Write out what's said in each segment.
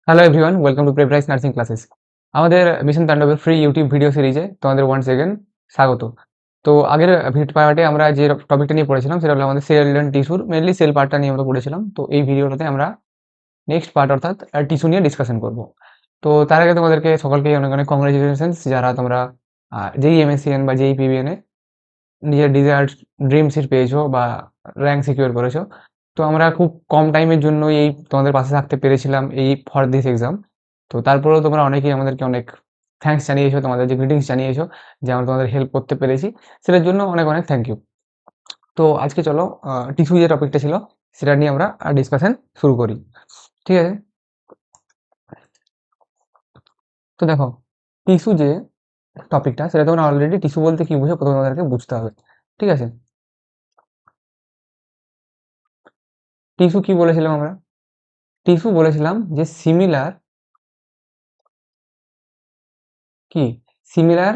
Hello everyone, welcome to প্রেব্রাইস nursing classes. আমাদের mission তাণ্ডবের ফ্রি ইউটিউব ভিডিও সিরিজে তোমাদের ওয়ান্স এগেন স্বাগত। তো আগের পার্টে আমরা যে টপিকটা নিয়ে পড়েছিলাম সেটা হলো আমাদের সেল অ্যান্ড টিস্যুর মেনলি সেল পার্টটা নিয়ে আমরা পড়েছিলাম। তো এই ভিডিওটাতে আমরা নেক্সট পার্ট অর্থাৎ টিস্যু নিয়ে ডিসকাশন করব। তো তার আগে তোমাদেরকে সকলকে অনেক অনেক কংগ্রেচুলেশনস যারা তোমরা যেই এমএসসিএন বা যেই পিবিএনে নিজের ডিজায়ার্ড ড্রিম সিট পেয়েছো বা র্যাঙ্ক সিকিউর করেছো। তো আমরা খুব কম টাইমের জন্য এই তোমাদের পাশে থাকতে পেরেছিলাম এই ফর দিস এক্সাম। তো তারপরেও তোমরা অনেকেই আমাদেরকে অনেক থ্যাঙ্কস জানিয়েছো, তোমাদের যে গ্রিটিংস জানিয়েছো যে আমরা তোমাদের হেল্প করতে পেরেছি, সেটার জন্য অনেক অনেক থ্যাংক ইউ। তো আজকে চলো টিস্যু যে টপিকটা ছিল সেটা নিয়ে আমরা ডিসকাশন শুরু করি। ঠিক আছে? তো দেখো, টিস্যু যে টপিকটা সেটা তোমরা অলরেডি টিস্যু বলতে কি বুঝো প্রথমে তোমাদেরকে বুঝতে হবে। ঠিক আছে? টিস্যু কি বলেছিলাম আমরা? টিস্যু বলেছিলাম যে সিমিলার কি similar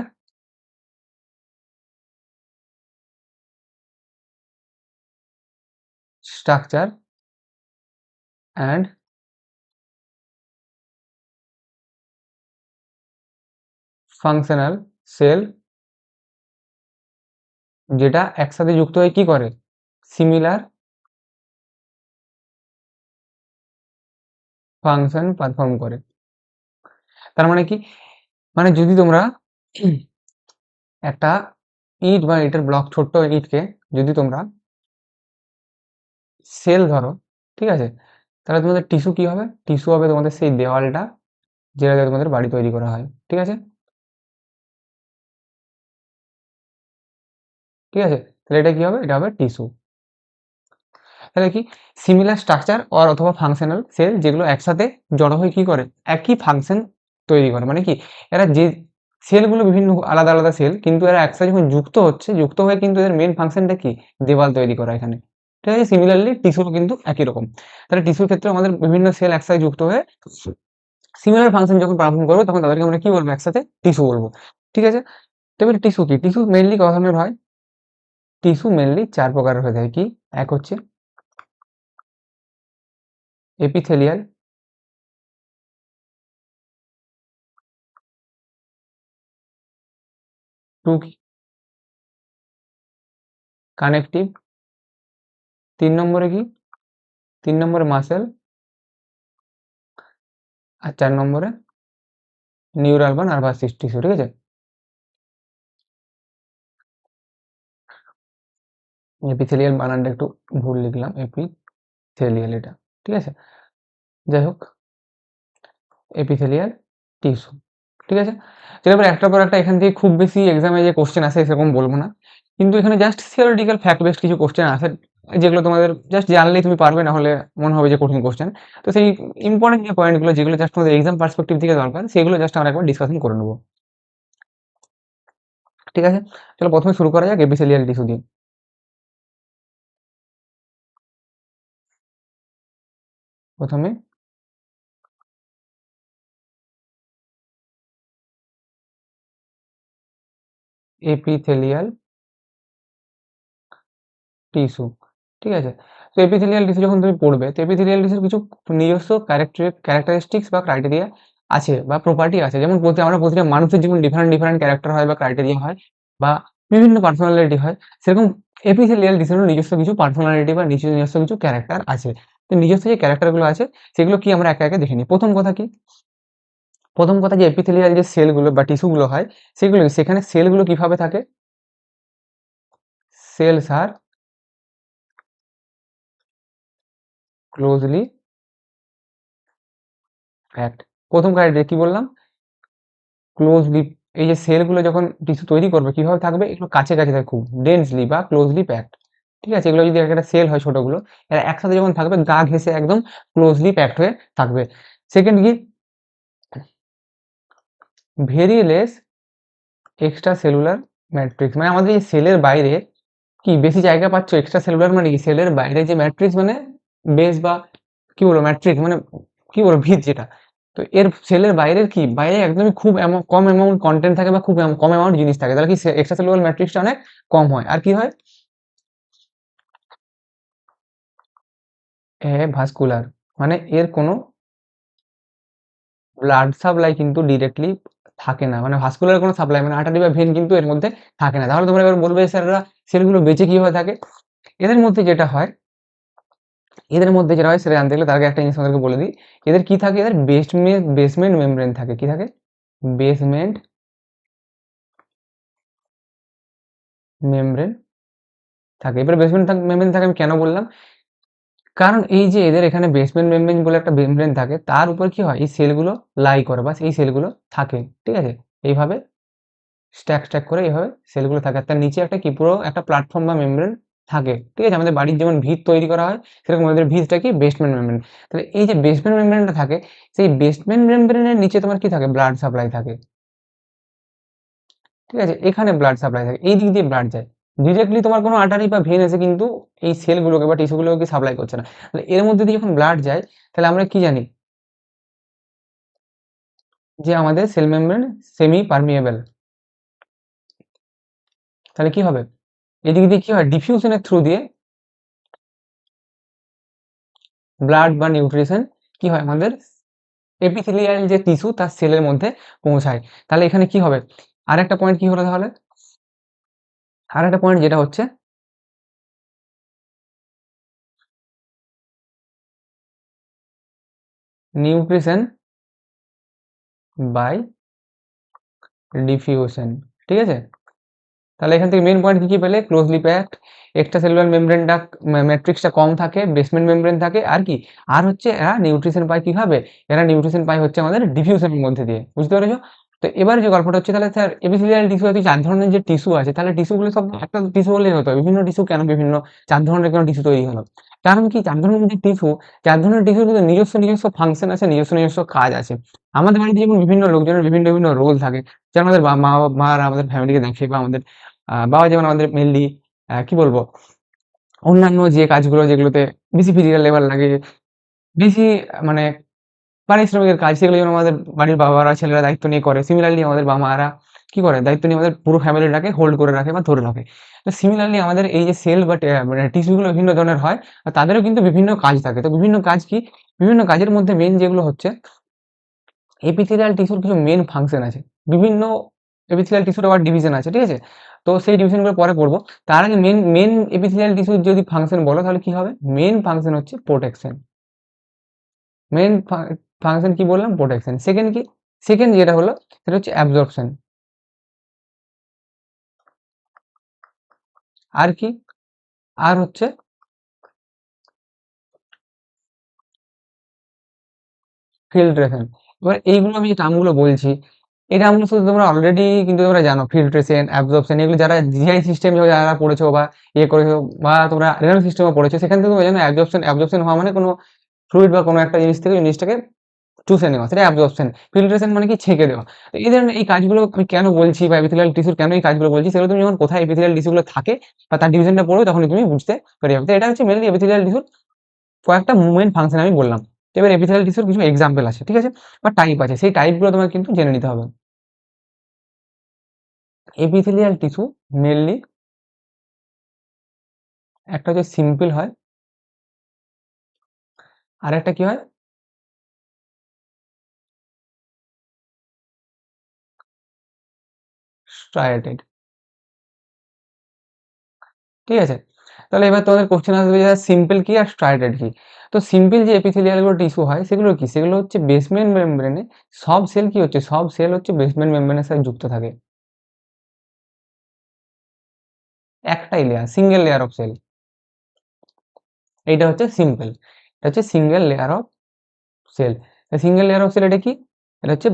structure and functional cell যেটা একসাথে যুক্ত হয়ে কি করে, সিমিলার ফাংশন পারফর্ম করে। তার মানে কি, মানে যদি তোমরা একটা ইট বা ইটের ব্লক, ছোট্ট ইটকে যদি তোমরা সেল ধরো, ঠিক আছে, তাহলে তোমাদের টিস্যু কি হবে? টিস্যু হবে তোমাদের সেই দেওয়ালটা যেটা দিয়ে তোমাদের বাড়ি তৈরি করা হয়। ঠিক আছে? ঠিক আছে, তাহলে এটা কি হবে? এটা হবে টিস্যু। তাহলে কি, সিমিলার স্ট্রাকচার অর অথবা ফাংশনাল সেল যেগুলো একসাথে জড়ো হয়ে কি করে, একই ফাংশন তৈরি করে। মানে কি, এরা যে সেলগুলো বিভিন্ন আলাদা আলাদা সেল, কিন্তু এরা একসাথে যখন যুক্ত হচ্ছে, যুক্ত হয়ে কিন্তু এদের মেন ফাংশনটা কি, দেওয়াল তৈরি করা এখানে। ঠিক আছে? সিমিলারলি টিস্যুও কিন্তু একই রকম। তাহলে টিস্যুর ক্ষেত্রে আমাদের বিভিন্ন সেল একসাথে যুক্ত হয়ে সিমিলার ফাংশন যখন পারফর্ম করবে তখন তাদেরকে আমরা কি বলবো, একসাথে টিস্যু বলবো। ঠিক আছে? তবে টিস্যু কি, টিস্যু মেনলি ক ধরনের হয়? টিস্যু মেনলি চার প্রকারের হয়ে থাকে। কি? এক হচ্ছে এপিথেলিয়াল, টু কানেকটিভ, ৩ নম্বরে কি? ৩ নম্বরে মাসল, আর ৪ নম্বরে নিউরাল বা নার্ভাস টিস্যু। ঠিক আছে? এপিথেলিয়াল বানানটা একটু ভুল লিখলাম, এপিথেলিয়াল এটা। ঠিক আছে? যাই হোক, এপিথেলিয়াল টিস্যু। ঠিক আছে? তো এবার একটার পর একটা এখান থেকে খুব বেশি এক্সামে যে কোশ্চেন আসে সেরকম বলবো না। কিন্তু এখানে জাস্ট থিওরিটিক্যাল ফ্যাক্ট বেসড কিছু কোশ্চেন আসে, যেগুলো তোমাদের জাস্ট জানলেই তুমি পারবে, না হলে মনে হবে যে কঠিন কোশ্চেন। তো সেই ইম্পর্টেন্ট যে পয়েন্টগুলো যেগুলো জাস্ট তোমাদের এক্সাম পার্সপেক্টিভ থেকে দরকার, সেগুলো জাস্ট আমরা একবার ডিসকাশন করে নেবো। ঠিক আছে? চলো প্রথমে শুরু করা যাক এপিথেলিয়াল টিস্যু দিয়ে। প্রথমে এপিথেলিয়াল টিস্যু। ঠিক আছে? তো এপিথেলিয়াল টিস্যু যখন তুমি পড়বে, তো এপিথেলিয়াল টিস্যুর কিছু নিজস্ব ক্যারেক্টারিস্টিক্স বা ক্রাইটেরিয়া আছে বা প্রপার্টি আছে। যেমন আমরা প্রতিটা মানুষের যেমন ডিফারেন্ট ডিফারেন্ট ক্যারেক্টার হয় বা ক্রাইটেরিয়া হয় বা বিভিন্ন পার্সোনালিটি হয়, সেরকম এপিথেলিয়াল টিস্যুর নিজস্ব কিছু পার্সোনালিটি বা নিজস্ব কিছু ক্যারেক্টার আছে। তো নিজস্ব যে ক্যারেক্টারগুলো আছে সেগুলো কি আমরা একে একে দেখে নিই। প্রথম কথা কি? প্রথম কথা যে এপিথেলিয়াল যে সেলগুলো বা টিস্যুগুলো হয়, সেগুলো সেখানে সেলগুলো কিভাবে থাকে? সেলস আর ক্লোজলি প্যাকড। প্রথম ক্রাইটেরিয়া কি বললাম? ক্লোজলি। এই যে সেলগুলো যখন টিস্যু তৈরি করবে কিভাবে থাকবে, এগুলো কাছে কাছে থাকবে, খুব ডেন্সলি বা ক্লোজলি প্যাকড। ঠিক আছে? এগুলো যদি একটা সেল হয় ছোটগুলো, এরা একসাথে যখন থাকবে গা ঘেঁষে একদম ক্লোজলি প্যাকড হয়ে থাকবে। সেকেন্ড কি? Very less extra cellular matrix. মানে আমাদের এই সেলের বাইরে কি বেশি জায়গা পাচ্ছ? এক্সট্রা সেলুলার মানে কি, সেলের বাইরে যে ম্যাট্রিক্স মানে বেস বা কি বলবো ম্যাট্রিক্স মানে কি বলবো ভিত যেটা। তো এর সেলের বাইরের কি, বাইরে একদমই খুব কম অ্যামাউন্ট কন্টেন্ট থাকে বা খুব কম অ্যামাউন্ট জিনিস থাকে, তাহলে কি এক্সট্রা সেলুলার ম্যাট্রিক্সটা অনেক কম হয়। আর কি হয়? ভাস্কুলার, মানে এর কোনো ব্লাড সাপ্লাই কিন্তু ডিরেক্টলি থাকে না, মানে ভাস্কুলার কোনো সাপ্লাই মানে আর্টারি বা ভেন কিন্তু এর মধ্যে থাকে না। তাহলে তোমরা এবার বলবে স্যাররা সেলগুলো বেঁচে কিভাবে থাকে? এদের মধ্যে যেটা হয়, সেটা জানতে গেলে তার আগে একটা জিনিস তোমাদেরকে বলে দিই। এদের কি থাকে? এদের বেসমেন্ট মেমব্রেন থাকে। কি থাকে? বেসমেন্ট মেমব্রেন থাকে। এবার বেসমেন্ট মেমব্রেন থাকে আমি কেন বললাম? কারণ এই যে এদের এখানে বেসমেন্ট মেমব্রেন বলে একটা মেমব্রেন থাকে, তার উপর কি হয়? এই সেলগুলো লাই করে, বাস এই সেলগুলো থাকে। ঠিক আছে? এইভাবে স্ট্যাক করে এইভাবে সেলগুলো থাকে। আর তার নিচে একটা কি পুরো একটা প্ল্যাটফর্ম বা মেমব্রেন থাকে। ঠিক আছে? আমাদের বাড়ির যেমন ভিত তৈরি করা হয়, সেরকম ওদের ভিতটা কি? Basement membrane. তাহলে এই যে বেসমেন্ট মেমব্রেনটা থাকে, সেই বেসমেন্ট মেমব্রেনের নিচে তোমার কি থাকে? ব্লাড সাপ্লাই থাকে। ঠিক আছে? এখানে ব্লাড সাপ্লাই থাকে। এই দিক দিয়ে ব্লাড যায়। ডিরেক্টলি তোমার কোনো আর্টারি বা ভেন এসে কিন্তু এই সেলগুলোকে বা টিস্যুগুলোকে সাপ্লাই করছে না। তাহলে এর মধ্যে দিয়ে যখন ব্লাড যায়, তাহলে আমরা কি জানি? যে আমাদের সেল মেমব্রেন সেমি পারমিয়েবল। তাহলে কি হবে? এদিক দিয়ে কি হয়? ডিফিউশনের থ্রু দিয়ে ব্লাড বা নিউট্রিশন কি হয়? আমাদের এপিথেলিয়াল যে টিস্যু তার সেলের মধ্যে পৌঁছায়। তাহলে এখানে কি হবে? আরেকটা পয়েন্ট কি হলো তাহলে? আরেকটা পয়েন্ট যেটা হচ্ছে নিউট্রিশন বাই ডিফিউশন। ঠিক আছে? তাহলে এখান থেকে মেন পয়েন্ট কি পেলে? ক্লোজলি প্যাকড এক্সট্রা সেলুলার মেমব্রেনটা ম্যাট্রিক্সটা কম থাকে, বেসমেন্ট মেমব্রেন থাকে, আর কি? আর হচ্ছে এরা নিউট্রিশন পায় কিভাবে? এরা নিউট্রিশন পায় হচ্ছে আমাদের ডিফিউশনের মধ্যে দিয়ে। বুঝতে পেরেছো? তো এবার যে গল্পটা হচ্ছে, তাহলে স্যার এপিথেলিয়াল টিস্যু আছে 4 ধরনের যে টিস্যু আছে, তাহলে টিস্যুগুলো সব একটা টিস্যু হলেই হতো। বিভিন্ন টিস্যু কেন বিভিন্ন 4 ধরনের কেন টিস্যু তৈরি হলো? কারণ কি 4 ধরনের যে টিস্যু, 4 ধরনের টিস্যুর কিন্তু নিজস্ব ফাংশন আছে, নিজস্ব কাজ আছে। আমাদের বাড়িতে যেমন বিভিন্ন লোকজনের বিভিন্ন রোল থাকে। যেমন আমাদের মারা আমাদের ফ্যামিলিকে দেখে, বা আমাদের বাবা যেমন আমাদের মেইনলি কি বলবো? অন্যান্য যে কাজগুলো যেগুলোতে বেশি ফিজিক্যাল লেবার লাগে, বেশি মানে পারিশ্রমিকের কাজ, সেগুলো যেন আমাদের বাড়ির বাবারা ছেলেরা দায়িত্ব নিয়ে করে। সিমিলারলি আমাদের বাবা-মারা কি করে? দায়িত্ব নিয়ে আমাদের পুরো ফ্যামিলিটাকে হোল্ড করে রাখে বা ধরে রাখে। তো সিমিলারলি আমাদের এই যে সেল বা মানে টিস্যু গুলো বিভিন্ন ধরনের হয়। আর তাদেরও কিন্তু বিভিন্ন কাজ থাকে। তো বিভিন্ন কাজ কি? বিভিন্ন কাজের মধ্যে মেইন যেগুলো হচ্ছে এপিথেলিয়াল টিস্যুর কিছু মেইন ফাংশন আছে। বিভিন্ন এপিথেলিয়াল টিস্যুর আবার ডিভিশন আছে। ঠিক আছে? তো সেই ডিভিশনগুলো পরে পড়বো। তার আগে মেইন এপিথেলিয়াল টিস্যুর যদি ফাংশন বলো, তাহলে কি হবে? মেইন ফাংশন হচ্ছে প্রোটেকশন। মেইন ফাংশন কি বললাম? প্রোটেকশন। সেকেন্ড কি? সেকেন্ড যেটা হলো সেটা হচ্ছে অ্যাবজর্পশন। আর কি? আর হচ্ছে ফিল্ট্রেশন। এবার এইগুলো আমি যে টার্মগুলো বলছি, এই টার্মগুলো শুধু তোমরা অলরেডি কিন্তু তোমরা জানো। ফিল্ট্রেশন, অ্যাবজর্পশন এগুলো যারা জিআই সিস্টেম যারা পড়েছো বা করেছো, বা তোমরা রেনাল সিস্টেমও পড়েছো, সেখান থেকে তোমরা জানো অ্যাবজর্পশন হওয়া মানে কোনো ফ্লুইড বা কোনো একটা জিনিস থেকে জিনিসটাকে চুষে নেওয়া, সেটা অ্যাবজর্পশন। ফিল্ট্রেশন মানে কি? ছেঁকে দেওয়া। তো এই ধরনের এই কাজগুলো আমি কেন বলছি, বা এপিথেলিয়াল টিস্যুর কেন এই কাজগুলো বলছি, সেগুলো তুমি যখন কোথায় এপিথেলিয়াল টিস্যুগুলো থাকে বা তার ডিভিশনটা পড়বে, তখনই তুমি বুঝতে পেরে যাবে। তো এটা হচ্ছে মেইনলি এপিথেলিয়াল টিস্যুর কয়েকটা মুভমেন্ট ফাংশন আমি বললাম। তো এবার এপিথেলিয়াল টিস্যুর কিছু এক্সাম্পল আছে। ঠিক আছে? বা টাইপ আছে। সেই টাইপগুলো তোমাকে কিন্তু জেনে নিতে হবে। এপিথেলিয়াল টিস্যু মেইনলি একটা হচ্ছে সিম্পল হয়, আর একটা কি হয়? স্ট্রাইয়েটেড। ঠিক আছে? তাহলে এবার তোমাদের কোশ্চেন আসবে যে সিম্পল কি আর স্ট্রাইয়েটেড কি? তো সিম্পল যে এপিথেলিয়াল গুলো টিস্যু হয়, সেগুলো কি? সেগুলো হচ্ছে বেসমেন্ট মেমব্রেনে সব সেল কি হচ্ছে? সব সেল হচ্ছে বেসমেন্ট মেমব্রেনের সাথে যুক্ত থাকে। একটাই layer, single layer of cell. এইটা হচ্ছে সিম্পল। এটা হচ্ছে single layer of cell. Single layer of cell এটা কি? এটা হচ্ছে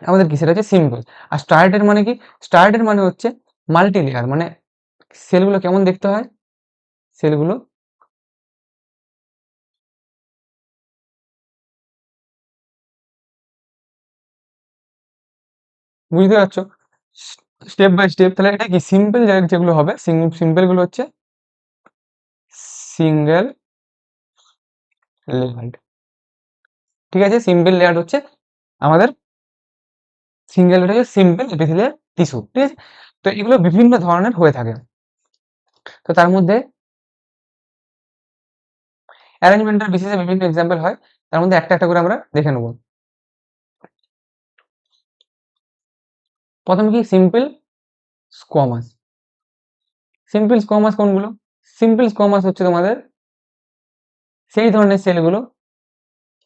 আমাদের কি? সেটা হচ্ছে সিম্পল। আর স্ট্রাইয়েটেড মানে কি? স্ট্রাইয়েটেড মানে হচ্ছে মাল্টি লেয়ার। মানে সেলগুলো কেমন দেখতে হয়? সেলগুলো বুঝতে পারছো? Step by step. তাহলে এটা কি? সিম্পল যেগুলো হবে, সিম্পল গুলো হচ্ছে সিঙ্গেল লেয়ার্ড। ঠিক আছে? সিম্পল লেয়ার্ড হচ্ছে আমাদের সিঙ্গেল লেয়ার হচ্ছে সিম্পল এপিথেলিয়াল টিস্যু। ঠিক আছে? তো এগুলো বিভিন্ন ধরনের হয়ে থাকে। তো তার মধ্যে অ্যারেঞ্জমেন্টের বেসিসে বিভিন্ন এক্সাম্পল হয়। তার মধ্যে একটা করে আমরা দেখে নেব। প্রথম কি সিম্পল স্কোয়ামাস। সিম্পল স্কোয়ামাস কোনগুলো? সিম্পল স্কোয়ামাস হচ্ছে তোমাদের সেই ধরনের সেলগুলো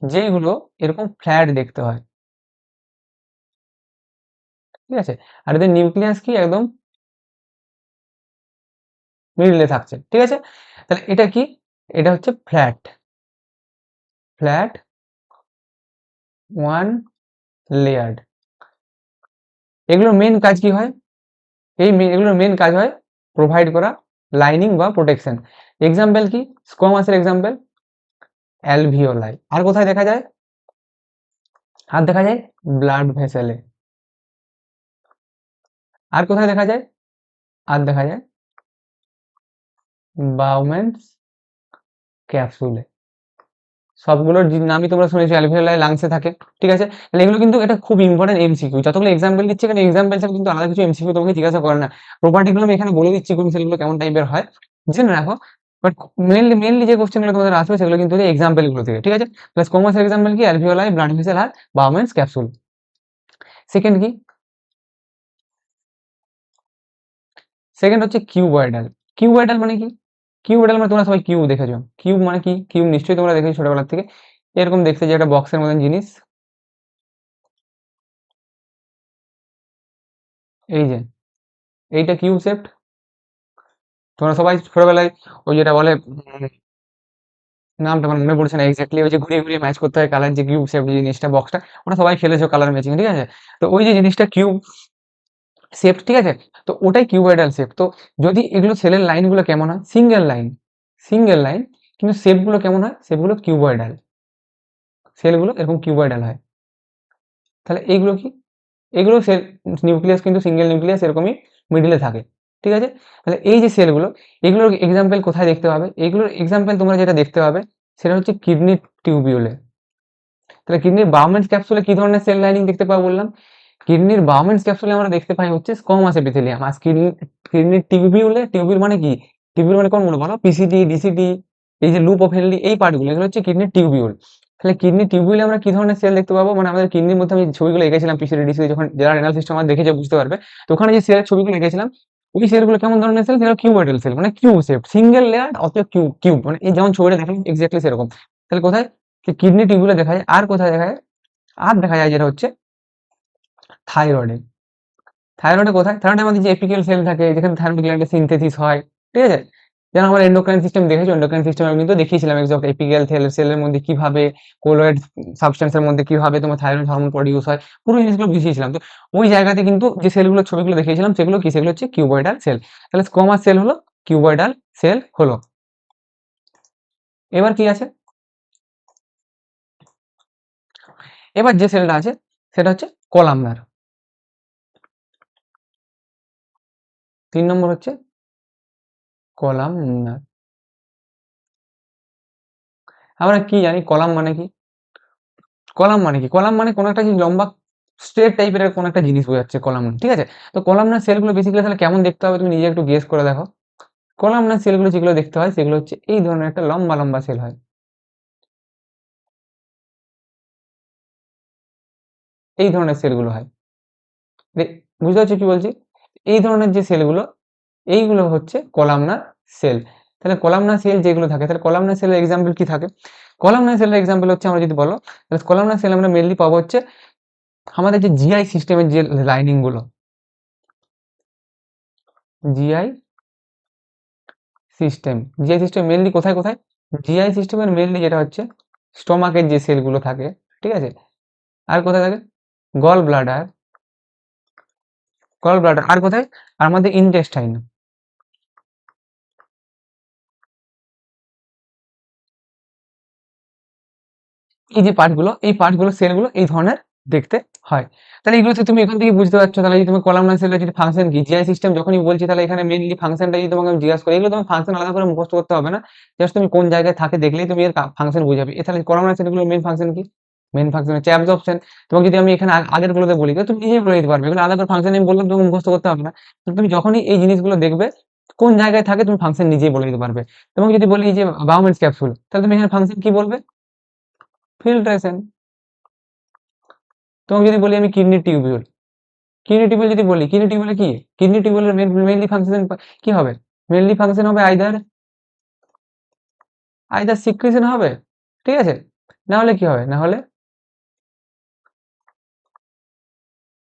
যেগুলো এরকম ফ্ল্যাট দেখতে হয়, ঠিক আছে? আর এদের নিউক্লিয়াস কি একদম মিডলে থাকছে, ঠিক আছে? তাহলে এটা কি? এটা হচ্ছে ফ্ল্যাট ওয়ান লেয়ার্ড। এগুলোর মেন কাজ কি হয়? এগুলোর মেন কাজ হয় প্রোভাইড করা লাইনিং বা প্রোটেকশন। এক্সাম্পল কি? স্কোয়ামাসের এক্সাম্পল অ্যালভিওলাই। আর কোথায় দেখা যায়? আর দেখা যায় ব্লাড ভেসেলে। আর কোথায় দেখা যায়? আর দেখা যায় বাউম্যানস ক্যাপসুলে। সবগুলোর নামই তোমরা শুনেছো, অ্যালভিওলাই লাংসে থাকে, ঠিক আছে? তাহলে এগুলো কিন্তু এটা খুব ইম্পর্টেন্ট এমসিকিউ। যতগুলো এক্সাম্পল দিচ্ছে এখানে এক্সাম্পল ছাড়া কিন্তু আলাদা কিছু এমসিকিউ তোমাকে জিজ্ঞাসা করে না। প্রপার্টিগুলো আমি এখানে বলে দিচ্ছি কোন সেলগুলো কেমন টাইপের হয়, জেনে রাখো। বাট মেনলি যে কোশ্চেনগুলো তোমাদের আসবে সেগুলো কিন্তু এক্সাম্পল গুলো থেকে, ঠিক আছে? প্লাস কমার্সের এক্সাম্পল কি? অ্যালভিওলাই, ব্লাড ভেসেল আর বাউম্যানস ক্যাপসুল। সেকেন্ড কি? সেকেন্ড হচ্ছে কিউবয়েডাল। কিউবয়েডাল মানে কি? কিউবয়েডাল মানে তোমরা সবাই কিউব দেখেছো। কিউব মানে কি? কিউব নিশ্চয়ই তোমরা দেখেছো ছোটবেলার থেকে। এরকম দেখতে যে একটা বক্সের মতন জিনিস, এই যে এইটা কিউব শেপড। তোমরা সবাই ছোটবেলায় ওই যেটা বলে নামটা আমার মনে পড়ছে না এক্স্যাক্টলি, ওই যে ঘুরিয়ে ঘুরিয়ে ম্যাচ করতে হয় কালার, যে কিউব শেপ জিনিসটা বক্সটা, ওটা সবাই খেলেছো কালার ম্যাচিং, ঠিক আছে? তো ওই যে জিনিসটা কিউব শেপ, ঠিক আছে? তো ওটাই কিউবয়েডাল শেপ। তো যদি এগুলো সেলের লাইনগুলো কেমন হয়? সিঙ্গেল লাইন, কিন্তু শেপগুলো কেমন হয়? শেপগুলো কিউবয়েডাল, সেলগুলো এরকম কিউবয়েডাল হয়। তাহলে এইগুলো কি? এগুলো সেল নিউক্লিয়াস কিন্তু সিঙ্গেল নিউক্লিয়াস এরকমই মিডিলে থাকে, ঠিক আছে? তাহলে এই যে সেলগুলো, এগুলোর এক্সাম্পল কোথায় দেখতে পাবে? এগুলোর এক্সাম্পল তোমরা যেটা দেখতে পাবে সেটা হচ্ছে কিডনি টিউবিউলে। তাহলে কিডনির বাউম্যানস ক্যাপসুলে কি ধরনের সেল লাইনিং দেখতে পাবো বললাম? কিডনির বাউম্যানস ক্যাপসুলে আমরা দেখতে পাই হচ্ছে স্কোয়ামাস এপিথেলিয়াম। আর কিডনির টিউবিউলে, টিউবিউল মানে কি? টিউবিউল মানে কোনগুলো বলো? পিসিটি, ডিসিটি, এই যে লুপ অফ হেনলি, এই পার্টগুলো এগুলো হচ্ছে কিডনির টিউবিউল। তাহলে কিডনি টিউবিউলে আমরা কি ধরনের সেল দেখতে পাবো? মানে আমাদের কিডনির মধ্যে আমি ছবিগুলো এঁকেছিলাম পিসিটি, ডিসিটি, যখন যারা রেনাল সিস্টেম আমার দেখেছে বুঝতে পারবে। তো ওখানে যে সেলের ছবিগুলো এঁকেছিলাম, ওই সেলগুলো কেমন ধরনের সেল? সেগুলো কিউবয়েডাল সেল, মানে কিউব শেপ, সিঙ্গেল লেয়ার অথবা কিউব কিউব, মানে এই যেমন ছবিটা দেখেন এক্স্যাক্টলি সেরকম। তাহলে কোথায়? কিডনি টিউবিউলে দেখা যায়। আর কোথায় দেখা যায়? আর দেখা যায় যেটা হচ্ছে থাইরয়েডে। থাইরয়েডে কোথায়? থাইরয়েডে আমাদের যে এপিক্যাল সেল থাকে, যেখানে থাইরয়েড গ্ল্যান্ডের সিনথেসিস হয়, ঠিক আছে? যেমন আমরা এন্ডোক্রাইন সিস্টেম দেখেছি, এন্ডোক্রাইন সিস্টেম আমি কিন্তু দেখিয়েছিলাম এক্সাক্ট এপিক্যাল সেলের মধ্যে কিভাবে কোলয়েড সাবস্টেন্সের মধ্যে কিভাবে তোমার থাইরয়েড হরমোন প্রডিউস হয়, পুরো জিনিসগুলো বুঝিয়েছিলাম। তো ওই জায়গাতে কিন্তু যে সেলগুলো ছবিগুলো দেখিয়েছিলাম সেগুলো কি? সেগুলো হচ্ছে কিউবয়েডাল সেল। তাহলে স্কোয়ামাস সেল হলো, কিউবয়েডাল সেল হলো। এবার কি আছে? এবার যে সেলটা আছে সেটা হচ্ছে কলামনার। 3 নম্বর হচ্ছে কলামনার। আমরা কি জানি কলাম মানে কি? কলাম মানে কি? কলাম মানে কোনো একটা লম্বা স্ট্রেট টাইপের কোনো একটা জিনিস বোঝাচ্ছে কলাম, ঠিক আছে? তো কলামনার সেলগুলো বেসিক্যালি তাহলে কেমন দেখতে হবে তুমি নিজে একটু গেস করে দেখো। কলামনার সেলগুলো যেগুলো দেখতে হয় সেগুলো হচ্ছে এই ধরনের একটা লম্বা লম্বা সেল হয়। এই ধরনের সেলগুলো হয়। বুঝতে পারছো কি বলছি? এই ধরনের যে সেলগুলো, এইগুলো হচ্ছে কলামনার সেল। তাহলে কলামনার সেল যেগুলো থাকে, তাহলে কলামনার সেলের এক্সাম্পল কি থাকে? কলামনার সেলের এক্সাম্পল হচ্ছে, আমরা যদি বলো, তাহলে কলামনার সেল আমরা মেনলি পাবো হচ্ছে আমাদের যে জিআই সিস্টেমের যে লাইনিং গুলো, GI system. GI system mainly কোথায় কোথায়? জিআই সিস্টেমের মেনলি যেটা হচ্ছে স্টোমাকের যে সেলগুলো থাকে, ঠিক আছে? আর কোথায় থাকে? গল ব্লাডার, আর কোথায়? আর আমাদের ইন্টেস্টাইন। এই যে পার্টগুলো, এই পার্টগুলো সেলগুলো এই ধরনের দেখতে হয়। তাহলে এগুলো তো তুমি এখান থেকে বুঝতে পারছো। তাহলে যদি তুমি কলামনার সেলের যদি ফাংশন কি, জিআই সিস্টেম যখনই বলছি তাহলে এখানে মেনলি ফাংশনটা যদি তোমাকে আমি জিজ্ঞাসা করি, এগুলো তোমার ফাংশন আলাদা করে মুখস্থ করতে হবে না। জাস্ট তুমি কোন জায়গায় থাকে দেখলেই তুমি এর ফাংশন বুঝাবে। তাহলে কলামনার সেলগুলোর মেন ফাংশন কি? মেন ফাংশন হচ্ছে অ্যাবজর্পশন। তোমাকে যদি আমি এখানে আগের গুলোতে বলি তুমি নিজেই বলে দিতে পারবে, এগুলো আলাদা করে ফাংশন আমি বললাম তোমাকে মুখস্থ করতে হবে না। তো তুমি যখনই এই জিনিসগুলো দেখবে কোন জায়গায় থাকে তুমি ফাংশন নিজেই বলে দিতে পারবে। তোমাকে যদি বলি যে বাউমেন্স ক্যাপসুল, তাহলে তুমি এখানে ফাংশন কি বলবে? ফিল্ট্রেশন। তোমাকে যদি বলি আমি কিডনি টিউবিউল, কিডনি টিউবুল যদি বলি, কিডনি টিউবুলে কি, কিডনি টিউবুলের মেইনলি ফাংশন কি হবে, মেইনলি ফাংশন হবে আইদার সিক্রেশন হবে, ঠিক আছে, না হলে কি হবে, না হলে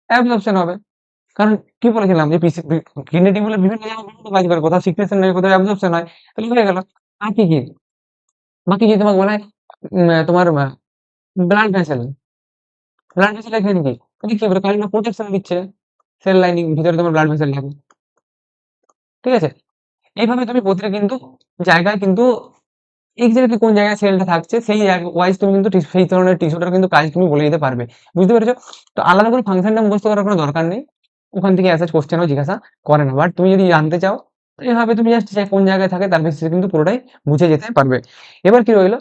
অ্যাবজর্পশন হবে। কারণ কি বলেছিলাম যে কিডনি টিউবুলের বিভিন্ন জায়গায় বিভিন্ন কাজ করে, কোথাও সিক্রেশন হয়, কোথাও অ্যাবজর্পশন হয়, তাহলে হয়ে গেল। আর কি কি বাকি কি তোমাকে বলা হয়, তোমার ব্লাড ভেসেল, ব্লাড ভেসেল এখানে কি, এটা কি করে, কারণ প্রোটেকশন দিচ্ছে, সেল লাইনিং ভিতরে তোমার ব্লাড ভেসেল থাকে, ঠিক আছে। এইভাবে তুমি প্রতিটা কিন্তু জায়গায় কিন্তু এক্সাক্টলি কোন জায়গায় সেলটা থাকছে সেই ওয়াইজ তুমি কিন্তু সেই ধরনের টিস্যুটার কিন্তু কাজ তুমি বলে দিতে পারবে, বুঝতে পেরেছো। তো আলাদা করে ফাংশনটা মুখস্থ করার কোনো দরকার নেই, ওখান থেকে অ্যাজ কোশ্চেনও জিজ্ঞাসা করে না, বাট তুমি যদি জানতে চাও তো এভাবে তুমি জাস্ট কোন জায়গায় থাকে তার বেসিসে কিন্তু পুরোটাই বুঝে যেতে পারবে। এবার কি রইলো,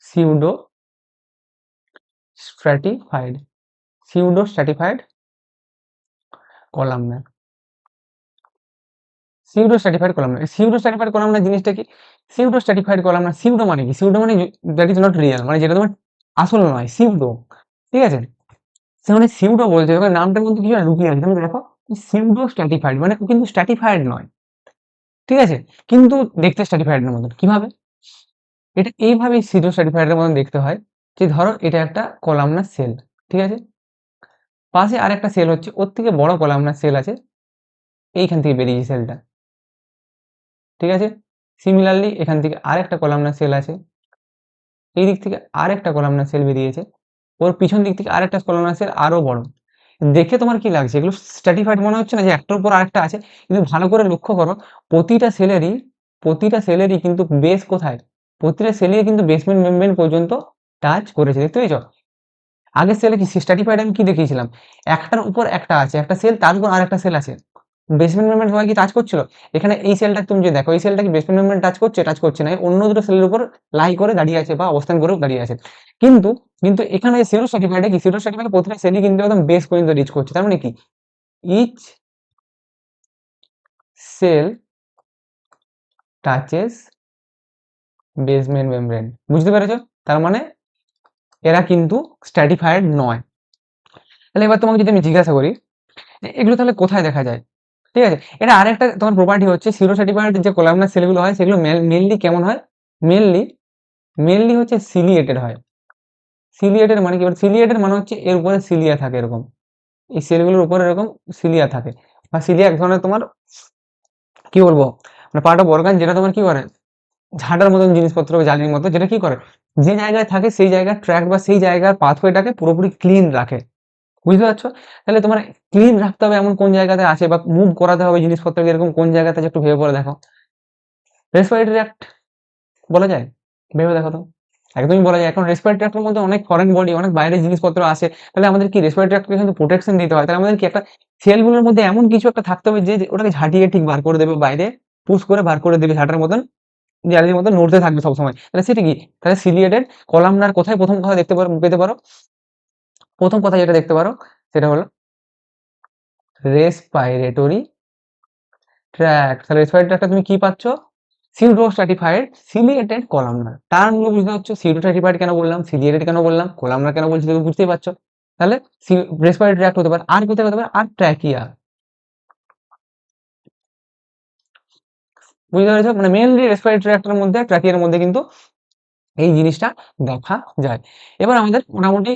pseudo stratified, pseudo stratified columnar, pseudo stratified columnar, pseudo stratified columnar জিনিসটা কি, সিউডো স্ট্র্যাটিফাইড কলামনার, সিউডো মানে কি, সিউডো মানে দ্যাট ইজ নট রিয়েল, মানে যেটা তোমার আসল নয়, সিউডো, ঠিক আছে। সেখানে সিউডো বলছে, ওখানে নামটার মধ্যে কিছু লুকিয়ে আছে, তুমি দেখো সিউডো স্ট্র্যাটিফাইড মানে ও কিন্তু স্ট্র্যাটিফাইড নয়, ঠিক আছে, কিন্তু দেখতে স্ট্র্যাটিফাইড এর মতন, কিভাবে, এটা এইভাবেই সিউডো স্ট্র্যাটিফাইড এর মতন দেখতে হয়, যে ধরো এটা একটা কলামনার সেল, ঠিক আছে, পাশে আরেকটা সেল হচ্ছে ওর থেকে বড় কলামনার সেল আছে, এইখান থেকে বেরিয়েছে সেলটা, ঠিক আছে। সিমিলারলি এখান থেকে আরেকটা কলামনার সেল আছে, এই দিক থেকে আরেকটা কলামনার সেল বেরিয়েছে, ওর পিছন দিক থেকে আরেকটা কলামনার সেল আরো বড়, দেখে তোমার কি লাগছে, এগুলো স্ট্র্যাটিফাইড মনে হচ্ছে না যে একটার উপর আরেকটা আছে, কিন্তু ভালো করে লক্ষ্য করো প্রতিটা সেলেরই কিন্তু বেস কোথায়, প্রতিটা সেলই কিন্তু বেসমেন্ট মেমব্রেন পর্যন্ত টাচ করেছে, দেখতে পেয়েছো। আগের সেলে কি স্ট্র্যাটিফাইড আমি কি দেখিয়েছিলাম, একটার উপর একটা আছে, একটা সেল তার উপর আরেকটা সেল আছে, বেসমেন্ট মেমব্রেন সবাই কি টাচ করছিল, এখানে এই সেলটা তুমি যদি দেখো, এই সেলটা কি বেসমেন্ট মেমব্রেন টাচ করছে, টাচ করছে না, অন্য দুটো সেলের উপর লাই করে দাঁড়িয়ে আছে বা অবস্থান করে দাঁড়িয়ে আছে, কিন্তু কিন্তু এখানে সিরো স্ট্র্যাটিফাইডে কি, সিরো স্ট্র্যাটিফাইডে প্রতিটা সেলই কিন্তু একদম বেস পর্যন্ত রিচ করছে, তার মানে কি each cell touches basement membrane, বুঝতে পেরেছো, তার মানে এরা কিন্তু স্ট্র্যাটিফাইড নয়। তাহলে এবার তোমাকে যদি আমি জিজ্ঞাসা করি যে এগুলো তাহলে কোথায় দেখা যায়, ঠিক আছে, এটা আরেকটা তোমার প্রপার্টি হচ্ছে সিরো স্ট্র্যাটিফাইড যে কলামনার সেলগুলো হয় সেগুলো মেনলি কেমন হয়, মেনলি মেনলি হচ্ছে সিলিয়েটেড হয়, সিলিয়েটেড মানে কি, সিলিয়েটেড মানে হচ্ছে এর উপরে সিলিয়া থাকে এরকম, এই সেলগুলোর উপরে এরকম সিলিয়া থাকে, বা সিলিয়া এক ধরনের তোমার কি বলবো, মানে পার্ট অফ অর্গান, যেটা তোমার কি করে ঝাঁটার মতন জিনিসপত্র, জালির মতো, যেটা কি করে যে জায়গায় থাকে সেই জায়গার ট্র্যাক বা সেই জায়গার পাথওয়েটাকে পুরোপুরি ক্লিন রাখে, বুঝতে পারছো। তাহলে তোমার ক্লিন রাখতে হবে এমন কোন জায়গাতে আছে, বা মুভ করাতে হবে জিনিসপত্রকে এরকম কোন জায়গাতে আছে, একটু ভেবে পড়ে দেখো, রেসপিরেটরি ট্র্যাক্ট বলা যায়, ভেবে দেখো তো, একদমই বলা যায়। এখন রেসপিরেটরি ট্র্যাক্টের মধ্যে অনেক ফরেন বডি, অনেক বাইরের জিনিসপত্র আসে, তাহলে আমাদের কি রেসপিরেটরি ট্র্যাক্টকে কিন্তু প্রোটেকশন দিতে হয়, তাহলে আমাদের কি একটা সেলগুলোর মধ্যে এমন কিছু একটা থাকতে হবে যে ওটাকে ঝাঁটিয়ে ঠিক বার করে দেবে বাইরে, পুশ করে বার করে দেবে ঝাঁটার মতন, জালির মতন নড়তে থাকবে সবসময়, তাহলে সেটা কি, তাহলে সিলিয়েটেড কলামনার কোথায় প্রথম কথা দেখতে পেতে পারো, প্রথম কথা যেটা দেখতে পারো সেটা হলো রেসপিরেটরি ট্র্যাক্ট, তাহলে রেসপিরেটরি ট্র্যাক্টটা তুমি কি পাচ্ছ, সিউডো স্ট্র্যাটিফাইড সিলিয়েটেড কলামনার, তার মানে বুঝতে পারছো সিউডো স্ট্র্যাটিফাইড কেন বললাম, সিলিয়েটেড কেন বললাম, কলামনার কেন বলছি, তুমি বুঝতেই পারছো। তাহলে রেসপিরেটরি ট্র্যাক্ট হতে পারে, আর কোথায় হতে পারে, আর ট্র্যাকিয়া, বুঝতে পেরেছো, মানে মেনলি রেসপিরেটরি ট্র্যাক্টের মধ্যে ট্র্যাকিয়ার মধ্যে কিন্তু এই জিনিসটা দেখা যায়। এবার আমাদের মোটামুটি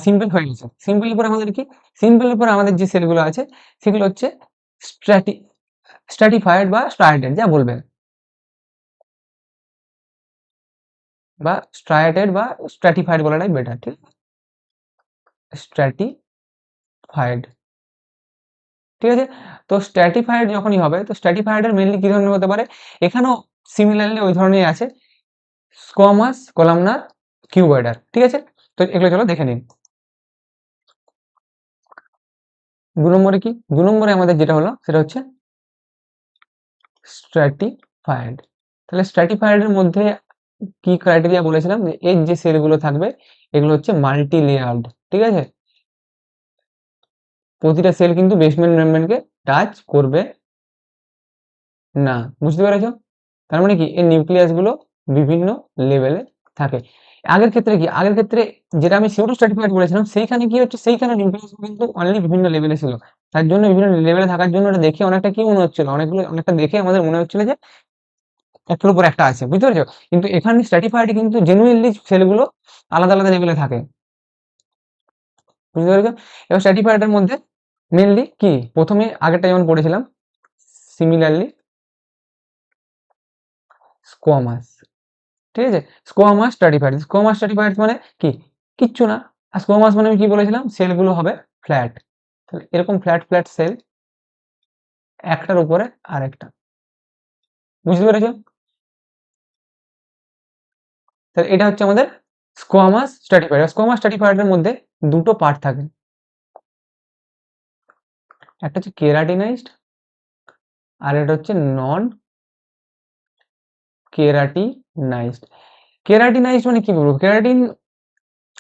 সিম্পল হয়ে গেছে, সিম্পলের পরে আমাদের কি, সিম্পলের পরে আমাদের যে সেলগুলো আছে সেগুলো হচ্ছে স্ট্র্যাটি স্ট্র্যাটিফাইড বা স্ট্রাইটেড, যা বলবে, বা স্ট্রাইটেড বা স্ট্র্যাটিফাইড বলাটাই বেটার, ঠিক আছে, স্ট্র্যাটিফাইড, ঠিক আছে। তো স্ট্র্যাটিফাইড যখনই হবে, তো স্ট্র্যাটিফাইডের মেনলি কি ধরনের হতে পারে, এখানেও সিমিলারলি ওই ধরনের আছে, স্কোয়ামাস, কলামনার, কিউবয়েডার, ঠিক আছে। তো এগুলো চলো দেখে নিন। 2 নম্বরে কি, 2 নম্বরে আমাদের যেটা হলো সেটা হচ্ছে স্ট্র্যাটিফাইড, তাহলে স্ট্র্যাটিফাইড এর মধ্যে কি ক্রাইটেরিয়া বলেছিলাম, যে এর যে সেলগুলো থাকবে এগুলো হচ্ছে মাল্টি লেয়ার্ড, ঠিক আছে, প্রতিটা সেল কিন্তু বেসমেন্ট মেমব্রেনকে টাচ করবে না, বুঝতে পেরেছো, তার মানে কি এর নিউক্লিয়াস গুলো বিভিন্ন লেভেলে থাকে। আগের ক্ষেত্রে কি? আগের ক্ষেত্রে যেটা আমি সিউডো স্ট্র্যাটিফাইড বলেছিলাম, সেইখানে কি হচ্ছে? সেইখানে নিউক্লিয়াস কিন্তু অনলি বিভিন্ন লেভেলে ছিল। তার জন্য বিভিন্ন লেভেলে থাকার জন্য ওটা দেখে অনেকটা কি মনে হচ্ছিল? অনেকটা দেখে আমাদের মনে হচ্ছিল যে একটার উপর একটা আছে। বুঝতে পেরেছো? কিন্তু এখানে স্ট্র্যাটিফাইড কিন্তু জেনুইনলি সেলগুলো আলাদা, আলাদা লেভেলে থাকে। বুঝতে পেরেছো? এবার স্ট্র্যাটিফাইড এর মধ্যে মেইনলি কি? ১ম এ আগেরটা যেমন পড়েছিলাম, সিমিলারলি স্কোয়ামাস। ঠিক আছে? Squamous stratified. স্কোয়ামাস স্ট্র্যাটিফাইড মানে কি? কিচ্ছু না। আর স্কোয়ামাস মানে আমি কি বলেছিলাম? সেলগুলো হবে ফ্ল্যাট। তাহলে এরকম ফ্ল্যাট, ফ্ল্যাট সেল একটার উপরে আরেকটা। বুঝতে পেরেছো? তাহলে এটা হচ্ছে আমাদের স্কোয়ামাস স্ট্র্যাটিফাইড। আর স্কোয়ামাস স্ট্র্যাটিফাইড এর মধ্যে দুটো পার্ট থাকে। একটা হচ্ছে কেরাটিনাইজড আর এটা হচ্ছে নন কেরাটিনাইজড। কেরাটিনাইজড মানে কি বলবো? কেরাটিন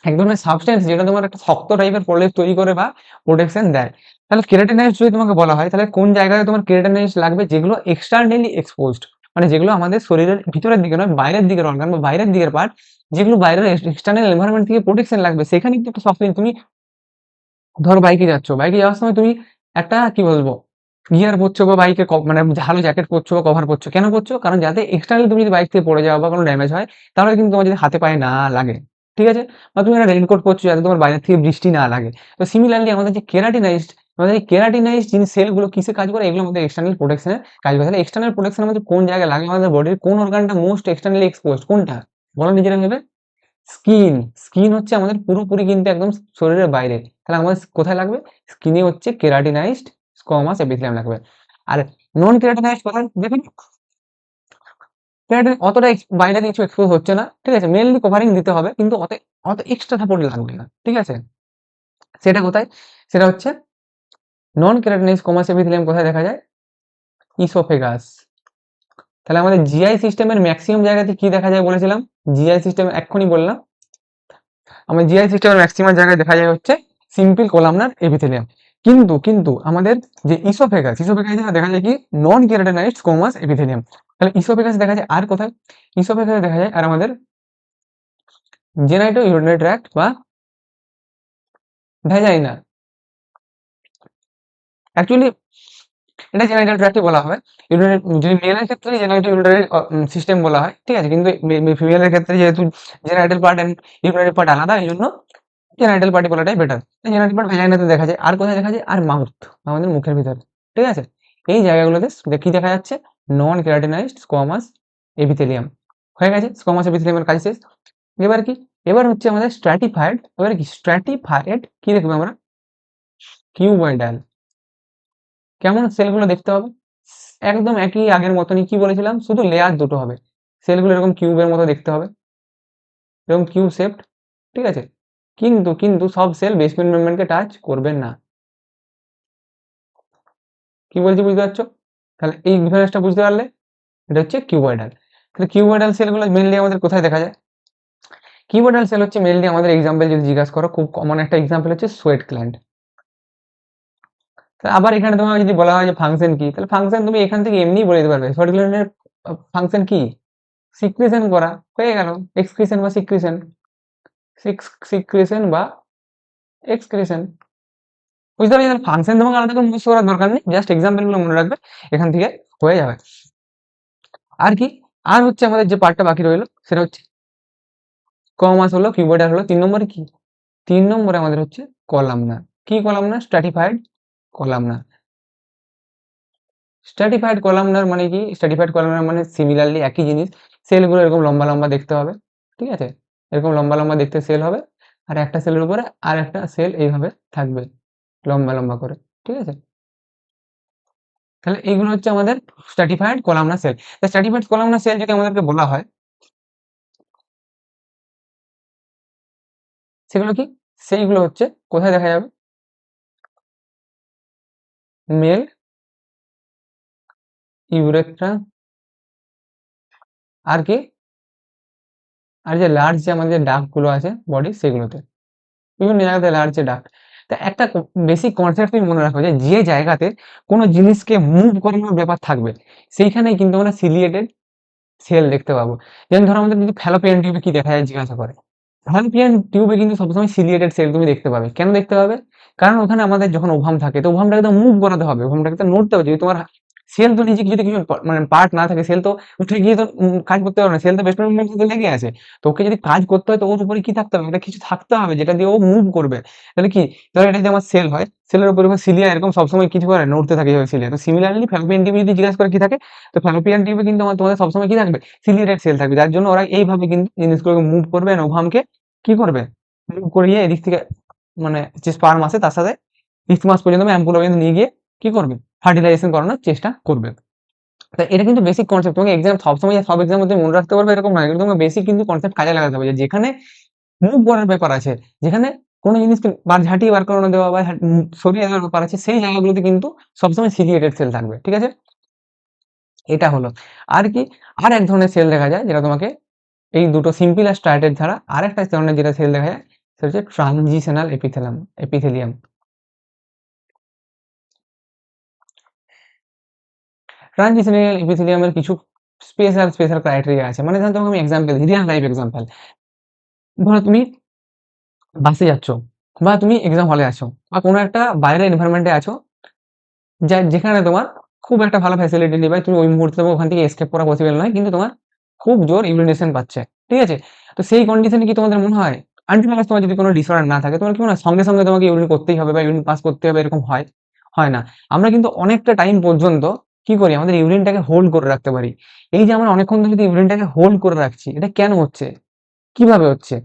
এক ধরনের সাবস্টেন্স যেটা তোমার একটা শক্ত টাইপের প্রলেপ তৈরি করে বা প্রোটেকশন দেয়। তাহলে কেরাটিনাইজড যদি তোমাকে বলা হয়, তাহলে কোন জায়গায় তোমার কেরাটিনাইজড লাগবে? যেগুলো এক্সটার্নালি এক্সপোজড, মানে যেগুলো আমাদের শরীরের ভিতরের দিকে নয়, বাইরের দিকের অর্গান বা বাইরের দিকের পার্ট, যেগুলো বাইরের এক্সটার্নাল এনভায়রনমেন্ট থেকে প্রোটেকশন লাগবে, সেখানে কিন্তু একটা সফটওয়্যার তুমি ধরো বাইকে যাচ্ছ, বাইকে যাওয়ার সময় তুমি একটা কি বলবো গিয়ার পরছো বা বাইকে মানে ভালো জ্যাকেট পরছো বা কভার পরছো, কেন পরছো? কারণ যাতে এক্সটার্নালি তুমি যদি বাইক থেকে পড়ে যাও বা কোনো ড্যামেজ হয়, তাহলে কিন্তু তোমার যদি হাতে পায়ে না লাগে। ঠিক আছে? বা তুমি একটা রেইনকোট পরছো যাতে তোমার বাইরে থেকে বৃষ্টি না লাগে। তো সিমিলারলি আমাদের যে কেরাটিনাইজড, আমাদের এই কেরাটিনাইজড জিনিস সেলগুলো কিসে কাজ করে? এগুলো আমাদের এক্সটার্নাল প্রোটেকশনের কাজ করে। তাহলে এক্সটার্নাল প্রোটেকশন আমাদের কোন জায়গায় লাগে? আমাদের বডির কোন অর্গানটা মোস্ট এক্সটার্নালি এক্সপোজড? কোনটা? বলো নিজেরা ভেবে। স্কিন। স্কিন হচ্ছে আমাদের পুরোপুরি কিন্তু একদম শরীরের বাইরে। তাহলে আমাদের কোথায় লাগবে? স্কিনে হচ্ছে কেরাটিনাইজড স্কোয়ামাস এপিথেলিয়াম লাগবে। আর নন কেরাটিনাইজড কোথায়? দেখুন, কেরাটিন অতটা বাইরে কিছু এক্সপোজ হচ্ছে না। ঠিক আছে? মেইনলি কভারিং দিতে হবে, কিন্তু অত অত এক্সট্রা সাপোর্ট লাগবে না। ঠিক আছে? সেটা কোথায়? সেটা হচ্ছে নন কেরাটিনাইজড স্কোয়ামাস এপিথেলিয়াম কোথায় দেখা যায়? ইসোফেগাস। তাহলে আমাদের জিআই সিস্টেমের ম্যাক্সিমাম জায়গাতে কি দেখা যায় বলেছিলাম? জিআই সিস্টেম এক্ষুনি বললাম। আমার জিআই সিস্টেমের ম্যাক্সিমাম জায়গায় দেখা যায় হচ্ছে সিম্পল কলামনার এপিথেলিয়াম। কিন্তু আমাদের যে ইসোফেগাস দেখা যায় কি? নন কেরাটিনাইজড স্কোয়ামাস এপিথেলিয়াম। তাহলে ইসোফেগাস দেখা যায় আর কোথায়? ইসোফেগাস দেখা যায় আর আমাদের জেনাইটো ইউরিনারি ট্র্যাক্ট বা ভ্যাজাইনা। অ্যাকচুয়ালি এটা জেনাইটাল ট্র্যাক্টই বলা হয়। ইউরিনারি যদি মেলের ক্ষেত্রে জেনাইটো ইউরিনারি সিস্টেম বলা হয়। ঠিক আছে? কিন্তু ফিমেলের ক্ষেত্রে যেহেতু genital part and urinary part আলাদা, এই জন্য জেনাইটাল পার্টি বলাটাই বেটার। জেনাইটাল পার্ট ভ্যাজাইনাতে দেখা যায়। আর কোথায় দেখা যায়? আর মাউথ, আমাদের মুখের ভিতরে। ঠিক আছে? এই জায়গাগুলোতে কি দেখা যাচ্ছে? নন কেরাটিনাইজড স্কোয়ামাস এপিথেলিয়াম। হয়ে গেছে স্কোয়ামাস এপিথেলিয়ামের কাজ শেষ। এবার কি? এবার হচ্ছে আমাদের স্ট্র্যাটিফাইড। এবার কি? স্ট্র্যাটিফাইড কি দেখবো আমরা? কিউবয়েডাল। কেমন সেলগুলো দেখতে হবে? একদম একই আগের মতনই। কি বলেছিলাম? শুধু লেয়ার দুটো হবে। সেলগুলো এরকম কিউবের মতো দেখতে হবে, এরকম কিউব শেপড। ঠিক আছে? কিন্তু সব সেল বেসমেন্ট মেমব্রেনকে টাচ করবে না। কি বলছি বুঝতে পারছো? তাহলে এই ডিফারেন্সটা বুঝতে পারলে এটা হচ্ছে কিউবয়েডাল। তাহলে কিউবয়েডাল সেলগুলো মেইনলি আমাদের কোথায় দেখা যায়? কিউবয়েডাল সেল হচ্ছে মেইনলি আমাদের এক্সাম্পল যদি জিজ্ঞাসা করো, খুব কমন একটা এক্সাম্পল হচ্ছে সোয়েট গ্ল্যান্ড। আবার এখানে তোমাকে যদি বলা হয় যে ফাংশন কি, তাহলে ফাংশন তুমি এখান থেকে এমনিই বলে দিতে পারবে। সোয়েট গ্ল্যান্ডের ফাংশন কি? সিক্রেশন করা। হয়ে গেল। এক্সক্রিশন বা সিক্রেশন, সিক্রেশন বা এক্সক্রিশন। বুঝতে পারছি? তাহলে ফাংশন তোমাকে আলাদা করে মুখস্থ করার দরকার নেই, জাস্ট এক্সাম্পল গুলো মনে রাখবে, এখান থেকে হয়ে যাবে। আর কি? আর হচ্ছে আমাদের যে পার্টটা বাকি রইলো সেটা হচ্ছে কমাস হলো, কিউবয়েডাল হলো। 3 নম্বরে কি? 3 নম্বরে আমাদের হচ্ছে কলামনার। কি columnar? Stratified columnar. Stratified columnar মানে কি? স্ট্র্যাটিফাইড কলামনার মানে সিমিলারলি একই জিনিস। সেলগুলো এরকম লম্বা লম্বা দেখতে হবে। ঠিক আছে? এরকম লম্বা লম্বা দেখতে সেল হবে। আর একটা সেলের উপরে আর একটা সেল এইভাবে থাকবে লম্বা লম্বা করে। ঠিক আছে? তাহলে এইগুলো হচ্ছে আমাদের stratified columnar cell. Stratified columnar cell যদি আমাদেরকে বলা হয়, সেগুলো কি? সেইগুলো হচ্ছে কোথায় দেখা যাবে? Mail urethra. আর কি? আর যে লার্জ যে আমাদের ডাক্ট গুলো আছে বডি, সেগুলোতে বিভিন্ন জায়গাতে লার্জ যে ডাক্ট। তা একটা বেসিক কনসেপ্ট তুমি মনে রাখো, যে যে জায়গাতে কোনো জিনিসকে মুভ করানোর ব্যাপার থাকবে, সেইখানেই কিন্তু আমরা সিলিয়েটেড সেল দেখতে পাবো। যেমন ধরো আমাদের যদি ফ্যালোপিয়ান টিউবে কি দেখা যায় জিজ্ঞাসা করে। ফ্যালোপিয়ান টিউবে কিন্তু সবসময় সিলিয়েটেড সেল তুমি দেখতে পাবে। কেন দেখতে পাবে? কারণ ওখানে আমাদের যখন ওভাম থাকে তো ওভামটাকে তো মুভ করাতে হবে। ওভামটাকে তো নড়তে হবে। যদি তোমার সেল তো নিজে যদি কিছু মানে পার্ট না থাকে সেল তো উঠে গিয়ে তো কাজ করতে পারবে না। সেল তো বেসমেন্ট মেমব্রেনের সাথে লেগে আছে। তো ওকে যদি কাজ করতে হয় তো ওর উপরে কি থাকতে হবে? একটা কিছু থাকতে হবে যেটা দিয়ে ও মুভ করবে। তাহলে কি? ধরো এটা যদি আমার সেল হয়, সেলের উপরে সিলিয়া এরকম সবসময় কিছু করে নড়তে থাকে এভাবে সিলিয়া। তো সিমিলারলি ফ্যালোপিয়ান টিউবে যদি জিজ্ঞাসা করে কি থাকে? তো ফ্যালোপিয়ান টিউবে কিন্তু তোমাদের সবসময় কি থাকবে? সিলিয়েটেড সেল থাকবে। যার জন্য ওরা এইভাবে কিন্তু জিনিসগুলোকে মুভ করবে and ওভামকে কি করবে? মুভ করিয়ে এদিক থেকে মানে যে স্পার্ম আছে তার সাথে ইসমাস পর্যন্ত অ্যাম্পুলা পর্যন্ত নিয়ে গিয়ে কি করবে? ফার্টিলাইজেশন করানোর চেষ্টা করবে। তো এটা কিন্তু বেসিক কনসেপ্ট। তোমাকে এক্সাম সবসময় সব এক্সামের মধ্যে মনে রাখতে পারবে এরকম নয়। কিন্তু তোমাকে বেসিক কিন্তু কনসেপ্ট কাজে লাগাতে হবে যে যেখানে মুভ করার ব্যাপার আছে, যেখানে কোনো জিনিসকে ঝাঁটিয়ে বার করানো দেওয়া বা সরিয়ে দেওয়ার ব্যাপার আছে সেই জায়গাগুলোতে কিন্তু সবসময় সিলিয়েটেড সেল থাকবে। ঠিক আছে? এটা হলো। আর কি? আর এক ধরনের সেল দেখা যায় যেটা তোমাকে এই দুটো সিম্পল আর স্ট্রাটেড ছাড়া আরেকটা ধরনের যেটা সেল দেখা যায় সেটা হচ্ছে ট্রানজিশনাল এপিথেলিয়াম। ট্রানজিশনাল এপিথেলিয়ামের কিছু স্পেশাল ক্রাইটেরিয়া আছে। মানে ধরো তোমাকে আমি এক্সাম্পল দিই, রিয়াল লাইফ এক্সাম্পল। ধরো তুমি বাসে যাচ্ছ বা তুমি এক্সাম হলে আছো বা কোনো একটা বাইরের এনভায়রনমেন্টে আছো যেখানে তোমার খুব একটা ভালো ফ্যাসিলিটি নেই, বা তুমি ওই মুহূর্তে তোমার ওখান থেকে এসকেপ করা পসিবল নয়, কিন্তু তোমার খুব জোর ইউরিনেশন পাচ্ছে। ঠিক আছে? তো সেই কন্ডিশনে কি তোমাদের মনে হয় আনটিল আনলেস তোমার যদি কোনো ডিসঅর্ডার না থাকে তোমার কি মনে হয় সঙ্গে সঙ্গে তোমাকে ইউরিন করতেই হবে বা ইউরিন পাস করতে হবে, এরকম হয়? হয় না। আমরা কিন্তু অনেকটা টাইম পর্যন্ত কি করি? আমাদের ইউরিনটাকে হোল্ড করে রাখতে পারি। এই যে আমরা অনেকক্ষণ ধরে যদি ইউরিনটাকে হোল্ড করে রাখছি, এটা কেন হচ্ছে? কিভাবে হচ্ছে?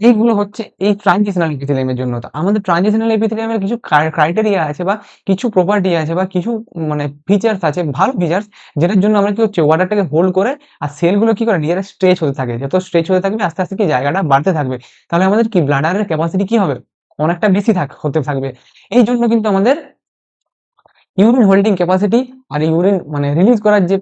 এইগুলো হচ্ছে এই ট্রানজিশনাল এপিথেলিয়ামের জন্য। তো আমাদের ট্রানজিশনাল এপিথেলিয়ামের কিছু ক্রাইটেরিয়া আছে বা কিছু প্রপার্টি আছে বা কিছু মানে ফিচার্স আছে, ভালো ফিচার্স, যেটার জন্য আমরা কি হচ্ছে ওয়াটারটাকে হোল্ড করে আর সেলগুলো কি করে নিজেরা স্ট্রেচ হতে থাকে। যত স্ট্রেচ হতে থাকবে আস্তে আস্তে কি জায়গাটা বাড়তে থাকবে। তাহলে আমাদের কি ব্লাডারের ক্যাপাসিটি কি হবে? অনেকটা বেশি হতে থাকবে। এই জন্য কিন্তু আমাদের ইউরিন হোল্ডিং ক্যাপাসিটি আর ইউরিন মানে রিলিজ করার যে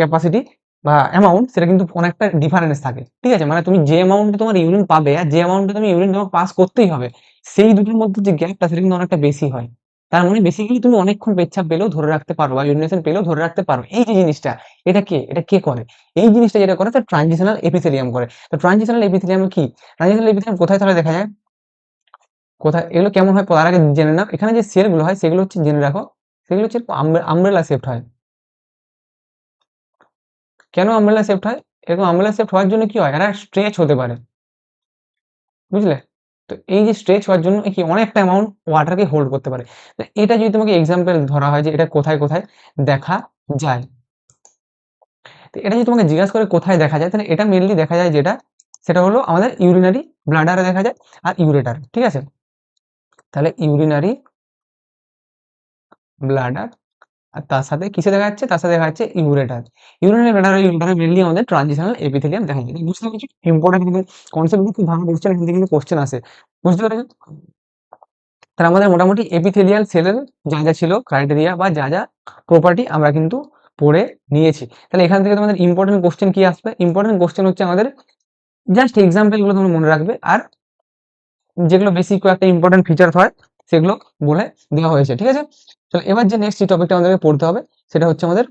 ক্যাপাসিটি বা অ্যামাউন্ট সেটা কিন্তু অনেকটা ডিফারেন্স থাকে। ঠিক আছে? মানে তুমি যে অ্যামাউন্টে তোমার ইউরিন পাবে আর যে অ্যামাউন্টে তুমি ইউরিন তোমাকে পাস করতেই হবে, সেই দুটোর মধ্যে যে গ্যাপটা সেটা কিন্তু অনেকটা বেশি হয়। তার মানে বেসিক্যালি তুমি অনেকক্ষণ পেচ্ছাপ পেলেও ধরে রাখতে পারো বা ইউরিনেশন পেলেও ধরে রাখতে পারো। এই যে জিনিসটা, এটা কে করে? এই জিনিসটা যেটা করে তার ট্রানজিশনাল এপিথেলিয়াম করে। তো ট্রানজিশনাল এপিথেলিয়াম কি? ট্রানজিশনাল এপিথেলিয়াম কোথায় তাহলে দেখা যায়? কোথায় এগুলো কেমন হয় তার আগে জেনে নাও। এখানে যে সেলগুলো হয় সেগুলো হচ্ছে জেনে রাখো, সেগুলো হচ্ছে আমব্রেলা শেপড হয়। কেন আমব্রেলা শেপড হয়? এরকম আমব্রেলা শেপড হওয়ার জন্য কি হয়? এরা স্ট্রেচ হতে পারে। বুঝলে? তো এই যে স্ট্রেচ হওয়ার জন্য কি অনেকটা অ্যামাউন্ট ওয়াটারকে হোল্ড করতে পারে। তো এটা যদি তোমাকে এক্সাম্পল ধরা হয় যে এটা কোথায় দেখা যায়। তো এটা যদি তোমাকে জিজ্ঞাসা করে কোথায় দেখা যায় তাহলে এটা মেইনলি দেখা যায় যেটা সেটা হলো আমাদের ইউরিনারি ব্লাডারে দেখা যায় আর ইউরেটার। ঠিক আছে? তাহলে ইউরিনারি ব্লাডার আর তার সাথে কিসে দেখা যাচ্ছে? তার সাথে দেখা যাচ্ছে ইউরেটার। ইউরিনারি ব্লাডার আর ইউরেটারে মেইনলি আমাদের ট্রানজিশনাল এপিথেলিয়াম দেখা যায়। বুঝতে পেরেছো? ইম্পোর্টেন্ট কিন্তু কনসেপ্ট গুলো খুব ভালো কোশ্চেন এখান থেকে কিন্তু কোশ্চেন আসে। বুঝতে পেরেছো? তাহলে আমাদের মোটামুটি এপিথেলিয়াল সেলের যা ছিল ক্রাইটেরিয়া বা যা প্রপার্টি আমরা কিন্তু পড়ে নিয়েছি। তাহলে এখান থেকে তোমাদের ইম্পোর্টেন্ট কোশ্চেন কি আসবে? ইম্পোর্টেন্ট কোশ্চেন হচ্ছে আমাদের জাস্ট এক্সাম্পল গুলো তোমরা মনে রাখবে আর যেগুলো বেশি কয়েকটা ইম্পর্টেন্ট ফিচার হয় সেগুলো বলে দেওয়া হয়েছে। ঠিক আছে? চলো এবার যে নেক্সট যে টপিকটা আমাদেরকে পড়তে হবে সেটা হচ্ছে আমাদের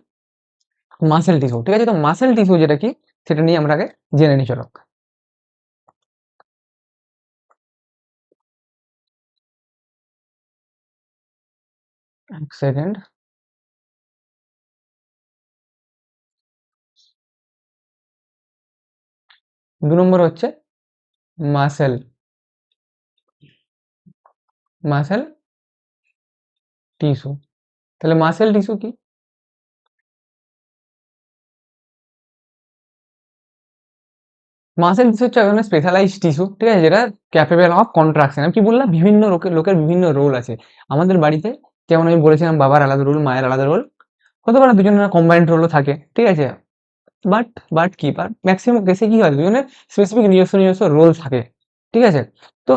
মাসেল টিস্যু। ঠিক আছে? তো মাসেল টিস্যু যেটা কি সেটা নিয়ে আমরা আগে জেনে নিই চলো। এক সেকেন্ড। ২ নম্বর হচ্ছে মাসেল, মাসেল টিস্যু। তাহলে মাসেল টিস্যু কি? মাসেল টিস্যু হচ্ছে এক ধরনের স্পেশালাইজড টিস্যু। ঠিক আছে? যেটা ক্যাপেবল অফ কন্ট্রাকশন। আমি কি বললাম? বিভিন্ন লোকের বিভিন্ন রোল আছে। আমাদের বাড়িতে যেমন আমি বলেছিলাম বাবার আলাদা রোল, মায়ের আলাদা রোল। হতে পারে দুজনের কম্বাইন্ড রোলও থাকে। ঠিক আছে? বাট বাট ম্যাক্সিমাম কেসে কি হয়? দুজনের স্পেসিফিক নিজস্ব রোল থাকে। ঠিক আছে? তো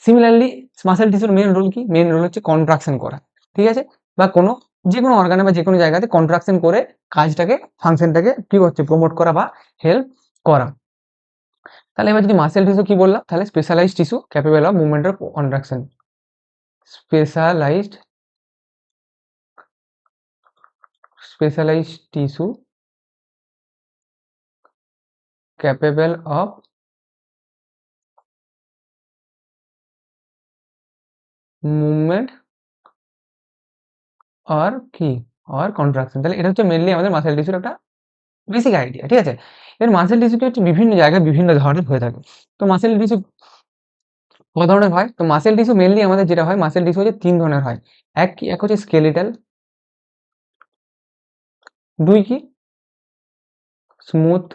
সিমিলারলি মাসেল টিস্যুর মেইন রোল কি? মেইন রোল হচ্ছে কন্ট্রাকশন করা। ঠিক আছে? বা যেকোনো অর্গানে বা যেকোনো জায়গাতে কন্ট্রাকশন করে কাজটাকে ফাংশনটাকে কি হচ্ছে প্রমোট করা বা হেল্প করা। তাহলে এবার যদি মাসেল টিস্যু কি বললাম? তাহলে specialised tissue capable of movement of contraction. Specialised specialised tissue capable of movement or কি অর কন্ট্রাকশন। তাহলে এটা হচ্ছে মেনলি আমাদের মাসেল টিস্যুর একটা বেসিক আইডিয়া, ঠিক আছে? এর মাসেল টিস্যুটি হচ্ছে বিভিন্ন জায়গায় বিভিন্ন ধরনের হয়ে থাকে। তো মাসেল টিস্যু ক ধরনের হয়? তো মাসেল টিস্যু মেনলি আমাদের যেটা হয়, মাসেল টিস্যু হচ্ছে ৩ ধরনের হয়। এক হচ্ছে স্কেলিটাল, ২ কি smooth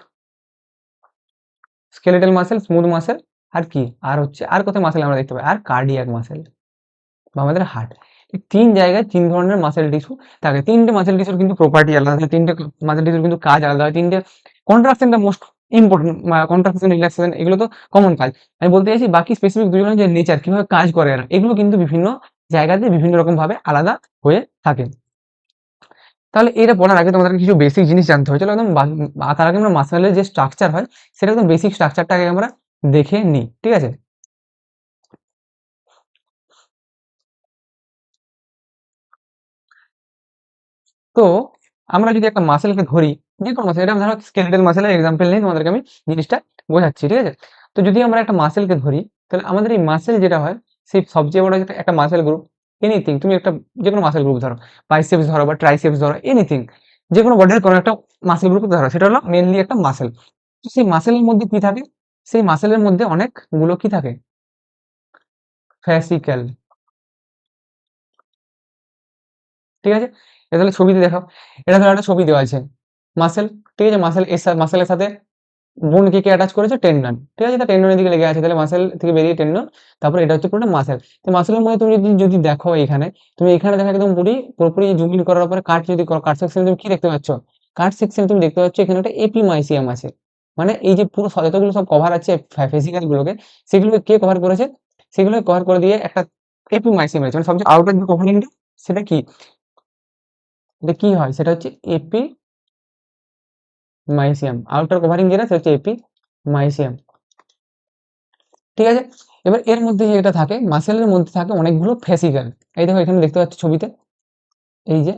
skeletal muscle, smooth muscle, আর কি আর হচ্ছে আর কোথায় মাসেল আমরা দেখতে পাই? আর কার্ডিয়াক মাসেল বা আমাদের হার্ট। এই ৩ জায়গায় ৩ ধরনের মাসেল টিস্যু থাকে। ৩ টে মাসেল টিস্যুর কিন্তু প্রপার্টি আলাদা, ৩ টে মাসেল টিস্যুর কিন্তু কাজ আলাদা হয়। ৩ টে কন্ট্রাকশনটা মোস্ট ইম্পোর্টেন্ট, কন্ট্রাকশন, রিল্যাক্সেশন এগুলো তো কমন কাজ। আমি বলতে চাইছি বাকি স্পেসিফিক ২ জনের যে নেচার কিভাবে কাজ করে এরা, এগুলো কিন্তু বিভিন্ন জায়গাতে বিভিন্ন রকম ভাবে আলাদা হয়ে থাকে। তাহলে এটা পড়ার আগে তোমাদেরকে কিছু বেসিক জিনিস জানতে হবে। চলো একদম তার আগে আমরা মাসেলের যে স্ট্রাকচার হয় সেটা একদম বেসিক স্ট্রাকচারটাকে আমরা দেখে নিই, ঠিক আছে? তো আমরা যদি একটা মাসেলকে ধরি, যে কোনো মাসেল, এটা ধরো স্কেলেটাল মাসেলের এক্সাম্পল নিয়ে তোমাদেরকে আমি জিনিসটা বোঝাচ্ছি, ঠিক আছে? তো যদি আমরা একটা মাসেলকে ধরি, তাহলে আমাদের এই মাসেল যেটা হয়, সেই সবচেয়ে বড় যেটা একটা মাসেল গ্রুপ, এনিথিং তুমি একটা যে কোনো মাসেল গ্রুপ ধরো, বাইসেপস ধরো বা ট্রাইসেপস ধরো, এনিথিং যে কোনো বডির কোনো একটা মাসেল গ্রুপ ধরো, সেটা হলো মেনলি একটা মাসেল। তো সেই মাসেলের মধ্যে কি থাকে? সেই মাসেলের মধ্যে অনেকগুলো কি থাকে? ফ্যাসিক্যাল, ঠিক আছে? এটা তাহলে ছবিতে দেখাও। এটা ধরো একটা ছবি দেওয়া আছে মাসেল, ঠিক আছে? মাসেলের সাথে বোন কে অ্যাটাচ করেছে? টেন্ডন, ঠিক আছে? তা টেন্ডনের দিকে লেগে আছে, তাহলে মাসেল থেকে বেরিয়ে টেন্ডন, তারপরে এটা হচ্ছে পুরোটা মাসেল। তো মাসেলের মধ্যে তুমি যদি দেখো এখানে, তুমি এখানে দেখো একদম পুরোপুরি জুম ইন করার পরে কাট যদি করো, কাট সেকশনে তুমি কি দেখতে পাচ্ছ? কাট সেকশনে তুমি দেখতে পাচ্ছ এখানে একটা এপিমাইসিয়াম আছে। মানে এই যে পুরো যতগুলো সব কভার আছে ফেসিক্যাল গুলোকে, সেগুলোকে কে কভার করেছে? সেগুলোকে কভার করে দিয়ে একটা এপিমাইসিয়াম আছে, মানে সবচেয়ে আউটার যে কভারিংটা, সেটা কি, এটা কি হয়? সেটা হচ্ছে এপিমাইসিয়াম। আউটার কভারিং যেটা সেটা হচ্ছে এপিমাইসিয়াম, ঠিক আছে? এবার এর মধ্যে যেটা থাকে, মাসেলের মধ্যে থাকে অনেকগুলো ফেসিক্যাল। এই দেখো এখানে দেখতে পাচ্ছ ছবিতে, এই যে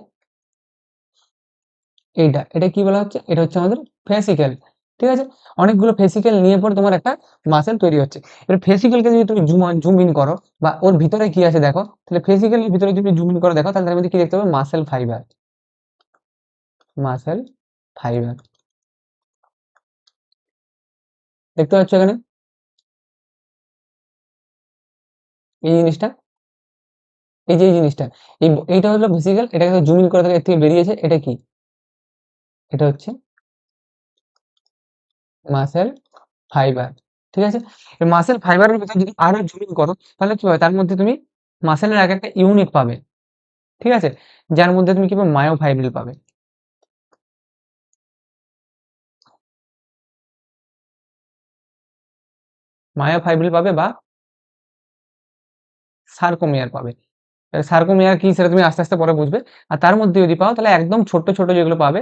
এটা কি বলা হচ্ছে? এটা হচ্ছে আমাদের ফেসিক্যাল, ঠিক আছে? অনেকগুলো ফেসিক্যাল নিয়ে পরে তোমার একটা মাসেল তৈরি হচ্ছে। এবার ফেসিক্যালকে যদি তুমি জুম ইন করো বা ওর ভিতরে কি আছে দেখো, তাহলে ফেসিক্যালের ভিতরে যদি জুম ইন করে দেখো, তাহলে তার মধ্যে কি দেখতে পাবে? মাসেল ফাইবার, মাসেল ফাইবার, দেখতে পাচ্ছ এখানে এই জিনিসটা, এই জিনিসটা, এইটা হলো ফেসিক্যাল। এটাকে জুম ইন করে দেখো, এর থেকে বেরিয়েছে, এটা কি? এটা হচ্ছে মাসেল ফাইবার, ঠিক আছে? মাসেল ফাইবারের ভিতরে যদি আরো জুম ইন করো, তাহলে কি হয়? তার মধ্যে তুমি মাসেলের এক একটা ইউনিট পাবে, ঠিক আছে? যার মধ্যে তুমি কি পাবে? মায়োফাইব্রিল পাবে, মায়োফাইব্রিল পাবে বা সার্কোমিয়ার পাবে। সার্কোমিয়ার কি সেটা তুমি আস্তে আস্তে পরে বুঝবে। আর তার মধ্যে যদি পাও, তাহলে একদম ছোট্ট ছোট যেগুলো পাবে,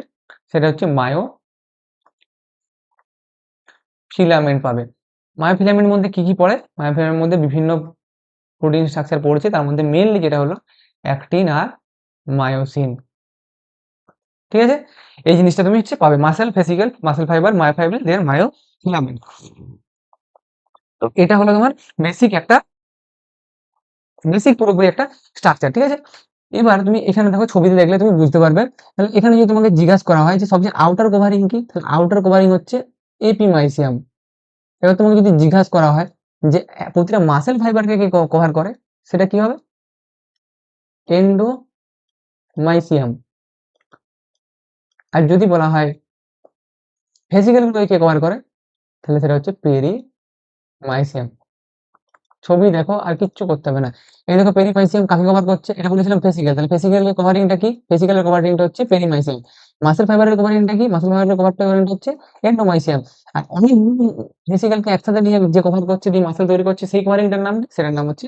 সেটা হচ্ছে মায়োফিলামেন্ট পাবে। মায়োফিলামেন্টের মধ্যে কি কি পড়ে? মায়োফিলামেন্টের মধ্যে বিভিন্ন প্রোটিন স্ট্রাকচার পড়েছে, তার মধ্যে মেনলি যেটা হলো অ্যাক্টিন আর মায়োসিন, ঠিক আছে? এই জিনিসটা তুমি হচ্ছে পাবে মাসেল ফেসিক্যাল, মাসেল ফাইবার, মায়োফাইব্রিল, দেন মায়োফিলামেন্ট। তো এটা হলো তোমার বেসিক একটা, বেসিক পুরোপুরি একটা স্ট্রাকচার, ঠিক আছে? এবার তুমি এখানে দেখো, ছবিতে দেখলে তুমি বুঝতে পারবে। তাহলে এখানে যদি তোমাকে জিজ্ঞাসা করা হয় যে সবচেয়ে আউটার কভারিং কি, তাহলে আউটার কভারিং হচ্ছে এপিমাইসিয়াম। এবার তোমাকে যদি জিজ্ঞাসা করা হয় যে প্রতিটা মাসেল ফাইবারকে কে কভার করে, সেটা কি হবে? এন্ডোমাইসিয়াম। আর যদি বলা হয় ভেসিকল গুলোকে কে কভার করে, তাহলে সেটা হচ্ছে পেরিমাইসিয়াম। ছবি দেখো, আর কিচ্ছু করতে হবে না। এই দেখো পেরিমাইসিয়াম কাকে কভার করছে? এটা বলেছিলাম ফেসিক্যাল, তাহলে ফেসিক্যালের কভারিংটা কি? ফেসিক্যালের কভারিংটা হচ্ছে পেরিমাইসিয়াম। মাসেল ফাইবারের কভারিংটা কি? মাসেল ফাইবারের কভারিংটা হচ্ছে এন্ডোমাইসিয়াম। আর অনেকগুলো ফেসিক্যালকে একসাথে নিয়ে যে কভার করছে, যে মাসেল তৈরি করছে, সেই কভারিংটার নাম, সেটার নাম হচ্ছে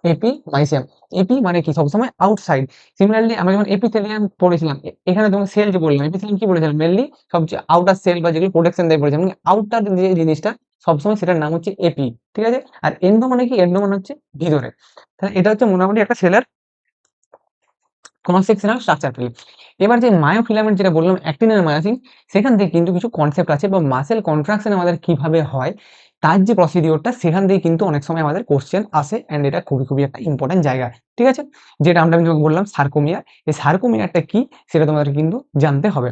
এপিমাইসিয়াম। এপি মানে কি? সবসময় আউটসাইড। সিমিলারলি আমরা যখন এপিথেলিয়াম পড়েছিলাম, এখানে তোমাকে সেল যে বললাম, এপিথেলিয়াম কি বলেছিলাম? মেনলি সবচেয়ে আউটার সেল বা যেগুলো প্রোটেকশন দেয় বলেছিলাম, মানে আউটার যে জিনিসটা, সবসময় সেটার নাম হচ্ছে এপি, ঠিক আছে? আর এন্ডো মানে কি? এন্ডো মানে হচ্ছে ভিতরে। তাহলে এটা হচ্ছে মোটামুটি একটা সেলের ক্রস সেকশনাল স্ট্রাকচার পেলে। এবার যে মায়োফিলামেন্ট যেটা বললাম অ্যাক্টিন আর মায়োসিন, সেখান থেকে কিন্তু কিছু কনসেপ্ট আছে বা মাসেল কন্ট্রাকশন আমাদের কিভাবে হয় তার যে প্রসিডিওরটা, সেখান থেকে কিন্তু অনেক সময় আমাদের কোশ্চেন আসে অ্যান্ড এটা খুবই একটা ইম্পর্টেন্ট জায়গা। ঠিক আছে? যেটা আমি তোমাকে বললাম সার্কোমিয়ার, এই সার্কোমিয়ারটা কি সেটা তোমাদের কিন্তু জানতে হবে।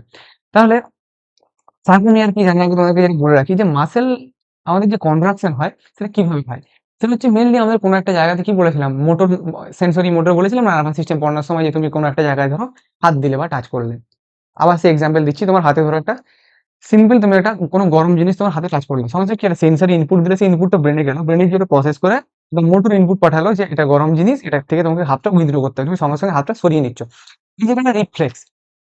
তাহলে সার্কোমিয়ার কি জানি, আমি তোমাদেরকে যদি বলে রাখি যে মাসেল আমাদের যে কন্ট্রাকশন হয় সেটা কিভাবে হয়, সেটা হচ্ছে মেনলি আমাদের কোনো একটা জায়গাতে কি বলেছিলাম, মোটর সেন্সরি মোটর বলেছিলাম না নার্ভাস সিস্টেম পড়ানোর সময়, যে তুমি কোনো একটা জায়গায় ধরো হাত দিলে বা টাচ করলে। আবার সেই এক্সাম্পল দিচ্ছি, তোমার হাতে ধরো একটা সিম্পল, তুমি একটা কোনো গরম জিনিস তোমার হাতে টাচ করলে, সঙ্গে সঙ্গে কি একটা সেন্সরি ইনপুট দিলে, সেই ইনপুটটা ব্রেনে গেল, ব্রেনে যেটা প্রসেস করে এবং মোটর ইনপুট পাঠালো যে এটা গরম জিনিস, এটা থেকে তোমাকে হাতটা উইথড্র করতে হবে, তুমি সঙ্গে সঙ্গে হাতটা সরিয়ে নিচ্ছ। এই যে একটা রিফ্লেক্স,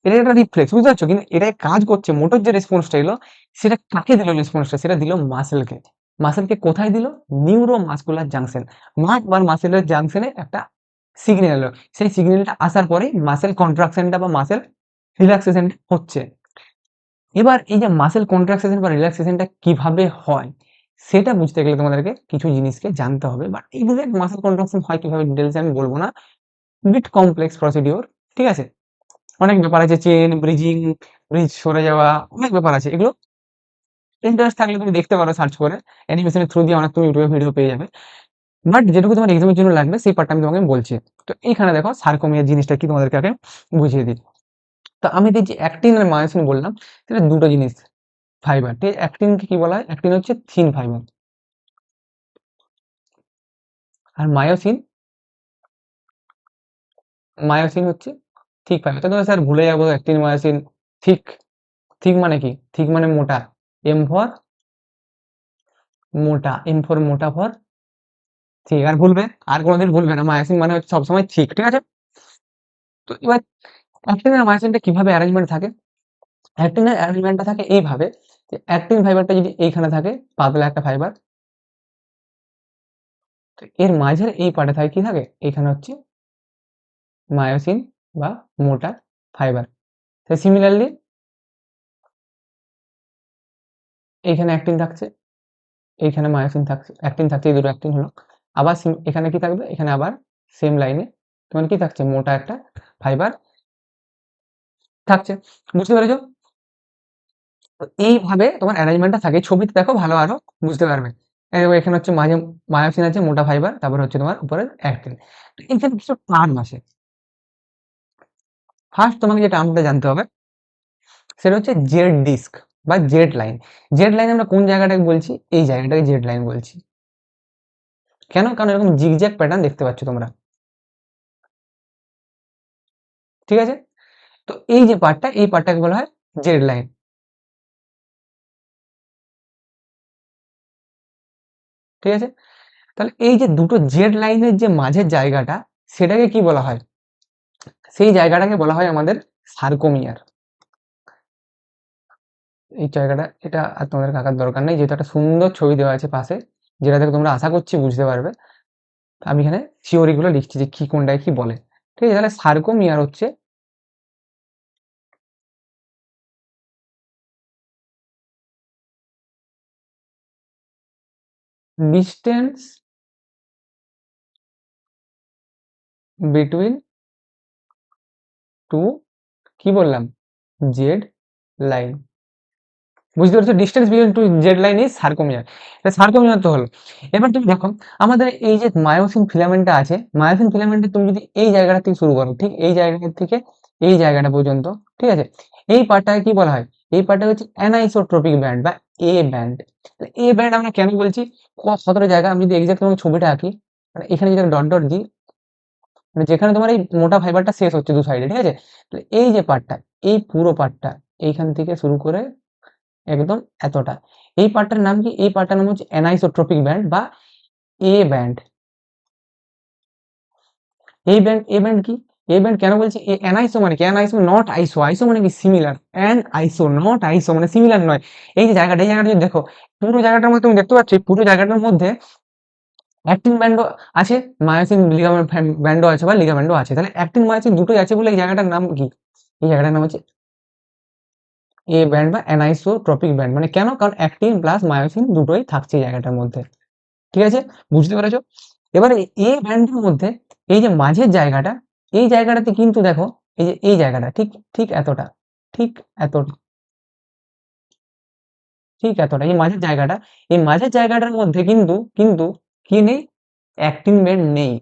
এটা একটা রিফ্লেক্স, বুঝতে পারছো? কিন্তু এটাই কাজ করছে, মোটর যে রেসপন্সটা এলো সেটা কাকে দিল রেসপন্সটা, সেটা দিল মাসেলকে। মাসেলকে কোথায় দিল? নিউরো মাসকুলার জাংশন, মাস বা মাসেলের জাংশনে একটা সিগন্যাল এলো, সেই সিগন্যালটা আসার পরে মাসেল কন্ট্রাকশনটা বা মাসেল রিল্যাক্সেশনটা হচ্ছে। এবার এই যে মাসেল কন্ট্রাকশন বা রিল্যাক্সেশনটা কিভাবে হয় সেটা বুঝতে গেলে তোমাদেরকে কিছু জিনিসকে জানতে হবে, বাট এক্সাক্ট মাসেল কন্ট্রাকশন হয় কিভাবে ডিটেলসে আমি বলবো না, বিট কমপ্লেক্স প্রসিডিওর। ঠিক আছে? অনেক ব্যাপার আছে, চেন, ব্রিজিং, ব্রিজ সরে যাওয়া, অনেক ব্যাপার আছে। এগুলো ইন্টারেস্ট থাকলে তুমি দেখতে পারো সার্চ করে, অ্যানিমেশনের থ্রু দিয়ে অনেক তুমি ইউটিউবে ভিডিও পেয়ে যাবে। বাট যেটুকু তোমার এক্সামের জন্য লাগবে সেই পার্টটা আমি তোমাকে বলছি। তো এইখানে দেখো সার্কোমিয়ার জিনিসটা কি তোমাদেরকে আগে বুঝিয়ে দিই। তো আমি যে অ্যাক্টিন আর মায়োসিন বললাম, সেটা দুটো জিনিস ফাইবার। ঠিক আছে? অ্যাক্টিনকে কি বলা হয়? অ্যাক্টিন হচ্ছে থিন ফাইবার, আর মায়োসিন, মায়োসিন হচ্ছে থিক ফাইবার। তো স্যার ভুলে যাবো অ্যাক্টিন মায়োসিন, থিক, থিক মানে কি? থিক মানে মোটা, এম ফর মোটা, এম ফর মোটা ফর থিক। আর ভুলবে, আর কোনোদিন ভুলবে না, মায়োসিন মানে হচ্ছে সবসময় থিক। ঠিক আছে? তো এবার অ্যাক্টিন আর মায়োসিনটা কিভাবে অ্যারেঞ্জমেন্ট থাকে? অ্যাক্টিনের অ্যারেঞ্জমেন্টটা থাকে এইভাবে, যে অ্যাক্টিন ফাইবারটা যদি এইখানে থাকে, পাতলা একটা ফাইবার, তো এর মাঝের এই পার্টে থাকে কি থাকে? এখানে হচ্ছে মায়োসিন বা মোটা ফাইবার। তো সিমিলারলি এইখানে অ্যাক্টিন থাকছে, এইখানে মায়োসিন থাকছে, অ্যাক্টিন থাকছে, এই দুটো অ্যাক্টিন হলো। আবার এখানে কি থাকবে? এখানে আবার সেম লাইনে তোমার কি থাকছে? মোটা একটা ফাইবার থাকছে। বুঝতে পেরেছো? তো এইভাবে তোমার অ্যারেঞ্জমেন্টটা থাকে, ছবিতে দেখো ভালো আরো বুঝতে পারবে। এখানে হচ্ছে মাঝে মায়োসিন আছে, মোটা ফাইবার, তারপর হচ্ছে তোমার উপরে অ্যাক্টিন। তো এখানে কিছু টার্ম আছে। ফার্স্ট তোমাকে যে টার্মটা জানতে হবে সেটা হচ্ছে জেড ডিস্ক বা জেড লাইন। জেড লাইন আমরা কোন জায়গাটাকে বলছি? এই জায়গাটাকে জেড লাইন বলছি। কেন? কারণ এরকম জিগজ্যাগ প্যাটার্ন দেখতে পাচ্ছ তোমরা। ঠিক আছে? তো এই যে পার্টটা, এই পার্টটাকে বলা হয় জেড লাইন। ঠিক আছে? তাহলে এই যে দুটো জেড লাইনের যে মাঝের জায়গাটা, সেটাকে কি বলা হয়? সেই জায়গাটাকে বলা হয় আমাদের সার্কোমিয়ার। এই জায়গাটা, এটা আর তোমাদের আঁকার দরকার নেই, যেহেতু একটা সুন্দর ছবি দেওয়া আছে পাশে, যেটা থেকে তোমরা আশা করছি বুঝতে পারবে। আমি এখানে থিওরি গুলো লিখছি যে কি কোনটায় কি বলে। ঠিক আছে? তাহলে সার্কোমিয়ার হচ্ছে ডিস্টেন্স বিটুইন টু, কি বললাম? Z line. বুঝতে পারছো? Distance between two Z line is sarcomere. এটা সার্কোমিয়ার তো হলো। এবার তুমি দেখো আমাদের এই যে মায়োসিন ফিলামেন্টটা আছে, মায়োসিন ফিলামেন্টে তুমি যদি এই জায়গাটা থেকে শুরু করো, ঠিক এই জায়গা থেকে এই জায়গাটা পর্যন্ত, ঠিক আছে, এই পার্টটাকে কি বলা হয়? এই পার্টটা হচ্ছে অ্যানাইসোট্রপিক ব্যান্ড বা এ ব্যান্ড। এ ব্যান্ড আমরা কেন বলছি? সতেরো জায়গা, আমি যদি এক্সাক্ট তোমাকে ছবিটা আঁকি, মানে এখানে যদি ডট ডট দিই, মানে যেখানে তোমার এই মোটা ফাইবারটা শেষ হচ্ছে দু সাইডে, ঠিক আছে, তো এই যে পার্টটা, এই পুরো পার্টটা এইখান থেকে শুরু করে একদম এতটা, এই পার্টটার নাম কি? এই পার্টটার নাম হচ্ছে অ্যানাইসোট্রপিক ব্যান্ড বা এ ব্যান্ড। এই ব্যান্ড, এ ব্যান্ড কি? এ ব্যান্ড কেন বলছি? অ্যানাইসো মানে কি? অ্যানাইসো নট আইসো, আইসো মানে কি? সিমিলার। অ্যান আইসো নট আইসো মানে সিমিলার নয়। এই যে জায়গাটা, এই জায়গাটা যদি দেখো, পুরো জায়গাটার মধ্যে তুমি দেখতে পাচ্ছ, এই পুরো জায়গাটার মধ্যে অ্যাক্টিন ব্যান্ডও আছে, মায়োসিন লিগামেন্ট ব্যান্ডও আছে বা লিগামেন্টও আছে। তাহলে অ্যাক্টিন মায়োসিন দুটোই আছে বলে এই জায়গাটার নাম কি? এই জায়গাটার নাম হচ্ছে এ ব্যান্ড বা অ্যানাইসোট্রপিক ব্যান্ড। মানে কেন? কারণ অ্যাক্টিন প্লাস মায়োসিন দুটোই থাকছে এই জায়গাটার মধ্যে। ঠিক আছে? বুঝতে পেরেছো? এবারে এ ব্যান্ডের মধ্যে এই যে মাঝের জায়গাটা, এই জায়গাটাতে কিন্তু দেখো, এই যে এই জায়গাটা ঠিক ঠিক এতটা, ঠিক এতটা, ঠিক এতটা, এই মাঝের জায়গাটা, এই মাঝের জায়গাটার মধ্যে কিন্তু কিন্তু কি নেই, অ্যাক্টিন ব্যান্ড নেই।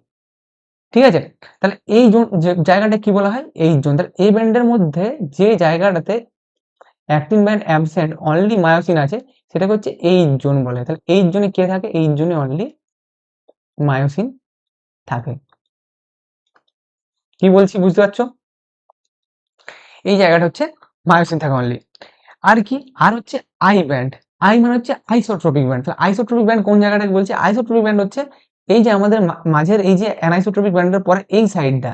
ঠিক আছে? তাহলে এই জোন যে জায়গাটা কি বলা হয়? H zone. তাহলে এই ব্যান্ডের মধ্যে যে জায়গাটাতে actin band absent, only myosin আছে, সেটাকে হচ্ছে এইচ জোন বলে। তাহলে এইচ জোনে কে থাকে? এইচ জোনে অনলি মায়োসিন থাকে। কি বলছি বুঝতে পারছো? এই জায়গাটা হচ্ছে মায়োসিন থাকে অনলি। আর কি? আর হচ্ছে আই ব্যান্ড। আই মানে হচ্ছে আইসোট্রপিক ব্যান্ড। তাহলে আইসোট্রপিক ব্যান্ড কোন জায়গাটাকে বলছে? আইসোট্রপিক ব্যান্ড হচ্ছে এই যে আমাদের মাঝের এই যে অ্যানাইসোট্রপিক ব্যান্ডের পরে এই সাইডটা,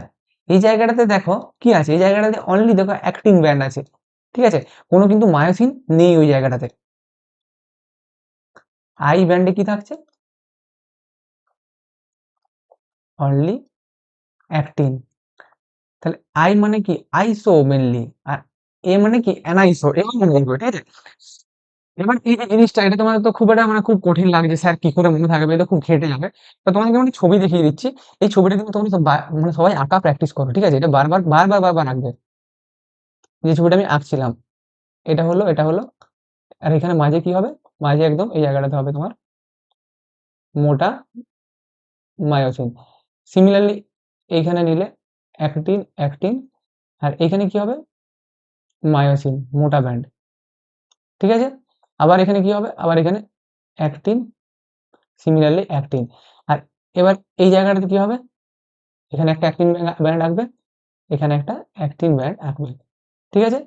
এই জায়গাটাতে দেখো কি আছে? এই জায়গাটাতে অনলি দেখো অ্যাক্টিন ব্যান্ড আছে। ঠিক আছে? কোনো কিন্তু মায়োসিন নেই ওই জায়গাটাতে। আই ব্যান্ডে কি থাকছে? Only actin. তাহলে আই মানে কি? আইসো মেনলি। আর এ মানে কি? অ্যানাইসো। এবার মনে রাখবে, ঠিক আছে? এবার এই যে জিনিসটা, এটা তোমাদের তো খুব একটা মানে খুব কঠিন লাগছে, স্যার কি করে মনে থাকবে, এটা খুব ঘেঁটে যাবে। তো তোমাদেরকে আমি ছবি দেখিয়ে দিচ্ছি। এই ছবিটা কিন্তু তোমরা মানে সবাই আঁকা প্র্যাকটিস করো, ঠিক আছে? এটা বারবার বারবার বারবার আঁকবে। যে ছবিটা আমি আঁকছিলাম, এটা হলো, আর এখানে মাঝে কি হবে? মাঝে একদম এই জায়গাটাতে হবে তোমার মোটা মায়োসিন। সিমিলারলি এইখানে নিলে অ্যাক্টিন অ্যাক্টিন, আর এখানে কি হবে? মায়োসিন, মোটা ব্যান্ড। ঠিক আছে? আবার এখানে কি হবে? আবার এখানে অ্যাক্টিন, সিমিলারলি অ্যাক্টিন। আর এবার এই জায়গাটাতে কি হবে? এখানে একটা অ্যাক্টিন ব্যান্ড আঁকবে, এখানে একটা অ্যাক্টিন ব্যান্ড আঁকবে। ঠিক আছে?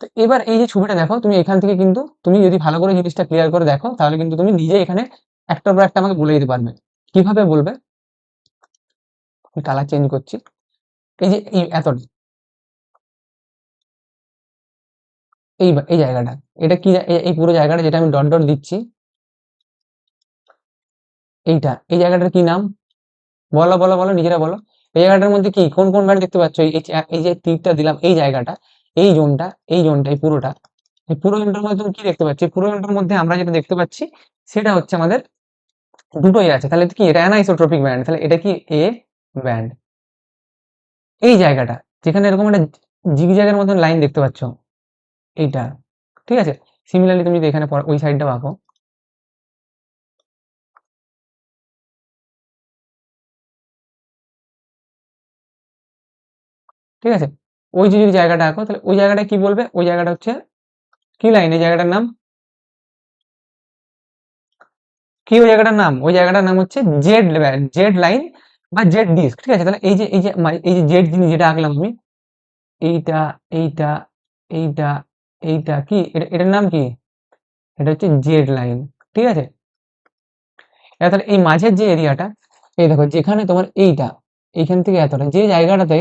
তো এবার এই যে ছবিটা দেখো, তুমি এখান থেকে কিন্তু তুমি যদি ভালো করে জিনিসটা ক্লিয়ার করে দেখো, তাহলে কিন্তু তুমি নিজে এখানে একটার পর একটা আমাকে বলে দিতে পারবে। কিভাবে বলবে? আমি কালার চেঞ্জ করছি। এই যে এই এতটা, এই জায়গাটা, এটা কি এই পুরো জায়গাটা যেটা আমি ডট ডট দিচ্ছি, এইটা, এই জায়গাটার কি নাম? বলো বলো বলো, নিজেরা বলো। এই জায়গাটার মধ্যে কি কোন কোন ব্যান্ড দেখতে পাচ্ছ? এই যে তীরটা দিলাম, এই জায়গাটা, এই জোনটা, এই জোনটা, এই পুরোটা, এই পুরো জোনটার মধ্যে তুমি কি দেখতে পাচ্ছ? এই পুরো জোনটার মধ্যে আমরা যেটা দেখতে পাচ্ছি সেটা হচ্ছে আমাদের দুটোই আছে। তাহলে কি এটা অ্যানাইসোট্রপিক ব্যান্ড? তাহলে এটা কি এ ব্যান্ড। এই জায়গাটা যেখানে এরকম একটা জিগজ্যাগের মতন লাইন দেখতে পাচ্ছ, এইটা। ঠিক আছে? সিমিলারলি তুমি যদি এখানে ওই সাইডটা আঁকো, ঠিক আছে? ওই যে যদি জায়গাটা আঁকো, তাহলে ওই জায়গাটা কি বলবে? ওই জায়গাটা হচ্ছে কি লাইন? এই জায়গাটার নাম কি? ওই জায়গাটার নাম, ওই জায়গাটার নাম হচ্ছে জেড জেড লাইন বা জেড ডিস্ক। ঠিক আছে? তাহলে এই যে জেড জিনিস যেটা আঁকলাম আমি, এইটা এইটা এইটা এইটা কি এটার নাম কি? এটা হচ্ছে জেড লাইন। ঠিক আছে? এবার তাহলে এই মাঝের যে এরিয়াটা, এই দেখো যেখানে তোমার এইটা, এইখান থেকে এতটা, যে জায়গাটাতে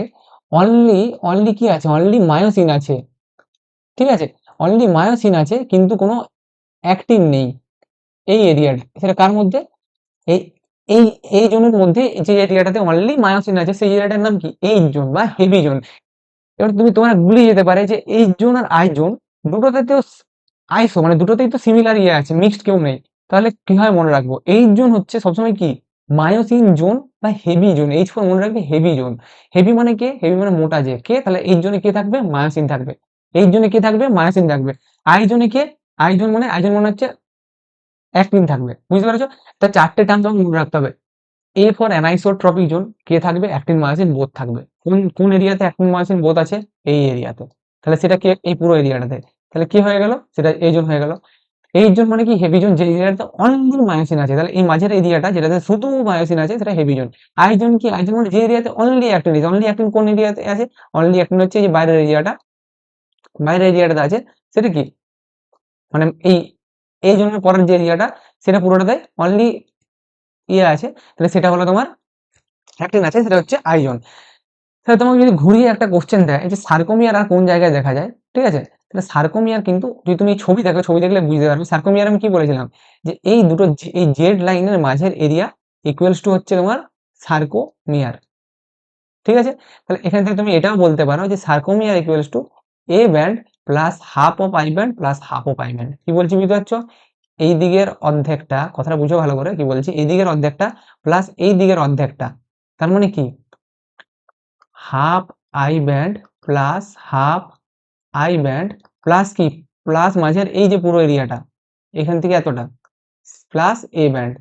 অনলি অনলি কি আছে? অনলি মায়োসিন আছে। ঠিক আছে? অনলি মায়োসিন আছে কিন্তু কোনো অ্যাক্টিন নেই এই এরিয়াটা। সেটা কার মধ্যে? এই এই এই জোনের মধ্যে যে এরিয়াটাতে অনলি মায়োসিন আছে, সেই এরিয়াটার নাম কি? এইচ জোন বা হেভি জোন। এবার তুমি তোমার গুলিয়ে যেতে পারে যে এইচ জোন আর আই জোন দুটোতেও আইসো, মানে দুটোতেই তো সিমিলার ইয়ে আছে, মিক্সড কেউ নেই। তাহলে কিভাবে মনে রাখবো? এইচ জোন হচ্ছে সবসময় কি? মায়োসিন জোন বা হেভি জোন। এইচ ফর মনে রাখবে হেভি জোন। হেভি মানে কে? হেভি মানে মোটা যে কে? তাহলে এইচ জোনে কে থাকবে? মায়োসিন থাকবে। এইচ জোনে কে থাকবে? মায়োসিন থাকবে। আই জোনে কে? আই জোন মানে হচ্ছে অ্যাক্টিন থাকবে। বুঝতে পেরেছো? তা চারটে টার্ম তোমাকে মনে রাখতে হবে। এ ফর অ্যানাইসোট্রপিক জোন, কে থাকবে? অ্যাক্টিন মায়োসিন বোথ থাকবে। কোন কোন এরিয়াতে অ্যাক্টিন মায়োসিন বোথ আছে? এই এরিয়াতে। তাহলে সেটা কে? এই পুরো এরিয়াটাতে। তাহলে কি হয়ে গেল? সেটা এই জোন হয়ে গেল। এই জোন মানে কি? হেভি জোন, যে এরিয়াটাতে অনলি মায়োসিন আছে। তাহলে এই মাঝের এরিয়াটা যেটাতে শুধু মায়োসিন আছে সেটা হেভি জোন। আই জোন কি? আই জোন মানে যে এরিয়াতে অনলি অ্যাক্টিন আছে। অনলি অ্যাক্টিন কোন এরিয়াতে আছে? অনলি অ্যাক্টিন হচ্ছে এই যে বাইরের এরিয়াটা, বাইরের এরিয়াটাতে আছে। সেটা কি? মানে এই জোনের পরের যে এরিয়াটা, সেটা পুরোটাতে অনলি ইয়ে আছে। তাহলে সেটা হলো তোমার অ্যাক্টিন আছে, সেটা হচ্ছে আই জোন। তাহলে তোমাকে যদি ঘুরিয়ে একটা কোশ্চেন দেয়, এই যে সার্কোমিয়ার আর কোন জায়গায় দেখা যায়, ঠিক আছে? তাহলে সার্কোমিয়ার কিন্তু যদি তুমি ছবি দেখো, ছবি দেখলে বুঝতে পারবে। সার্কোমিয়ার আমি কি বলেছিলাম? যে এই দুটো এই জেড লাইনের মাঝের এরিয়া ইকুয়ালস টু হচ্ছে তোমার সার্কোমিয়ার। ঠিক আছে? তাহলে এখান থেকে তুমি এটাও বলতে পারো যে sarcomere equals to A band plus half of I band plus half of I band. কি বলছি বুঝতে পারছো? এই দিকের অর্ধেকটা, কথাটা বুঝো ভালো করে, কি বলছি? এই দিকের অর্ধেকটা প্লাস এই দিকের অর্ধেকটা, তার মানে কি? Half I band plus half I band plus কি, প্লাস মাঝের এই যে পুরো এরিয়াটা এখান থেকে এতটা প্লাস এ ব্যান্ড,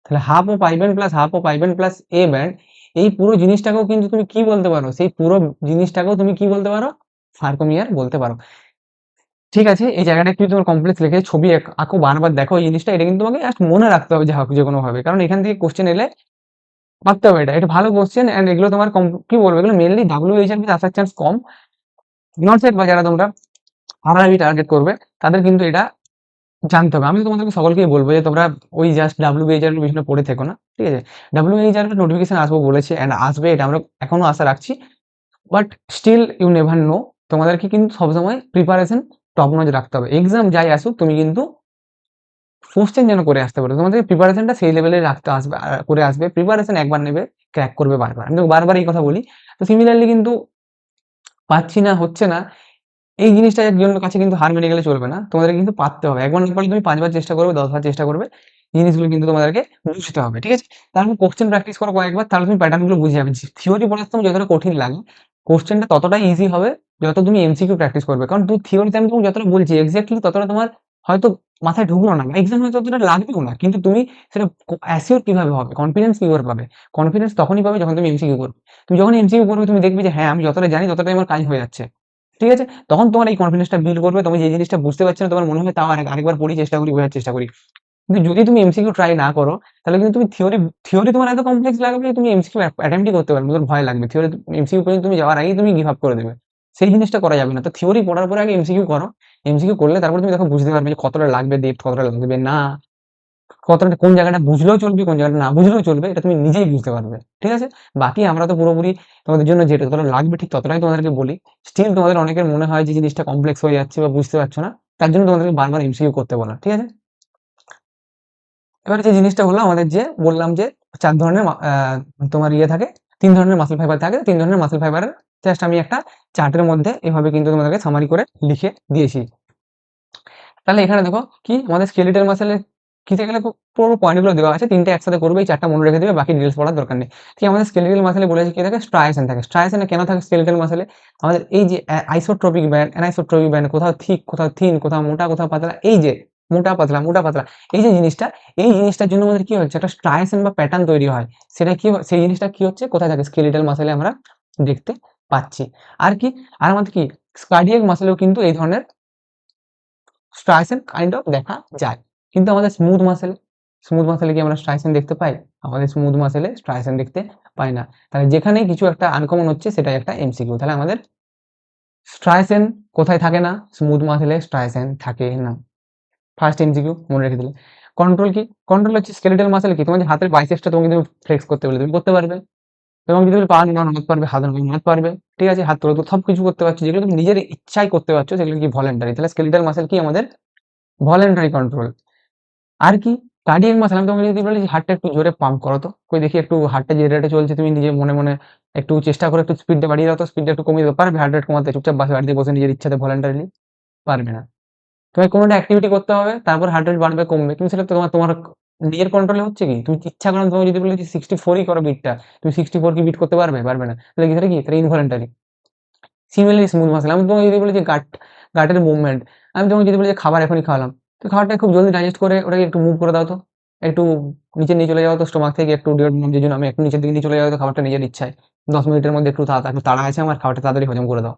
তাহলে half of I band plus half of I band plus a band, এই পুরো জিনিসটাকেও কিন্তু তুমি কি বলতে পারো, সেই পুরো জিনিসটাকেও তুমি কি বলতে পারো, সার্কোমিয়ার বলতে পারো। ঠিক আছে, এই জায়গাটা একটু তোমার কমপ্লেক্স রেখে ছবি আঁকো, বারবার দেখো এই জিনিসটা, এটা কিন্তু তোমাকে জাস্ট মনে রাখতে হবে যে কোনো ভাবে, কারণ এখান থেকে কোশ্চেন এলে পারতে হবে, এটা ভালো কোশ্চেন এন্ড এগুলো তোমার কি বলবো, এগুলো মেনলি WH আসার চান্স কম। নট সেট বা যারা তোমরা RRB টার্গেট করবে তাদের কিন্তু এটা জানতে হবে। আমি তো তোমাদেরকে সকলকেই বলবো যে তোমরা ওই জাস্ট WBHR এর পিছনে পড়ে থেকো না, ঠিক আছে? WBHR এর নোটিফিকেশন আসবে বলেছে এন্ড আসবে, এটা আমরা এখনো আশা রাখছি, but still you never know. তোমাদেরকে কিন্তু সবসময় প্রিপারেশন টপ নচ রাখতে হবে। এক্সাম যাই আসুক তুমি কিন্তু কোশ্চেন যেন করে আসতে পারো, তোমাদের প্রিপারেশনটা সেই লেভেলে রাখতে আসবে, করে আসবে। প্রিপারেশন একবার নেবে, ক্র্যাক করবে বারবার, আমি তো বারবার এই কথা বলি। তো সিমিলারলি কিন্তু পাচ্ছি না, হচ্ছে না, এই জিনিসটা একজনের কাছে কিন্তু হার মেনে গেলে চলবে না, তোমাদেরকে কিন্তু পারতে হবে। একবার না পারলে তুমি 5 বার চেষ্টা করবে, 10 বার চেষ্টা করবে, জিনিসগুলো কিন্তু তোমাদেরকে বুঝতে হবে, ঠিক আছে? তারপর কোশ্চেন প্র্যাকটিস করো কয়েকবার, তাহলে তুমি প্যাটার্ন গুলো বুঝে যাবে। থিওরি পড়ার সময় যতটা কঠিন লাগে, কোশ্চেনটা ততটাই ইজি হবে যত তুমি এমসিকিউ প্র্যাকটিস করবে। কারণ তুমি থিওরিতে আমি তোমাকে যতটা বলছি এক্সাক্টলি ততটা তোমার হয়তো মাথায় ঢুকলো না, এক্সাম হয়তো ততটা লাগবেও না, কিন্তু তুমি সেটা অ্যাসিওর কিভাবে হবে, কনফিডেন্স কি করে পাবে? কনফিডেন্স তখনই পাবে যখন তুমি এমসিকিউ করবে। তুমি যখন এমসিকিউ করবে তুমি দেখবে যে হ্যাঁ আমি যতটা জানি ততটাই আমার কাজ হয়ে যাচ্ছে, ঠিক আছে? তখন তোমার এই কনফিডেন্সটা বিল্ড করবে। তুমি যে জিনিসটা বুঝতে পারছো না, তোমার মনে হবে তাও আরেকবার পড়ি, চেষ্টা করি, বোঝার চেষ্টা করি। কিন্তু যদি তুমি এমসিকিউ ট্রাই না করো, তাহলে কিন্তু তুমি থিওরি তোমার এত কমপ্লেক্স লাগবে যে তুমি এমসিকিউ অ্যাটেম্পটই করতে পারবে না, তোমার ভয় লাগবে। থিওরি এমসিকিউ পর্যন্ত তুমি যাওয়ার আগেই তুমি গিভ আপ করে দেবে। সেই জিনিসটা করা যাবে না। তো থিওরি পড়ার পরে আগে এমসিকিউ করো। এমসিকিউ করলে তারপর তুমি দেখো বুঝতে পারবে যে কতটা লাগবে ডেপথ, কতটা লাগবে না, কতটা কোন জায়গাটা বুঝলেও চলবে, কোন জায়গাটা না বুঝলেও চলবে, এটা তুমি নিজেই বুঝতে পারবে, ঠিক আছে? বাকি আমরা তো পুরোপুরি তোমাদের জন্য যেটা যতটা লাগবে ঠিক ততটাই তোমাদেরকে বলি। স্টিল তোমাদের অনেকের মনে হয় যে জিনিসটা কমপ্লেক্স হয়ে যাচ্ছে বা বুঝতে পারছো না, তার জন্য তোমাদেরকে বারবার এমসিকিউ করতে বলা, ঠিক আছে? এবার যে জিনিসটা হলো আমাদের, যে বললাম যে 4 ধরনের তোমার ইয়ে থাকে, 3 ধরনের মাসল ফাইবার থাকে। 3 ধরনের মাসল ফাইবারের জাস্ট আমি একটা চার্টের মধ্যে এভাবে কিন্তু তোমাদেরকে সামারি করে লিখে দিয়েছি। তাহলে এখানে দেখো কি আমাদের স্কেলিটাল মাসেলের কিতে গেলে পুরো পয়েন্টগুলো দেওয়া আছে, 3টে একসাথে করবে, এই 4টা মনে রেখে দিবে, বাকি ডিটেলস পড়ার দরকার নেই। ঠিক আমাদের স্কেলিটাল মাসেলে বলেছে কি থাকে, স্ট্রাইসেন থাকে। স্ট্রাইসেনে কেন থাকে স্কেলিটাল মাসেলে? আমাদের এই যে আইসোট্রপিক ব্যান্ড, অ্যানাইসোট্রপিক ব্যান্ড, কোথাও থিক, কোথাও থিন, কোথাও মোটা, কোথাও পাতলা, এই যে মোটা পাতলা, মোটা পাতলা, এই যে জিনিসটা, এই জিনিসটার জন্য আমাদের কি হচ্ছে, একটা স্ট্রাইসেন বা প্যাটার্ন তৈরি হয়। সেটা কি সেই জিনিসটা কি হচ্ছে, কোথায় থাকে, স্কেলিটাল মাসেলে আমরা দেখতে পাচ্ছি। আর কি, আর আমাদের কি কার্ডিয়াক মাসেলেও কিন্তু এই ধরনের স্ট্রাইসেন কাইন্ড অফ দেখা যায়। কিন্তু আমাদের স্মুথ মাসেলে কি আমরা স্ট্রাইসেন দেখতে পাই? আমাদের স্মুথ মাসেলে স্ট্রাইসেন দেখতে পাই না। তাহলে যেখানেই কিছু একটা আনকমন হচ্ছে সেটাই একটা এমসিকিউ। তাহলে আমাদের স্ট্রাইসেন কোথায় থাকে না? স্মুথ মাসেলে স্ট্রাইসেন থাকে না। ফার্স্ট এমসিকিউ মনে রেখে দিলে। কন্ট্রোল কি? কন্ট্রোল হচ্ছে স্কেলেটাল মাসেল কি? তোমার যে হাতের বাইসেপসটা তোমাকে কিন্তু ফ্লেক্স করতে বলে তুমি করতে পারবে। এবং যদি তুমি পা নাড়াতে পারবে, হাত নাড়াতে পারবে। ঠিক আছে? হাত তোলা তো সবকিছু করতে পারছো। যেগুলো তুমি নিজের ইচ্ছায় করতে পারছো সেগুলো কি ভলান্টারি। তাহলে স্কেলেটাল মাসেল কি আমাদের ভলান্টারি কন্ট্রোল। আর কি কার্ডিয়াক মাসল, আমি তোমাকে যদি বলি যে হার্টটা একটু জোরে পাম্প করো তো, কই দেখি একটু হার্টটা যে রেটে চলছে তুমি নিজে মনে মনে একটু চেষ্টা করে একটু স্পিডটা বাড়িয়ে দাও তো, স্পিডটা একটু কমিয়ে দাও, পারবে হার্ট রেট কমাতে চুপচাপ বাড়িতে বসে নিজের ইচ্ছাতে ভলান্টারিলি? পারবে না। তোমায় কোনো একটা অ্যাক্টিভিটি করতে হবে, তারপর হার্ট রেট বাড়বে কমবে, কিন্তু সেটা তো তোমার নিজের কন্ট্রোলে হচ্ছে কি? তুমি ইচ্ছা করো, তোমাকে যদি বলি যে 64ই করো বিটটা, তুমি 64 কি বিট করতে পারবে? পারবে না। তাহলে কি, সেটা কি? তাহলে ইনভলান্টারি। সিমিলারলি স্মুথ মাসল, আমি তোমাকে যদি বলি যে গাটের মুভমেন্ট, আমি তোমাকে যদি বলি যে খাবার এখনই খাওয়ালাম, তো খাবারটা খুব জলদি ডাইজেস্ট করে ওটাকে একটু মুভ করে দাও তো, একটু নিচে নিয়ে চলে যাও তো, স্টোমাক থেকে একটু যে জন্য আমি একটু নিচের দিকে নিয়ে চলে যাও তো খাবারটা নিজের ইচ্ছায়, 10 মিনিটের মধ্যে একটু একটু তাড়া আছে আমার, খাবারটা তাড়াতাড়ি হজম করে দাও।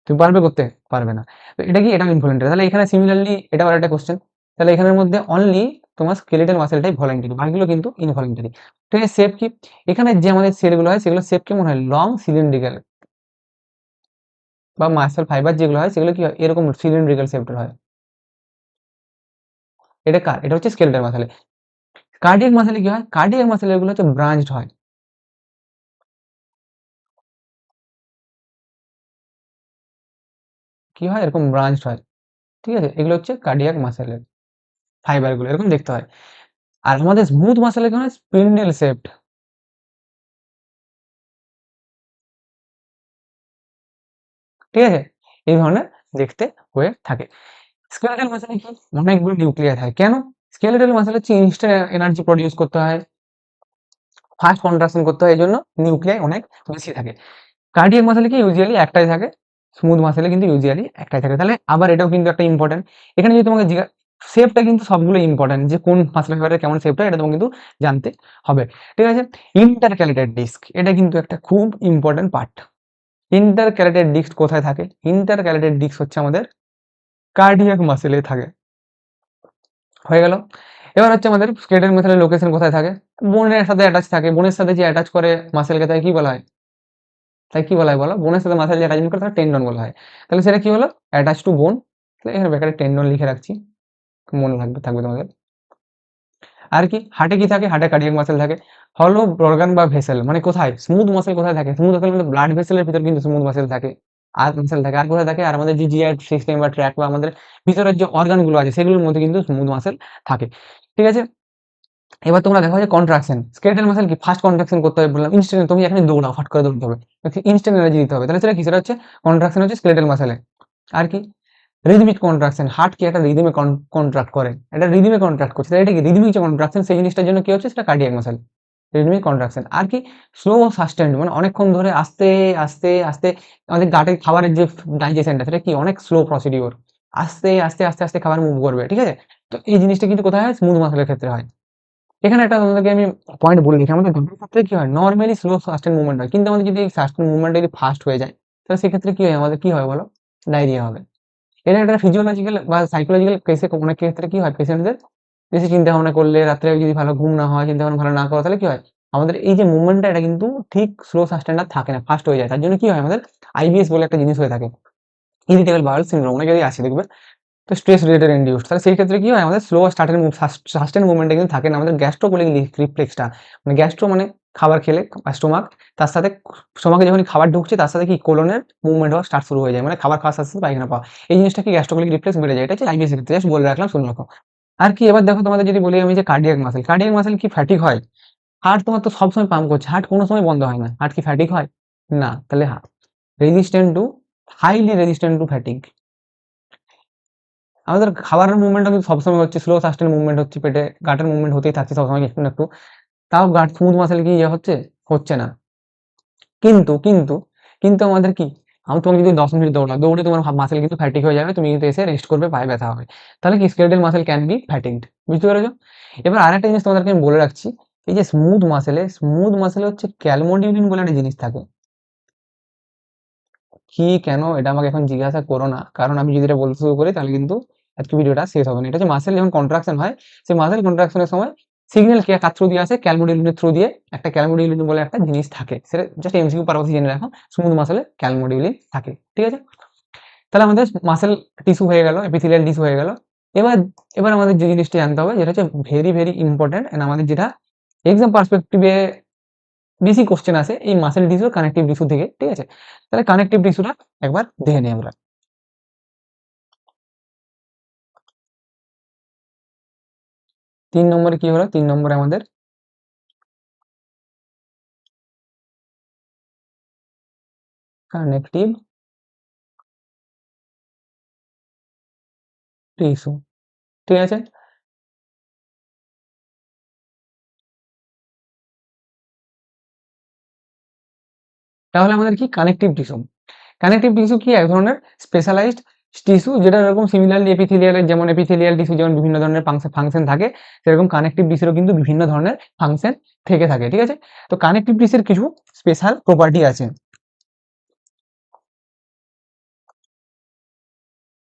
তুমি পারবে করতে? পারবে না। তো এটা কি, এটা ইনভলেন্টারি। তাহলে এখানে সিমিলারলি এটাও আরেকটা কোশ্চেন। তাহলে এখানের মধ্যে অনলি তোমার স্কেলেটাল মাসেলটাই ভলান্টারি, বাকিগুলো কিন্তু ইনভলেন্টারি। ঠিক আছে? শেপ কি? এখানে যে আমাদের সেলগুলো হয় সেগুলো শেপ কেমন হয়? লং সিলিন্ড্রিক্যাল, বা মাসল ফাইবার যেগুলো হয় সেগুলো কি হয়? এরকম সিলিন্ড্রিক্যাল শেপের হয়। এটা কার? এটা হচ্ছে স্কেলেটাল মাসলে। কার্ডিয়াক মাসলে কি হয়? কার্ডিয়াক মাসল এগুলো হচ্ছে ব্রাঞ্চড হয়। কি হয়? এরকম ব্রাঞ্চড হয়। ঠিক আছে? এগুলো হচ্ছে কার্ডিয়াক মাসলের ফাইবার গুলো এরকম দেখতে হয়। আর আমাদের স্মুথ মাসলে কি হয়? Spindle shaped. ঠিক আছে? এই ধরনের দেখতে হয়ে থাকে। স্কেলেটাল মাসলে কি? অনেকগুলো নিউক্লিয়াস হয়। কেন? স্কেলেটাল মাসল হচ্ছে ইনস্ট্যান্ট এনার্জি প্রডিউস করতে হয়, ফাস্ট কন্ট্রাকশন করতে হয়, এজন্য নিউক্লিয়াই অনেক বেশি থাকে। কার্ডিয়াক মাসেলে কি ইউজুয়ালি একটাই থাকে, স্মুথ মাসেলে কিন্তু ইউজুয়ালি একটাই থাকে। তাহলে আবার এটাও কিন্তু একটা ইম্পর্টেন্ট, এখানে যদি তোমাকে শেপটা কিন্তু সবগুলো ইম্পর্টেন্ট, যে কোন মাসেল ফাইবারের কেমন শেপটা এটা তোমাকে কিন্তু জানতে হবে, ঠিক আছে। ইন্টারক্যালেটেড ডিস্ক, এটা কিন্তু একটা খুব ইম্পর্টেন্ট পার্ট। ইন্টারক্যালেটেড ডিস্ক কোথায় থাকে? ইন্টারক্যালেটেড ডিস্ক হচ্ছে আমাদের কার্ডিয়াক মাসেলে থাকে, হয়ে গেল। এবার হচ্ছে আমাদের স্কেলেটাল মাসেলের লোকেশন কোথায় থাকে? বোনের সাথে অ্যাটাচ থাকে, বোনের সাথে যে অ্যাটাচ করে মাসেলকে তাই কি বলা হয়? তাই কি বলা হয় বলো? বোনের সাথে মাসেল যে অ্যাটাচমেন্ট করে তাকে টেন্ডন বলা হয়। তাহলে সেটা কি হলো? অ্যাটাচ টু বোন। তাহলে এখানে ব্র্যাকেটে টেন্ডন লিখে রাখছি, মনে থাকবে তোমাদের। আর কি হার্টে কি থাকে? হার্টে কার্ডিয়াক মাসেল থাকে। হলো অর্গান বা ভেসেল, মানে কোথায় স্মুথ মাসেল কোথায় থাকে? স্মুথ মাসেল মানে ব্লাড ভেসেলের ভিতর কিন্তু স্মুথ মাসেল থাকে, আর মাসেল থাকে। আর কোথায় থাকে? আর আমাদের যে জিআই সিস্টেম বা ট্র্যাক বা আমাদের ভিতরের যে অর্গান গুলো আছে সেগুলোর মধ্যে কিন্তু স্মুথ মাসেল থাকে, ঠিক আছে। এবার তোমরা দেখো যে কন্ট্রাকশন, স্কেলেটাল মাসেল কি ফার্স্ট কন্ট্রাকশন করতে হবে বললাম, ইনস্ট্যান্ট। তুমি এখানে দৌড়াও, ফাট করে দৌড়তে হবে, ইনস্ট্যান্ট এনার্জি দিতে হবে। তাহলে সেটা কি? সেটা হচ্ছে কন্ট্রাকশন হচ্ছে স্কেলেটাল মাসেলে। আর কি রিদমিক কন্ট্রাকশন, হার্ট কি একটা রিদমে কন্ট্রাক্ট করে, এটা রিদমে কন্ট্রাক্ট করছে, তাহলে এটা কি রিদমিক যে কন্ট্রাকশন, সেই জিনিসটার জন্য কি হচ্ছে? সেটা কার্ডিয়াক মাসেল, রিদমিক কন্ট্রাকশন। আর কি স্লো সাস্টেন্ড, মানে অনেকক্ষণ ধরে আস্তে আস্তে আস্তে আমাদের গাটের খাবারের যে ডাইজেশনটা সেটা কি অনেক স্লো প্রসিডিওর, আস্তে আস্তে আস্তে আস্তে খাবার মুভ করবে, ঠিক আছে। তো এই জিনিসটা কিন্তু কোথায় হয়? স্মুথ মাসেলের ক্ষেত্রে হয়। এখানে একটা তোমাদেরকে আমি পয়েন্ট বলে দিই, আমাদের গাটের ক্ষেত্রে কি হয়? নর্মালি স্লো সাস্টেন মুভমেন্ট হয়, কিন্তু আমাদের যদি সাস্টেন মুভমেন্ট যদি ফাস্ট হয়ে যায় তাহলে সেক্ষেত্রে কি হয়? আমাদের কি হয় বলো? ডায়রিয়া হবে। এটা একটা ফিজিওলজিক্যাল বা সাইকোলজিক্যাল কেসে অনেক ক্ষেত্রে কি হয়? পেশেন্টদের বেশি চিন্তা ভাবনা করলে, রাত্রে যদি ভালো ঘুম না হয়, চিন্তা ভাবনা ভালো না করো, তাহলে কি হয়? আমাদের এই যে মুভমেন্টটা এটা কিন্তু ঠিক স্লো সাস্টেন্ড আর থাকে না, ফাস্ট হয়ে যায়। তার জন্য কি হয়? আমাদের আইবিএস বলে একটা জিনিস হয়ে থাকে, ইরিটেবল বাউল সিনড্রোম, অনেকেরই আছে দেখবে। তো স্ট্রেস রিলেটেড ইনডিউসড, তাহলে সেই ক্ষেত্রে কি হয়? আমাদের স্লো স্টার্টের সাস্টেন মুভমেন্টটা কিন্তু থাকে না। আমাদের গ্যাস্ট্রোকোলিক রিফ্লেক্সটা, মানে গ্যাস্ট্রো মানে খাবার খেলে বা স্টোমাক, তার সাথে স্টোমাকে যখন খাবার ঢুকছে তার সাথে কি কোলনের মুভমেন্ট হওয়া স্টার্ট শুরু হয়ে যায়, মানে খাবার খাওয়ার সাথে সাথে পায়খানা পাওয়া। এই জিনিসটা কি গ্যাস্ট্রোকোলিক রিফ্লেক্স বেড়ে যায়, এটা হচ্ছে আইবিএস এর ক্ষেত্রে, জাস্ট বলে রাখলাম, শুনে রাখো। আর কি এবার দেখো তোমাদের যদি বলি আমি যে কার্ডিয়াক মাসেল, কার্ডিয়াক মাসেল কি ফ্যাটিক হয়? হার্ট তোমার তো সবসময় পাম্প করছে, হার্ট কোনো সময় বন্ধ হয় না, হার্ট কি ফ্যাটিক হয়? না। তাহলে resistant to, highly resistant to fatigue. আমাদের খাবারের মুভমেন্টটা কিন্তু সবসময় হচ্ছে, স্লো সাস্টেন মুভমেন্ট হচ্ছে, পেটে গাটের মুভমেন্ট হতেই থাকছে সবসময় একটু না একটু। তাও গাট স্মুথ মাসেল কি ইয়ে হচ্ছে? হচ্ছে না। কিন্তু কিন্তু কিন্তু আমাদের কি, আমি তোমাকে যদি 10 মিনিট দৌড়াও, দৌড়ে তোমার মাসেল কিন্তু ফ্যাটিক হয়ে যাবে, তুমি কিন্তু এসে রেস্ট করবে, পায়ে ব্যথা হবে। তাহলে কি skeletal muscle can be fatigued, বুঝতে পেরেছো? এবার আরেকটা জিনিস তোমাদেরকে আমি বলে রাখছি, এই যে স্মুথ মাসেলে হচ্ছে ক্যালমোডিউলিন বলে একটা জিনিস থাকে। কি কেন এটা আমাকে এখন জিজ্ঞাসা করো না, কারণ আমি যদি এটা বলতে শুরু করি তাহলে কিন্তু আজকে ভিডিওটা শেষ হবে না। এটা হচ্ছে মাসেল যখন কন্ট্রাকশন হয়, সেই মাসেল কন্ট্রাকশনের সময় সিগন্যাল কে কার থ্রু দিয়ে আসে? ক্যালমোডিউলিনের থ্রু দিয়ে। একটা ক্যালমোডিউলিন বলে একটা জিনিস থাকে, সেটা জাস্ট এমসিকিউ পারপাসে জেনে রাখো, স্মুথ মাসেলে ক্যালমোডিউলিন থাকে, ঠিক আছে। তাহলে আমাদের মাসেল টিস্যু হয়ে গেল, এপিথেলিয়াল টিস্যু হয়ে গেল। এবার এবার আমাদের যে জিনিসটা জানতে হবে, যেটা হচ্ছে ভেরি ভেরি ইম্পর্টেন্ট, এন্ড আমাদের যেটা এক্সাম পার্সপেক্টিভে বেশি কোশ্চেন আসে এই মাসেল টিস্যু কানেকটিভ টিস্যু থেকে, ঠিক আছে। তাহলে কানেকটিভ টিস্যুটা একবার দেখে নিই আমরা। 3 নম্বরে কি হলো? 3 নম্বরে আমাদের কানেকটিভ টিস্যু, ঠিক আছে। তাহলে আমাদের কি কানেকটিভ টিস্যু? কানেকটিভ টিস্যু কি এক ধরনের স্পেশালাইজড টিস্যু, যেটা এরকম সিমিলারলি এপিথেলিয়ালের, যেমন এপিথেলিয়াল টিস্যু যেমন বিভিন্ন ধরনের ফাংশন থাকে, সেরকম কানেকটিভ টিস্যুরও কিন্তু বিভিন্ন ধরনের ফাংশন থেকে থাকে, ঠিক আছে। তো কানেকটিভ টিস্যুর কিছু স্পেশাল প্রপার্টি আছে,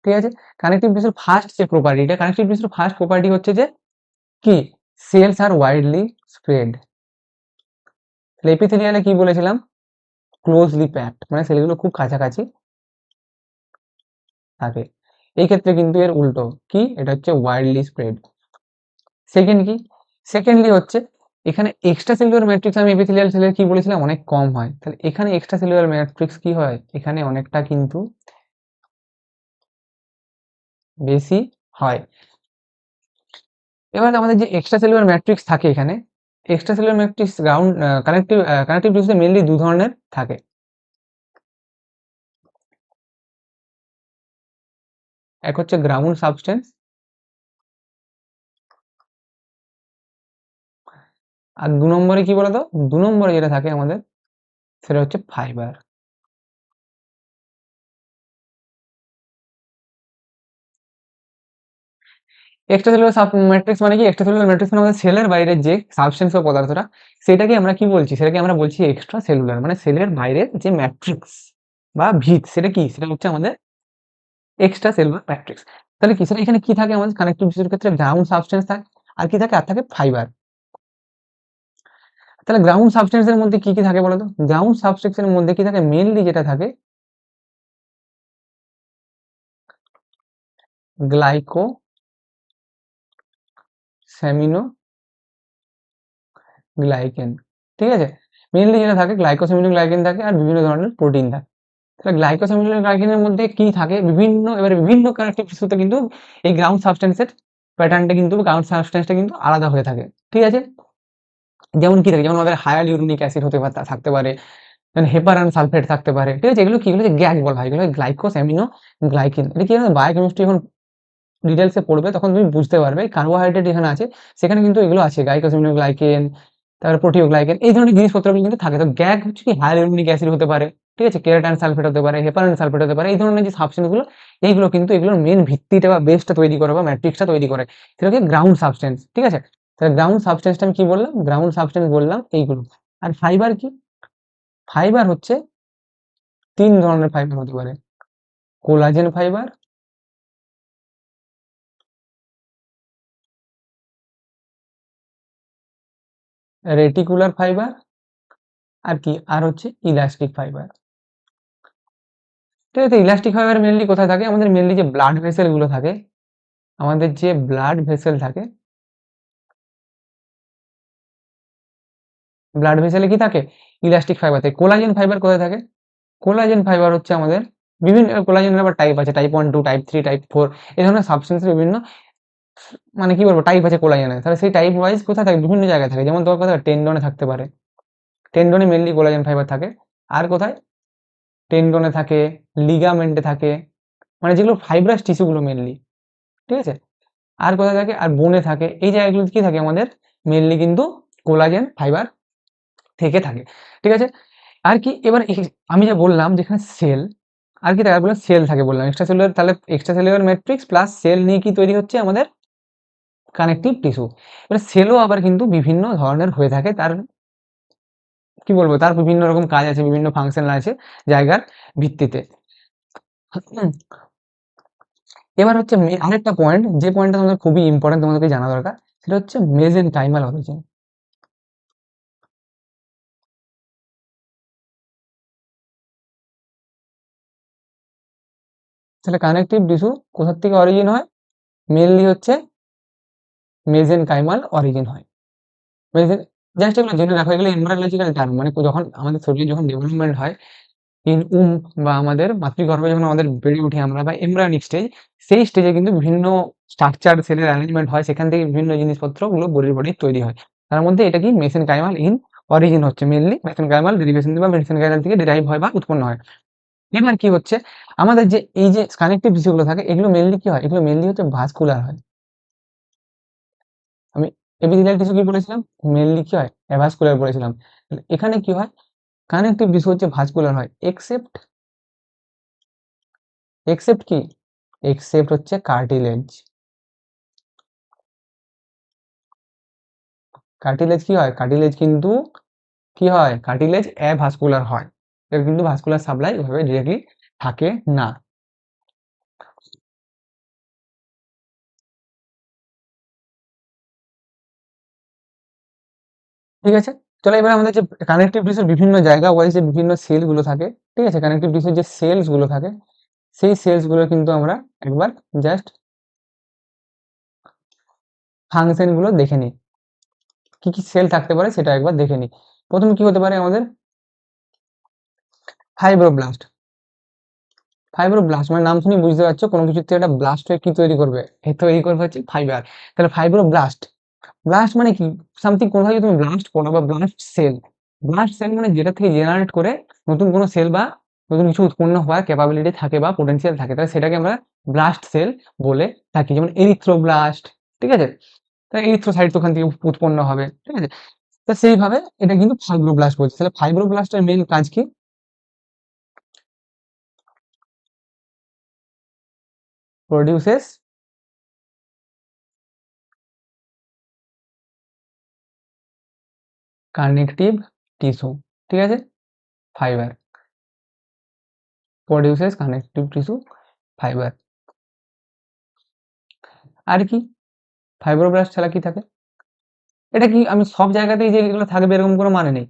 ঠিক আছে। কানেকটিভ টিস্যুর ফার্স্ট যে প্রপার্টিটা, কানেকটিভ টিস্যুর ফার্স্ট প্রপার্টি হচ্ছে যে কি, সেলস আর ওয়াইডলি স্প্রেড। এপিথেলিয়ালে কি বলেছিলাম? ক্লোজলি প্যাকড, মানে সেলগুলো খুব কাছাকাছি থাকে। এই ক্ষেত্রে কিন্তু এর উল্টো, কি এটা হচ্ছে ওয়াইডলি স্প্রেড। সেকেন্ড কি, সেকেন্ডলি হচ্ছে এখানে এক্সট্রা সেলুলার ম্যাট্রিক্স, আমি এপিথেলিয়াল সেলের কি বলেছিলাম অনেক কম হয়, তাহলে এখানে এক্সট্রা সেলুলার ম্যাট্রিক্স কি হয়? এখানে অনেকটা কিন্তু বেশি হয়। এবার আমাদের যে এক্সট্রা সেলুলার ম্যাট্রিক্স থাকে এখানে, extra cellular matrix ground connective টিস্যুতে মেনলি দু ধরনের থাকে। এক হচ্ছে গ্রাউন্ড সাবস্টেন্স, আর 2 নম্বরে কি বলতো, 2 নম্বরে যেটা থাকে আমাদের সেটা হচ্ছে ফাইবার। এক্সট্রাসেলুলার ম্যাট্রিক্স মানে কি? এক্সট্রাসেলুলার ম্যাট্রিক্স মানে আমাদের সেলের বাইরের যে সাবস্টেন্স বা পদার্থটা, সেটাকে আমরা কি বলছি? সেটাকে আমরা বলছি এক্সট্রা সেলুলার, মানে সেলের বাইরের যে ম্যাট্রিক্স বা ভিত, সেটা কি? সেটা হচ্ছে আমাদের এক্সট্রা সেলুলার ম্যাট্রিক্স। তাহলে কি সেটা, এখানে কি থাকে আমাদের কানেকটিভ টিস্যুর ক্ষেত্রে? গ্রাউন্ড সাবস্টেন্স থাকে, আর কি থাকে? আর থাকে ফাইবার। তাহলে গ্রাউন্ড সাবস্টেন্স এর মধ্যে কি কি থাকে বলতো? গ্রাউন্ড সাবস্টেন্স এর মধ্যে কি থাকে? মেইনলি যেটা থাকে গ্লাইকো স্যামিনো গ্লাইকেন, ঠিক আছে? মেইনলি যেটা থাকে গ্লাইকোস্যামিনো গ্লাইকেন থাকে, আর বিভিন্ন ধরনের প্রোটিন থাকে। তাহলে গ্লাইকোস্যামিনো গ্লাইকেনের মধ্যে কি থাকে? বিভিন্ন, এবারে বিভিন্ন কানেকটিভ টিস্যুতে কিন্তু এই গ্রাউন্ড সাবস্টেন্সের প্যাটার্নটা কিন্তু, গ্রাউন্ড সাবস্টেন্সটা কিন্তু আলাদা হয়ে থাকে, ঠিক আছে? যেমন কি থাকে? যেমন আমাদের হায়ার ইউরিনিক অ্যাসিড হতে পারে, থাকতে পারে, হেপারান সালফেট থাকতে পারে, ঠিক আছে? এগুলো কি? এগুলো গ্যাগ বলা হয়, এগুলো গ্লাইকোস্যামিনো গ্লাইকেন। এটা কি হয়? বায়োকেমিস্ট্রি যখন ডিটেলসে পড়বে তখন তুমি বুঝতে পারবে কার্বোহাইড্রেট যেখানে আছে সেখানে কিন্তু এগুলো আছে, গ্লাইকোসামিনোগ্লাইকেন, তারপরে প্রোটিওগ্লাইকেন, এই ধরনের জিনিসপত্রগুলো কিন্তু থাকে। তো গ্যাগ হচ্ছে কি? হায়ার ইউরিক অ্যাসিড হতে পারে, ঠিক আছে? কেরাটান সালফেট হতে পারে, হেপারান সালফেট হতে পারে, এই ধরনের যে সাবস্টেন্সগুলো, এইগুলো কিন্তু এগুলোর মেন ভিত্তিটা বা বেসটা তৈরি করে বা ম্যাট্রিক্সটা তৈরি করে, সেটাকে গ্রাউন্ড সাবস্টেন্স, ঠিক আছে? তাহলে গ্রাউন্ড সাবস্টেন্সটা আমি কি বললাম? গ্রাউন্ড সাবস্টেন্স বললাম এইগুলো। আর ফাইবার কি? ফাইবার হচ্ছে 3 ধরনের ফাইবার হতে পারে: কোলাজেন ফাইবার, রেটিকুলার ফাইবার, আর কি? আর হচ্ছে ইলাস্টিক ফাইবার। ঠিক আছে? ইলাস্টিক ফাইবার মেনলি কোথায় থাকে? আমাদের মেনলি যে ব্লাড ভেসেল গুলো থাকে, আমাদের যে ব্লাড ভেসেল থাকে, ব্লাড ভেসেলে কি থাকে? ইলাস্টিক ফাইবার থাকে। কোলাজেন ফাইবার কোথায় থাকে? কোলাজেন ফাইবার হচ্ছে আমাদের বিভিন্ন, কোলাজেনের আবার টাইপ আছে, টাইপ 1, 2, টাইপ 3, টাইপ 4, এই ধরনের সাবস্টেন্সের বিভিন্ন, মানে কি বলবো, টাইপ আছে কোলাজেনের। তাহলে সেই টাইপ ওয়াইজ কোথায় থাকে? বিভিন্ন জায়গায় থাকে। যেমন তোমার কোথায়? টেন্ডনে থাকতে পারে, টেন্ডনে মেনলি কোলাজেন ফাইবার থাকে। আর কোথায়? টেন্ডনে থাকে, লিগামেন্টে থাকে, মানে যেগুলো ফাইব্রাস টিস্যু গুলো মেনলি, ঠিক আছে? আর কোথায় থাকে? আর বোনে থাকে। এই জায়গাগুলোতে কি থাকে? আমাদের মেনলি কিন্তু কোলাজেন ফাইবার থেকে থাকে, ঠিক আছে? আর কি এবার আমি যে বললাম যেখানে সেল, আর কি থাকে? আর বললাম সেল থাকে, বললাম এক্সট্রা সেলুলার। তাহলে extra cellular matrix plus cell নিয়ে কি তৈরি হচ্ছে? আমাদের কানেকটিভ টিস্যু। এবার সেলও আবার কিন্তু বিভিন্ন ধরনের হয়ে থাকে, তার কি বলবো, তার বিভিন্ন রকম কাজ আছে, বিভিন্ন ফাংশন আছে জায়গার ভিত্তিতে। এবার হচ্ছে আরেকটা পয়েন্ট, যে পয়েন্টটা তোমাদের খুবই ইম্পর্টেন্ট, তোমাদেরকে জানা দরকার, সেটা হচ্ছে মেজেনকাইমাল অরিজিন। তাহলে কানেকটিভ টিস্যু কোথার থেকে অরিজিন হয়? মেনলি হচ্ছে মেজেনকাইমাল অরিজিন হয়। মেজেন, জাস্ট এগুলো জেনে রাখো, এগুলো এমব্রায়োলজিক্যাল টার্ম, মানে যখন আমাদের শরীরে যখন ডেভেলপমেন্ট হয় ইন বা আমাদের মাতৃগর্ভে যখন আমাদের বেড়ে উঠি আমরা, বা এমব্রায়োনিক স্টেজ, সেই স্টেজে কিন্তু বিভিন্ন স্ট্রাকচার সেলের অ্যারেঞ্জমেন্ট হয়, সেখান থেকে বিভিন্ন জিনিসপত্রগুলো বডির বডি তৈরি হয়। তার মধ্যে এটা কি? মেসেনকাইমাল ইন অরিজিন হচ্ছে মেনলি মেসেনকাইমাল ডেরিভেশন বা মেসেনকাইমাল থেকে ডেরাইভ হয় বা উৎপন্ন হয়। এবার কি হচ্ছে? আমাদের যে এই যে কানেকটিভ টিস্যুগুলো থাকে, এগুলো মেনলি কি হয়? এগুলো মেনলি হচ্ছে ভাস্কুলার হয়। আমি এপিথেলিয়াল টিস্যু কি বলেছিলাম? মেনলি কি হয়? অ্যাভাস্কুলার বলেছিলাম। এখানে কি হয়? কানেকটিভ টিস্যু হচ্ছে ভাস্কুলার হয়, এক্সেপ্ট, এক্সেপ্ট কি? এক্সেপ্ট হচ্ছে কার্টিলেজ। কার্টিলেজ কি হয়? কার্টিলেজ কিন্তু কি হয়? কার্টিলেজ অ্যাভাস্কুলার হয়। এর কিন্তু ভাস্কুলার সাপ্লাই ওইভাবে ডিরেক্টলি থাকে না। ঠিক আছে? চলো এবার আমাদের যে কানেকটিভ টিস্যুর বিভিন্ন জায়গা ওয়াইজ যে বিভিন্ন সেল গুলো থাকে, ঠিক আছে? কানেকটিভ টিস্যুর যে সেলস গুলো থাকে, সেই সেলস গুলো কিন্তু আমরা একবার জাস্ট ফাংশন গুলো দেখে নিই। কি কি সেল থাকতে পারে সেটা একবার দেখে নিই। প্রথম কি হতে পারে আমাদের? ফাইব্রোব্লাস্ট। ফাইব্রোব্লাস্ট মানে নাম শুনে বুঝতে পারছো, কোনো কিছু থেকে একটা ব্লাস্ট হয়ে কি তৈরি করবে? এ তৈরি করবে হচ্ছে ফাইবার। তাহলে ফাইব্রোব্লাস্ট, ব্লাস্ট মানে কি? সামথিং কোনোভাবে যদি তুমি ব্লাস্ট করো বা ব্লাস্ট সেল, ব্লাস্ট সেল মানে যেটা থেকে জেনারেট করে নতুন কোনো সেল বা নতুন কিছু উৎপন্ন হওয়ার ক্যাপাবিলিটি থাকে বা পোটেনশিয়াল থাকে, তাহলে সেটাকে আমরা ব্লাস্ট সেল বলে থাকি। যেমন এরিথ্রোব্লাস্ট, ঠিক আছে? তাই এরিথ্রোসাইট তো ওখান থেকে উৎপন্ন হবে, ঠিক আছে? তো সেইভাবে এটা কিন্তু ফাইব্রোব্লাস্ট বলছে। তাহলে ফাইব্রোব্লাস্টের মেইন কাজ কি? প্রডিউসেস কানেকটিভ টিস্যু, ঠিক আছে, fibre, produces connective tissue fibre. আর কি ফাইব্রোব্লাস্ট ছাড়া কি থাকে? এটা কি আমি সব জায়গাতেই যে এগুলো থাকবে এরকম কোনো মানে নেই।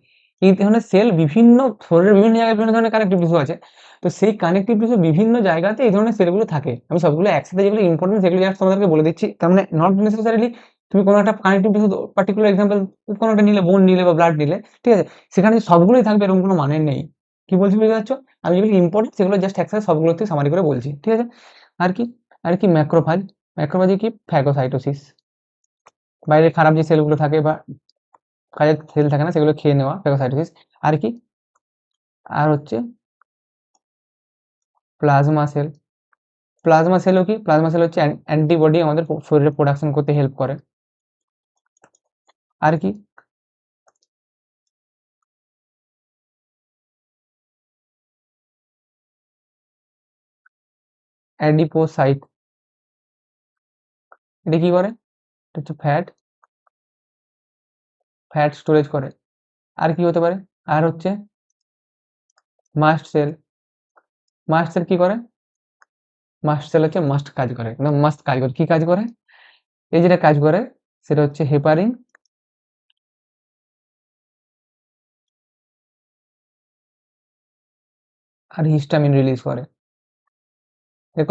এই ধরনের সেল বিভিন্ন শরীরের বিভিন্ন জায়গায় বিভিন্ন ধরনের কানেকটিভ টিস্যু আছে। তো সেই কানেকটিভ টিস্যু বিভিন্ন জায়গাতে এই ধরনের সেলগুলো থাকে। আমি সবগুলো একসাথে যেগুলো ইম্পর্টেন্ট সেগুলো জাস্ট তোমাদেরকে বলে দিচ্ছি। তার মানে নট নেসেসারিলি তুমি কোনো একটা কানেকটিভ টিস্যু পার্টিকুলার এক্সাম্পল কোনো একটা নিলে, বোন নিলে বা ব্লাড নিলে, ঠিক আছে? সেখানে সবগুলোই থাকবে এরকম কোনো মানে নেই। কি বলছি বুঝতে পারছো? আমি যেগুলো ইম্পর্টেন্ট সেগুলো জাস্ট একসাথে সবগুলোতে সামারি করে বলছি, ঠিক আছে? আর কি? আর কি ম্যাক্রোফাজ? ম্যাক্রোফাজে কি ফ্যাগোসাইটোসিস। বাইরে খারাপ যে সেলগুলো থাকে বা কাজের সেল থাকে না সেগুলো খেয়ে নেওয়া, ফ্যাগোসাইটোসিস। আর কি? আর হচ্ছে প্লাজমা সেল। প্লাজমা সেলও কি? প্লাজমা সেল হচ্ছে অ্যান্টিবডি আমাদের শরীরে প্রোডাকশন করতে হেল্প করে। আর কি? অ্যাডিপোসাইট। এটা কি করে? এটা হচ্ছে ফ্যাট স্টোরেজ করে। আর কি হতে পারে? আর হচ্ছে মাস্ট সেল। মাস্ট সেল কি করে? মাস্ট সেল হচ্ছে মাস্ট কাজ করে, একদম মাস্ট কাজ করে। কি কাজ করে? এই যেটা কাজ করে সেটা হচ্ছে হেপারিন আর হিস্টামিন রিলিজ করে।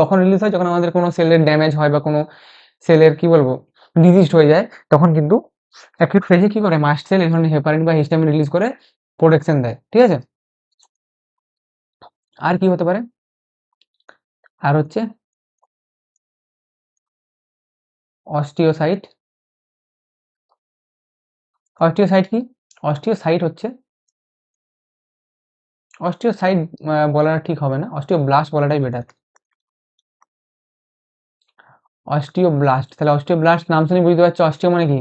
কখন রিলিজ হয়? যখন আমাদের কোনো সেলের ড্যামেজ হয় বা কোনো সেলের কি বলবো ডিজিজড হয়ে যায়, তখন কিন্তু অ্যাকিউট ফেজে কি করে মাস্ট সেল এই ধরনের হেপারিন বা হিস্টামিন রিলিজ করে প্রোটেকশন দেয়, ঠিক আছে? আর কি হতে পারে? আর হচ্ছে অস্টিওসাইট। অস্টিওসাইট কি? অস্টিওসাইট হচ্ছে অস্টিওসাইট বলাটা ঠিক হবে না, অস্টিওব্লাস্ট বলাটাই বেটার। অস্টিওব্লাস্ট, তাহলে অস্টিওব্লাস্ট নাম শুনে বুঝতে পারছো অস্টিও মানে কি?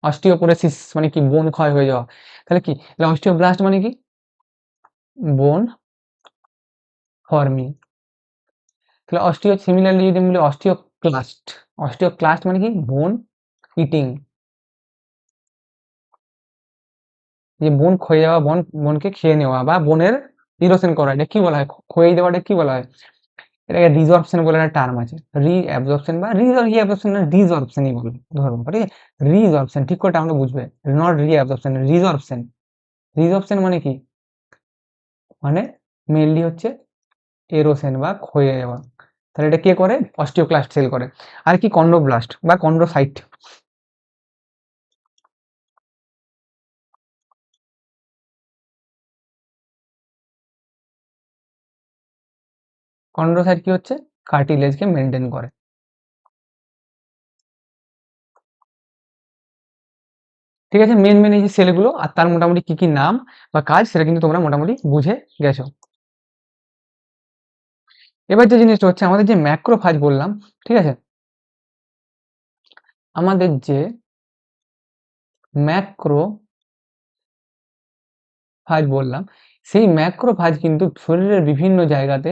অস্টিওপোরোসিস মানে কি? বোন ক্ষয় হয়ে যাওয়া। তাহলে কি? তাহলে অস্টিওব্লাস্ট মানে কি? বোন ফর্মিং। তাহলে অস্টিও সিমিলারলি যদি বলি অস্টিওক্লাস্ট। অস্টিওক্লাস্ট মানে কি? বোন ইটিং। যে বোন ক্ষয়ে যাওয়া, বোনকে খেয়ে নেওয়া বা বোনের ইরোশন করা, এটা কি বলা হয়? ক্ষয়ে দেওয়াটা কি বলা হয়? এটাকে রিজর্পশন বলে একটা টার্ম আছে। রিঅ্যাবজর্পশন বা রিঅ্যাবজর্পশন না, রিজর্পশনই বলবে ধরবো, ঠিক আছে? রিজর্পশন ঠিক করে আমরা বুঝবে, নট রিঅ্যাবজর্পশন, রিজর্পশন। রিজর্পশন মানে কি? মানে মেনলি হচ্ছে এরোশন বা ক্ষয়ে যাওয়া। তাহলে এটা কে করে? অস্টিওক্লাস্ট সেল করে। আর কি? কন্ড্রোব্লাস্ট বা কন্ড্রোসাইট। কন্ড্রোসাইট কি হচ্ছে? কার্টিলেজকে মেনটেন করে। ঠিক আছে? মেন মেন এই যে সেলগুলো আর তার মোটামুটি কি কি নাম বা কাজ সেটা কিন্তু তোমরা মোটামুটি বুঝে গেছো। এবার যে জিনিসটা হচ্ছে আমাদের যে ম্যাক্রোফাজ বললাম, ঠিক আছে? আমাদের যে ম্যাক্রোফাজ বললাম, সেই ম্যাক্রোফাজ কিন্তু শরীরের বিভিন্ন জায়গাতে,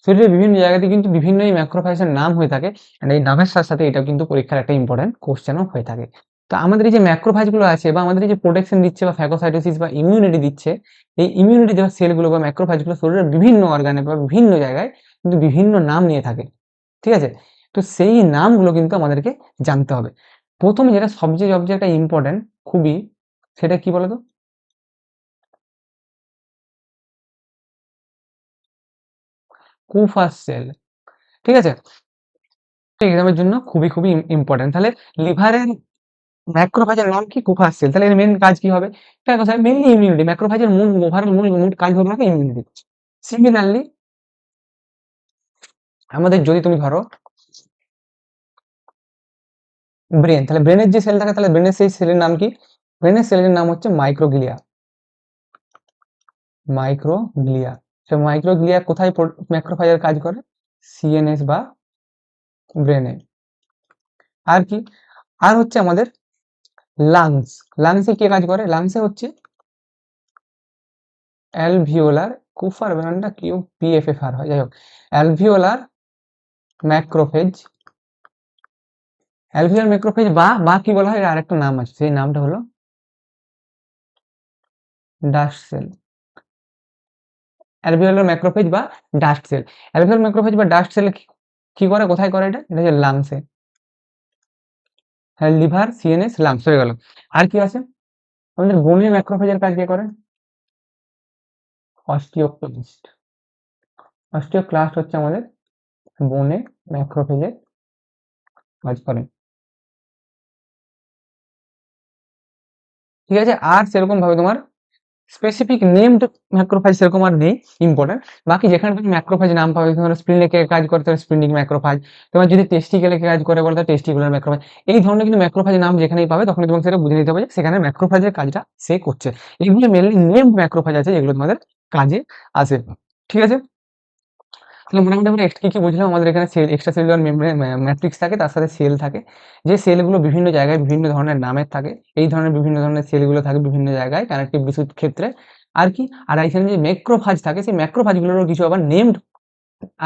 শরীরের বিভিন্ন জায়গাতে কিন্তু বিভিন্ন এই ম্যাক্রোফাজের নাম হয়ে থাকে। and এই নামের সাথে সাথে এটাও কিন্তু পরীক্ষার একটা ইম্পর্টেন্ট কোশ্চেনও হয়ে থাকে। তো আমাদের এই যে ম্যাক্রোফাজগুলো আছে বা আমাদের এই যে প্রোটেকশন দিচ্ছে বা ফ্যাগোসাইটোসিস বা ইমিউনিটি দিচ্ছে, এই ইমিউনিটি দেওয়া সেলগুলো বা ম্যাক্রোফাজগুলো শরীরের বিভিন্ন অর্গানে বা বিভিন্ন জায়গায় কিন্তু বিভিন্ন নাম নিয়ে থাকে, ঠিক আছে? তো সেই নামগুলো কিন্তু আমাদেরকে জানতে হবে। প্রথম যেটা সবচেয়ে একটা ইম্পর্টেন্ট খুবই, সেটা কি বলতো? কুফাস সেল, ঠিক আছে? এক্সামের জন্য খুবই ইম্পর্টেন্ট। তাহলে লিভারের ম্যাক্রোফাজের নাম কি? কুফাস সেল। তাহলে এর মেন কাজ কি হবে? Mainly immunity. ম্যাক্রোফাজের মূল ওভারঅল মূল কাজ হবে ইমিউনিটি। সিমিলারলি আমাদের যদি তুমি ধরো ব্রেন, তাহলে ব্রেনের যে সেল থাকে, তাহলে ব্রেনের সেই সেলের নাম কি? ব্রেনের সেলের নাম হচ্ছে মাইক্রোগ্লিয়া। মাইক্রোগ্লিয়া। সে মাইক্রোগ্লিয়া কোথায় ম্যাক্রোফাজের কাজ করে? সিএনএস বা ব্রেনে। আর কি? আর হচ্ছে আমাদের লাংস। লাংসে কে কাজ করে? লাংসে হচ্ছে অ্যালভিওলার, কুফার বানানটা কিউ পিএফএফআর হয়, যাই হোক, অ্যালভিওলার ম্যাক্রোফেজ অ্যালভিওলার ম্যাক্রোফেজ বা কি বলা হয়, এর আরেকটা নাম আছে, সেই নামটা হলো ডাস্ট সেল। অ্যালভিওলার ম্যাক্রোফেজ বা ডাস্ট সেল। অ্যালভিওলার ম্যাক্রোফেজ বা ডাস্ট সেল কি করে, কোথায় করে এটা? এটা হচ্ছে লাংসে। হ্যাঁ, লিভার, সিএনএস, লাংস হয়ে গেল। আর কি আছে? আমাদের বনে ম্যাক্রোফেজের কাজ কে করে? অস্টিওক্লাস্ট। অস্টিওক্লাস্ট হচ্ছে আমাদের বনে ম্যাক্রোফেজের কাজ করে। ঠিক আছে, আর সেরকম ভাবে তোমার স্পেসিফিক নেমড ম্যাক্রোফাজ সেরকম আর নেই ইম্পর্টেন্ট। বাকি যেখানে তুমি ম্যাক্রোফাজ নাম পাবে, তোমার স্প্লিনে কে কাজ করে তাহলে স্প্লিনিক ম্যাক্রোফাজ, তোমার যদি টেস্টিকেলে কে কাজ করে বলে তাহলে টেস্টিকুলার ম্যাক্রোফাজ। এই ধরনের কিন্তু ম্যাক্রোফাজ নাম যেখানেই পাবে তখন তোমাকে সেটা বুঝে নিতে হবে যে সেখানে ম্যাক্রোফাজের কাজটা সে করছে। এগুলো মেনলি নেমড ম্যাক্রোফাজ আছে যেগুলো তোমাদের কাজে আসে। ঠিক আছে, তাহলে মোটামুটি আমরা কি কি বুঝলাম? আমাদের এখানে সেল, এক্সট্রা সেলুলার ম্যাট্রিক্স থাকে, তার সাথে সেল থাকে। যে সেলগুলো বিভিন্ন জায়গায় বিভিন্ন ধরনের নামের থাকে, এই ধরনের বিভিন্ন ধরনের সেলগুলো থাকে বিভিন্ন জায়গায় কানেকটিভ টিস্যুর ক্ষেত্রে। আর কি, আর এখানে যে ম্যাক্রোফাজ থাকে, সেই ম্যাক্রোফাজগুলোরও কিছু আবার নেমড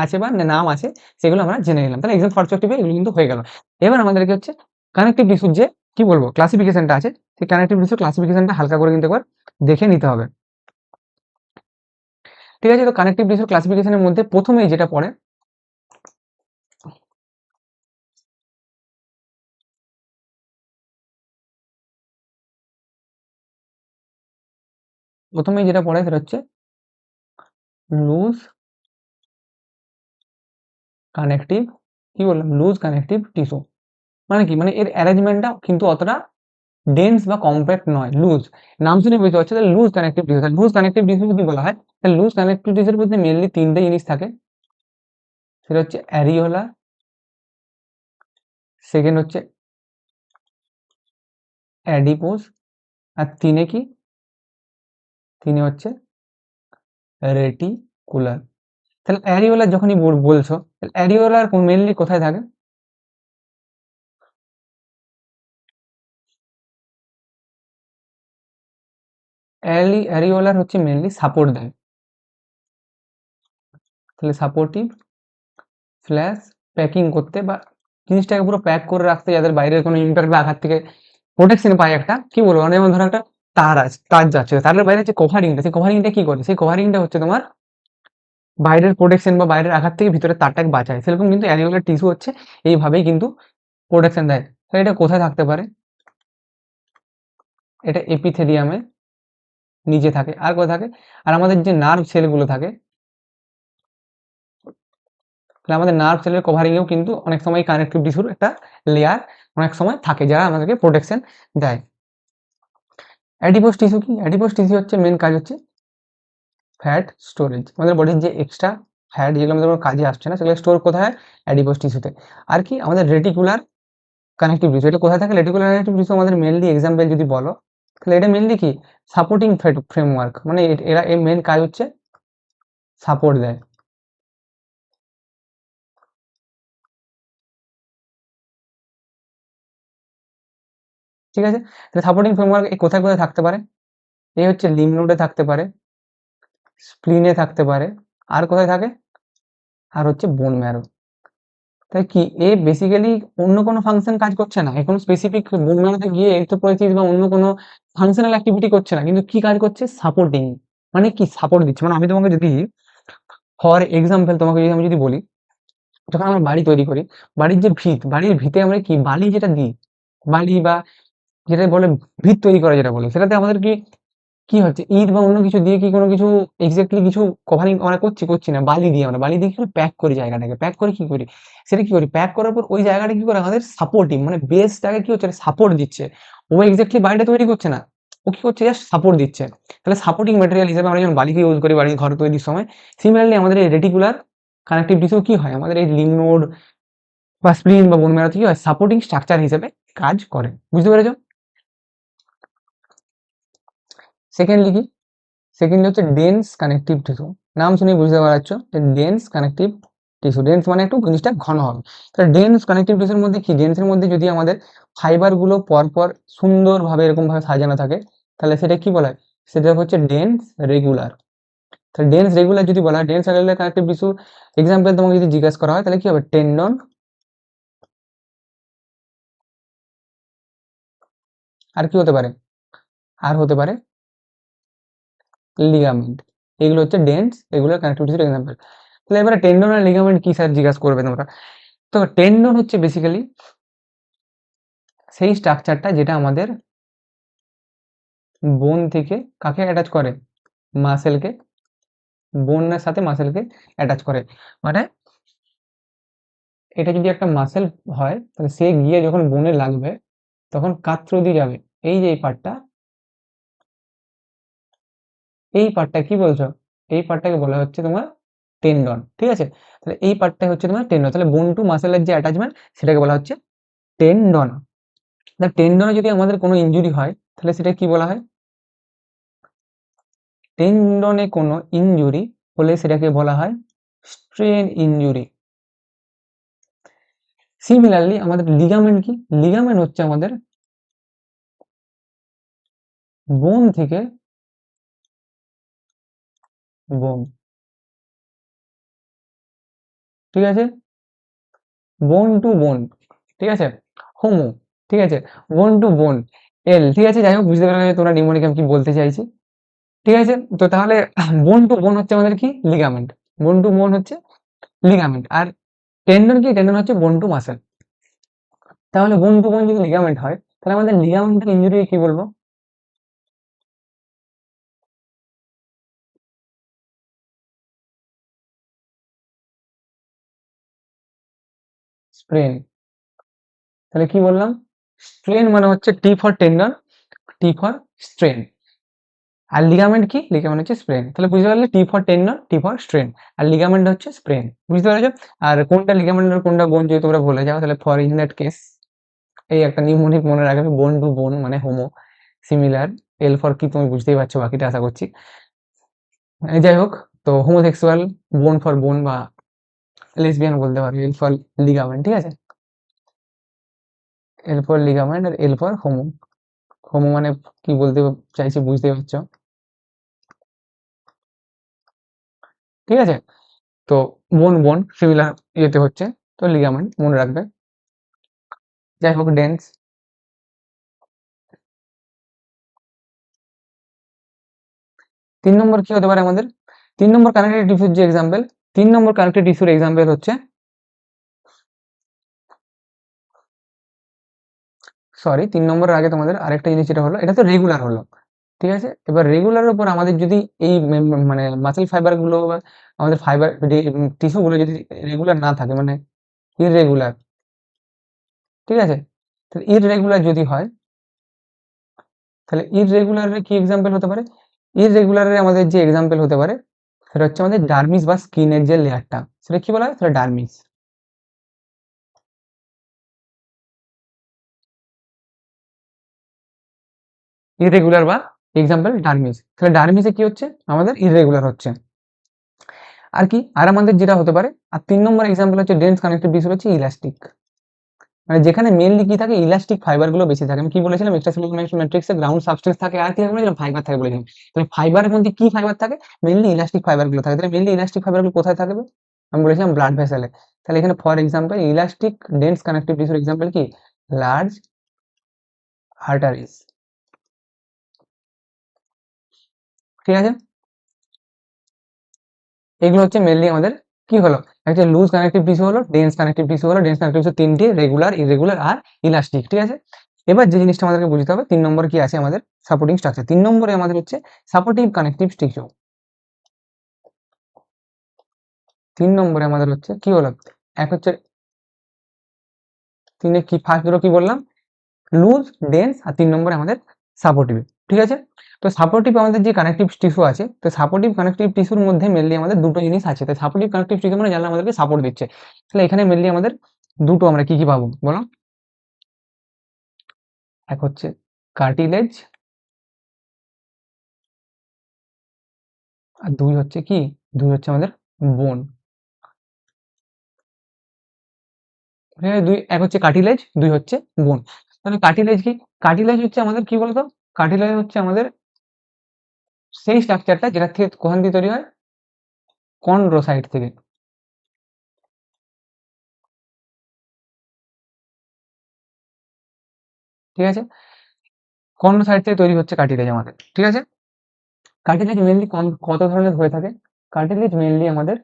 আছে বা নাম আছে, সেগুলো আমরা জেনে নিলাম। তাহলে এক্সাম পার্সপেক্টিভে এগুলো কিন্তু হয়ে গেল। এবার আমাদেরকে হচ্ছে কানেকটিভ টিস্যুর যে কি বলবো ক্লাসিফিকেশনটা আছে, সেই কানেকটিভ টিস্যুর ক্লাসিফিকেশনটা হালকা করে কিন্তু একবার দেখে নিতে হবে। ঠিক আছে, তো কানেকটিভ টিস্যুর ক্লাসিফিকেশনের মধ্যে প্রথমেই যেটা পড়ে, প্রথমেই যেটা পড়ে সেটা হচ্ছে লুজ কানেকটিভ, কি বললাম, লুজ কানেকটিভ টিস্যু। মানে কি, মানে এর অ্যারেঞ্জমেন্টটা কিন্তু অতটা ডেন্স বা কম্প্যাক্ট নয়, লুজ। নাম শুনে বুঝতে পারছো, তাহলে loose connective tissue. Loose connective tissue যদি বলা হয়, তাহলে লুজ কানেকটিভ টিস্যুর মধ্যে মেনলি তিনটে জিনিস থাকে। সেটা হচ্ছে অ্যারিওলা, সেকেন্ড হচ্ছে অ্যাডিপোজ, আর তিনে কি, তিনে হচ্ছে রেটিকুলার। তাহলে অ্যারিওলা যখনই বলছো, অ্যারিওলার মেনলি কোথায় থাকে? অ্যারিওলার হচ্ছে মেনলি সাপোর্ট দেয়। তাহলে সাপোর্টিভ স্ল্যাশ প্যাকিং করতে বা জিনিসটাকে পুরো প্যাক করে রাখতে, যাদের বাইরের কোনো ইম্প্যাক্ট বা আঘাত থেকে প্রোটেকশন পায়। একটা কি বলবো, মানে যেমন ধরো একটা তার আছে, তার যাচ্ছে, তারের বাইরে যে কভারিংটা, সেই কভারিংটা কি করে? সেই কভারিংটা হচ্ছে তোমার বাইরের প্রোটেকশন বা বাইরের আঘাত থেকে ভিতরে তারটাকে বাঁচায়। সেরকম কিন্তু অ্যানিউলার টিস্যু হচ্ছে এইভাবেই কিন্তু প্রোটেকশন দেয়। তাহলে এটা কোথায় থাকতে পারে? এটা এপিথেলিয়ামে নিচে থাকে। আর কোথায় থাকে? আর আমাদের যে নার্ভ সেলগুলো থাকে, তাহলে আমাদের নার্ভ সেলের কভারিংয়েও কিন্তু অনেক সময় কানেকটিভ টিস্যুর একটা লেয়ার অনেক সময় থাকে, যারা আমাদেরকে প্রোটেকশন দেয়। অ্যাডিপোজ টিস্যু কি? অ্যাডিপোজ টিস্যু হচ্ছে মেন কাজ হচ্ছে ফ্যাট স্টোরেজ। আমাদের বডির যে এক্সট্রা ফ্যাট যেগুলো আমাদের কোনো কাজে আসছে না, সেগুলো স্টোর কোথায় হয়? অ্যাডিপোজ টিস্যুতে। আর কি, আমাদের রেটিকুলার কানেকটিভ টিস্যু, এটা কোথায় থাকে? রেটিকুলার কানেকটিভ টিস্যু আমাদের মেনলি এক্সাম্পল যদি বলো, তাহলে এটা মেনলি কি সাপোর্টিং ফ্রেমওয়ার্ক, মানে এরা এর মেন কাজ হচ্ছে সাপোর্ট দেয়। ঠিক আছে, তাহলে সাপোর্টিং ফ্রেমওয়ার্ক কোথায় কোথায় থাকতে পারে? এই হচ্ছে লিম্ফ নোডে থাকতে পারে, স্প্লিনে থাকতে পারে, আর কোথায় থাকে? আর হচ্ছে বোন ম্যারো। তাই কি এ বেসিক্যালি অন্য কোনো ফাংশন কাজ করছে না, এ কোনো স্পেসিফিক বোন ম্যারোতে গিয়ে এরিথ্রোপয়েটিস বা অন্য কোনো ফাংশনাল অ্যাক্টিভিটি করছে না, কিন্তু কি কাজ করছে? সাপোর্টিং। মানে কি সাপোর্ট দিচ্ছে, মানে আমি তোমাকে যদি ফর এক্সাম্পল তোমাকে যদি আমি যদি বলি, যখন আমরা বাড়ি তৈরি করি, বাড়ির যে ভিত, বাড়ির ভিতে আমরা কি বালি যেটা দিই, বালি বা যেটা বলে ভিত তৈরি করা যেটা বলে, সেটাতে আমাদের কি কি হচ্ছে, ইট বা অন্য কিছু দিয়ে কি কোনো কিছু এক্স্যাক্টলি কিছু কভারিং আমরা করছি না, বালি দিয়ে, আমরা বালি দিয়ে কি প্যাক করি জায়গাটাকে, প্যাক করে কি করি, সেটা কি করি, প্যাক করার পর ওই জায়গাটা কি করে আমাদের সাপোর্টিং, মানে বেসটাকে কি হচ্ছে সাপোর্ট দিচ্ছে। ও এক্স্যাক্টলি বাড়িটা তৈরি করছে না, ও কি করছে, জাস্ট সাপোর্ট দিচ্ছে। তাহলে সাপোর্টিং ম্যাটেরিয়াল হিসেবে আমরা যখন বালিকে ইউজ করি বাড়ির ঘর তৈরির সময়, সিমিলারলি আমাদের এই রেটিকুলার কানেকটিভ টিস্যু কি হয়, আমাদের এই লিম্ফ নোড বা স্প্লিন বা বোন ম্যারোতে কি হয়, সাপোর্টিং স্ট্রাকচার হিসেবে কাজ করে। বুঝতে পেরেছো? সেকেন্ডলি কি, সেকেন্ডলি হচ্ছে ডেন্স কানেকটিভ টিস্যু। নাম শুনেই বুঝতে পারছো যে ডেন্স কানেকটিভ টিস্যু, ডেন্স মানে একটু জিনিসটা ঘন হবে। তাহলে ডেন্স কানেকটিভ টিস্যুর মধ্যে কি, ডেন্সের মধ্যে যদি আমাদের ফাইবার গুলো পরপর সুন্দরভাবে এরকম ভাবে সাজানো থাকে, তাহলে সেটা কি বলা হয়? সেটা হচ্ছে ডেন্স রেগুলার। তাহলে ডেন্স রেগুলার যদি বলা হয়, dense regular connective tissue example তোমাকে যদি জিজ্ঞাসা করা হয়, তাহলে কি হবে? টেন্ডন, আর কি হতে পারে? আর হতে পারে লিগামেন্ট। এগুলো হচ্ছে ডেন্স, এগুলো কানেক্টিভ টিস্যুর এক্সাম্পল। তাহলে এবারে টেন্ডন আর লিগামেন্ট কি স্যার জিজ্ঞাসা করবে তোমরা? তো টেন্ডন হচ্ছে বেসিক্যালি সেই স্ট্রাকচারটা যেটা আমাদের বোন থেকে কাকে অ্যাটাচ করে? মাসেলকে। বোনের সাথে মাসেলকে অ্যাটাচ করে। মানে এটা যদি একটা মাসেল হয়, তাহলে সে গিয়ে যখন বোনে লাগবে তখন কার থ্রু দিয়ে যাবে? এই যে এই পার্টটা, এই পার্টটা কি বলছো? এই পার্টটাকে বলা হচ্ছে তোমার টেন্ডন, ঠিক আছে? তাহলে এই পার্টটা হচ্ছে তোমার টেন্ডন। তাহলে বোন টু মাসেলের যে অ্যাটাচমেন্ট সেটাকে বলা হচ্ছে টেন্ডন। তা টেন্ডনে যদি আমাদের কোনো ইনজুরি হয় তাহলে সেটা কি বলা হয়? টেন্ডনে কোনো ইনজুরি হলে সেটাকে বলা হয় স্ট্রেন ইনজুরি। সিমিলারলি আমাদের লিগামেন্ট কি? লিগামেন্ট হচ্ছে আমাদের বোন থেকে বোন, ঠিক আছে? বোন টু বোন, ঠিক আছে? হোমো, ঠিক আছে? বোন টু বোন, এল, ঠিক আছে? যাই হোক, বুঝতে পারলে তোমরা নিউমোনিক আমি কি বলতে চাইছি, ঠিক আছে? তো তাহলে বোন টু বোন হচ্ছে আমাদের কি? লিগামেন্ট। বোন টু বোন হচ্ছে লিগামেন্ট। আর টেন্ডন কি? টেন্ডন হচ্ছে বোন টু মাসেল। তাহলে বোন টু বোন যদি লিগামেন্ট হয় তাহলে আমাদের লিগামেন্টের ইনজুরি কি বলবো? স্প্রেন। তাহলে কি বললাম? স্ট্রেন মানে হচ্ছে T for tendon, T for strain. আর লিগামেন্ট কি? লিগামেন্ট হচ্ছে স্প্রেন। তাহলে বুঝতে পারলে T for tendon, T for strain, আর লিগামেন্ট হচ্ছে স্প্রেন। বুঝতে পেরেছো? আর কোনটা লিগামেন্ট আর কোনটা বোন যদি তোমরা বলে যাও তাহলে ফর ইন দ্যাট কেস এই একটা নিউমোনিক মনে রাখবে, বোন টু বোন মানে হোমো, সিমিলার। এল ফর কি তুমি বুঝতেই পারছো, বাকিটা আশা করছি। যাই হোক, তো হোমোসেক্সুয়াল, বোন ফর বোন বা লেসবিয়ান বলতে পারো, এল ফর লিগামেন্ট, ঠিক আছে? এল ফর লিগামেন্ট আর এল ফর হোমো। হোমো মানে কি বলতে চাইছি বুঝতে পারছো, ঠিক আছে? তো বোন বোন সিমিলার ইয়েতে হচ্ছে, তো লিগামেন্ট মনে রাখবে। যাই হোক, ডেন্স। 3 নম্বর কি হতে পারে আমাদের? 3 নম্বর কানেক্টিভ টিস্যুর যে এক্সাম্পল, 3 নম্বর কানেক্টিভ টিস্যুর এক্সাম্পল হচ্ছে, সরি, 3 নম্বরের আগে তোমাদের আরেকটা জিনিস যেটা হলো, এটা তো রেগুলার হলো, ঠিক আছে? এবার রেগুলারের উপর আমাদের যদি এই মানে মাসেল ফাইবার গুলো বা আমাদের ফাইবার টিস্যু গুলো যদি রেগুলার না থাকে, মানে ইররেগুলার, ঠিক আছে? তাহলে ইররেগুলার যদি হয় তাহলে ইররেগুলারের কি এক্সাম্পল হতে পারে? ইররেগুলারের আমাদের যে এক্সাম্পল হতে পারে সেটা হচ্ছে আমাদের ডার্মিস বা স্কিনের যে লেয়ারটা, সেটা কি বলা হয়? সেটা ডার্মিস। ইররেগুলার বা এক্সাম্পল ডার্মিস। তাহলে ডার্মিসে কি হচ্ছে? আমাদের ইররেগুলার হচ্ছে। আর কি? আর আমাদের যেটা হতে পারে, আর 3 নম্বর এক্সাম্পল হচ্ছে ডেন্স কানেক্টিভ টিস্যু হচ্ছে ইলাস্টিক। মানে যেখানে মেইনলি কি থাকে? ইলাস্টিক ফাইবার গুলো বেশি থাকে। আমি কি বলেছিলাম? এক্সট্রাসেলুলার ম্যাট্রিক্সে গ্রাউন্ড সাবস্টেন্স থাকে, আর কি থাকে বলেছিলাম? ফাইবার থাকে বলেছিলাম। তাহলে ফাইবারের মধ্যে কি ফাইবার থাকে? মেইনলি ইলাস্টিক ফাইবার গুলো থাকে। তাহলে মেইনলি ইলাস্টিক ফাইবার গুলো কোথায় থাকবে? আমি বলেছিলাম ব্লাড ভেসেলে। তাহলে এখানে for example elastic dense connective টিস্যুর এক্সাম্পল কি? লার্জ আর্টারিজ, ঠিক আছে? এগুলো হচ্ছে মেইনলি আমাদের কি হলো? একটা লুজ কানেক্টিভ টিস্যু হলো, ডেন্স কানেক্টিভ টিস্যু হলো। ডেন্স কানেক্টিভ টিস্যু তিনটি, রেগুলার, ইরেগুলার আর ইলাস্টিক, ঠিক আছে? এবার যে জিনিসটা আমাদেরকে বুঝতে হবে, 3 নম্বর কি আছে আমাদের? Supporting structure. 3 নম্বরে আমাদের হচ্ছে সাপোর্টিভ কানেক্টিভ টিস্যু। 3 নম্বরে আমাদের হচ্ছে কি হলো? এক হচ্ছে তিনে কি, ফার্স্ট দুটো কি বললাম? লুজ, ডেন্স, আর 3 নম্বরে আমাদের সাপোর্টিভ, ঠিক আছে? তো সাপোর্টিভ আমাদের যে কানেক্টিভ টিস্যু আছে, তো সাপোর্টিভ কানেক্টিভ টিস্যুর মধ্যে মেনলি আমাদের দুটো জিনিস আছে। তো সাপোর্টিভ কানেক্টিভ টিস্যু মানে যারা আমাদেরকে সাপোর্ট দিচ্ছে। তাহলে এখানে মেনলি আমাদের দুটো আমরা কি কি পাবো বলো? এক হচ্ছে কার্টিলেজ, আর দুই হচ্ছে কি? দুই হচ্ছে আমাদের বোন। দুই, এক হচ্ছে কার্টিলেজ, দুই হচ্ছে বোন। তাহলে কার্টিলেজ কি? কার্টিলেজ হচ্ছে আমাদের কি বলতো? কার্টিলেজ হচ্ছে আমাদের সেই স্ট্রাকচারটা যেটা থেকে কোথান দিয়ে তৈরি হয়? কন্ড্রোসাইট থেকে, ঠিক আছে? কর্ণ সাইড থেকে তৈরি হচ্ছে কার্টিলেজ আমাদের, ঠিক আছে। কার্টিলেজ মেনলি কত ধরনের হয়ে থাকে? কার্টিলেজ মেনলি আমাদের